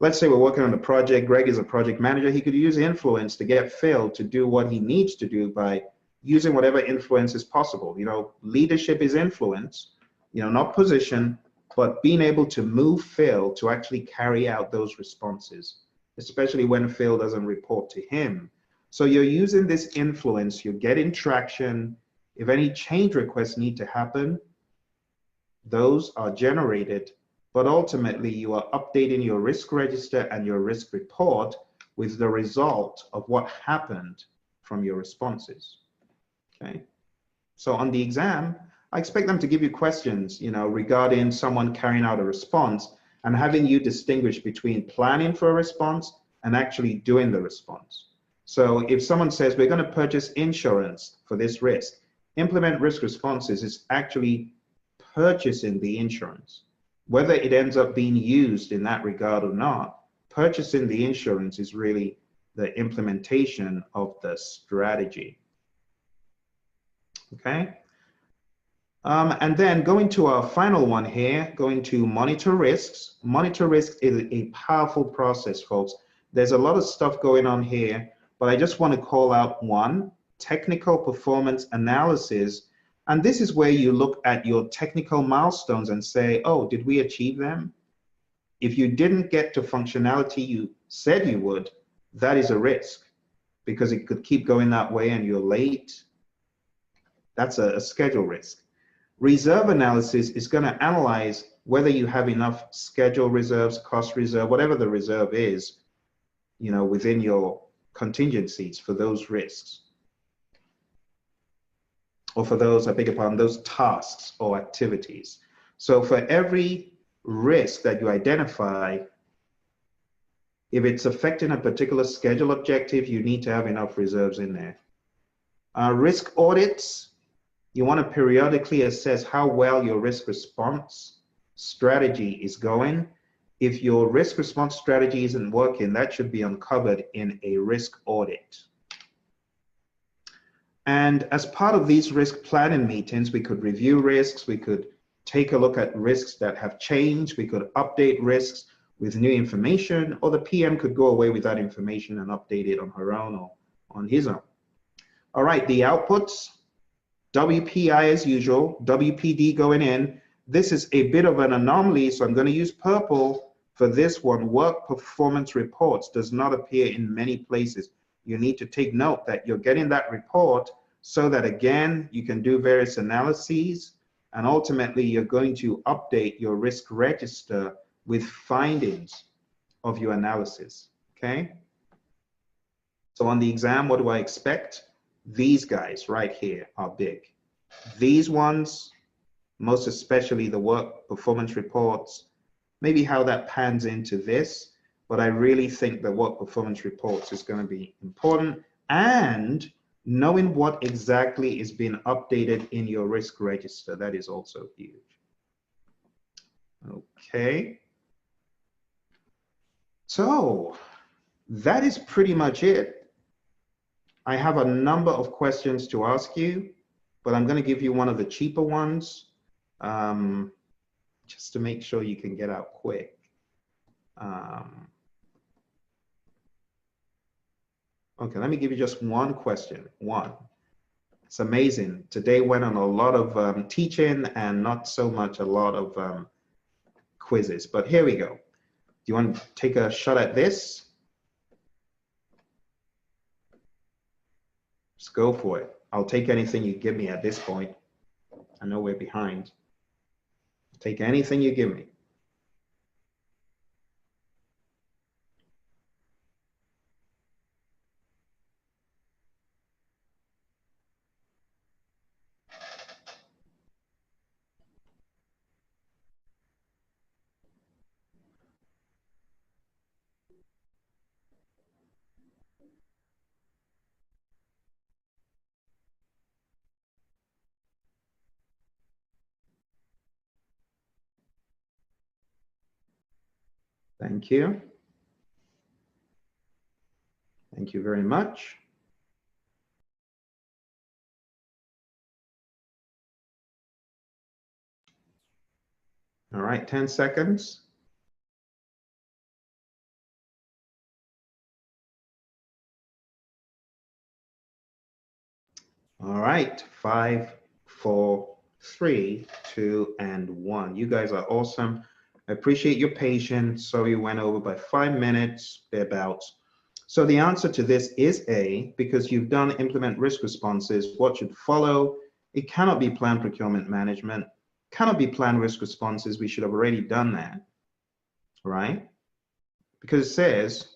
A: let's say we're working on a project, Greg is a project manager, he could use influence to get Phil to do what he needs to do by using whatever influence is possible. You know, leadership is influence, you know, not position, but being able to move Phil to actually carry out those responses, especially when Phil doesn't report to him. So you're using this influence, you're getting traction. If any change requests need to happen, those are generated, but ultimately you are updating your risk register and your risk report with the result of what happened from your responses, okay? So on the exam, I expect them to give you questions, you know, regarding someone carrying out a response and having you distinguish between planning for a response and actually doing the response. So if someone says, we're going to purchase insurance for this risk, implement risk responses is actually purchasing the insurance. Whether it ends up being used in that regard or not, purchasing the insurance is really the implementation of the strategy, okay? And then going to our final one here, going to monitor risks. Monitor risks is a powerful process, folks. There's a lot of stuff going on here, but I just want to call out one, technical performance analysis. And this is where you look at your technical milestones and say, oh, did we achieve them? If you didn't get to functionality you said you would, that is a risk. because it could keep going that way and you're late. That's a schedule risk. Reserve analysis is going to analyze whether you have enough schedule reserves, cost reserve, whatever the reserve is, you know, within your contingencies for those risks. Or for those, I beg your pardon, those tasks or activities. So for every risk that you identify, if it's affecting a particular schedule objective, you need to have enough reserves in there. Risk audits, you want to periodically assess how well your risk response strategy is going. If your risk response strategy isn't working, that should be uncovered in a risk audit. And as part of these risk planning meetings, we could review risks, we could take a look at risks that have changed, we could update risks with new information, or the PM could go away with that information and update it on her own or on his own. All right, the outputs, WPI as usual, WPD going in. This is a bit of an anomaly, so I'm going to use purple for this one. Work performance reports does not appear in many places. You need to take note that you're getting that report so that, again, you can do various analyses, and ultimately you're going to update your risk register with findings of your analysis, okay? So on the exam, what do I expect? These guys right here are big. These ones, most especially the work performance reports, maybe how that pans into this, but I really think the work performance reports is going to be important, and knowing what exactly is being updated in your risk register, that is also huge. Okay. So that is pretty much it. I have a number of questions to ask you, but I'm going to give you one of the cheaper ones just to make sure you can get out quick. Okay, let me give you just one question. One. It's amazing. Today went on a lot of teaching and not so much a lot of quizzes, but here we go. Do you want to take a shot at this? Just go for it. I'll take anything you give me at this point. I know we're behind. Take anything you give me. Thank you. Thank you very much. All right, 10 seconds. All right, 5, 4, 3, 2, and 1. You guys are awesome. I appreciate your patience. Sorry you went over by 5 minutes, thereabouts. So the answer to this is A, because you've done implement risk responses. What should follow? It cannot be planned procurement management, cannot be planned risk responses. We should have already done that, right? Because it says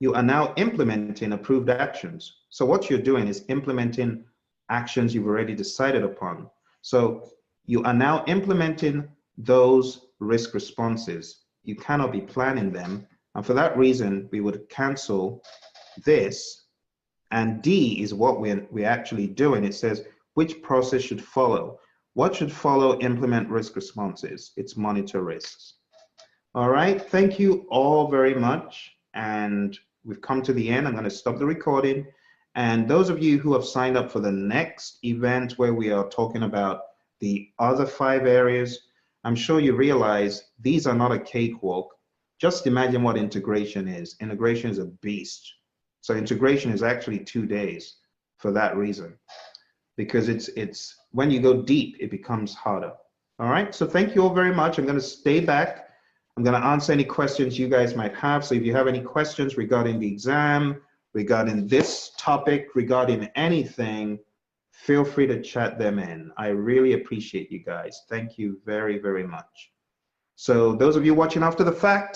A: you are now implementing approved actions. So what you're doing is implementing actions you've already decided upon. So you are now implementing those risk responses. You cannot be planning them. And for that reason, we would cancel this. And D is what we're actually doing. It says, which process should follow? What should follow implement risk responses? It's monitor risks. All right, thank you all very much. And we've come to the end. I'm going to stop the recording. And those of you who have signed up for the next event where we are talking about the other 5 areas, I'm sure you realize these are not a cakewalk. Just imagine what integration is. Integration is a beast. So integration is actually 2 days for that reason, because it's when you go deep, it becomes harder. All right, so thank you all very much. I'm going to stay back. I'm going to answer any questions you guys might have. So if you have any questions regarding the exam, regarding this topic, regarding anything, feel free to chat them in. I really appreciate you guys. Thank you very, very much. So those of you watching after the fact,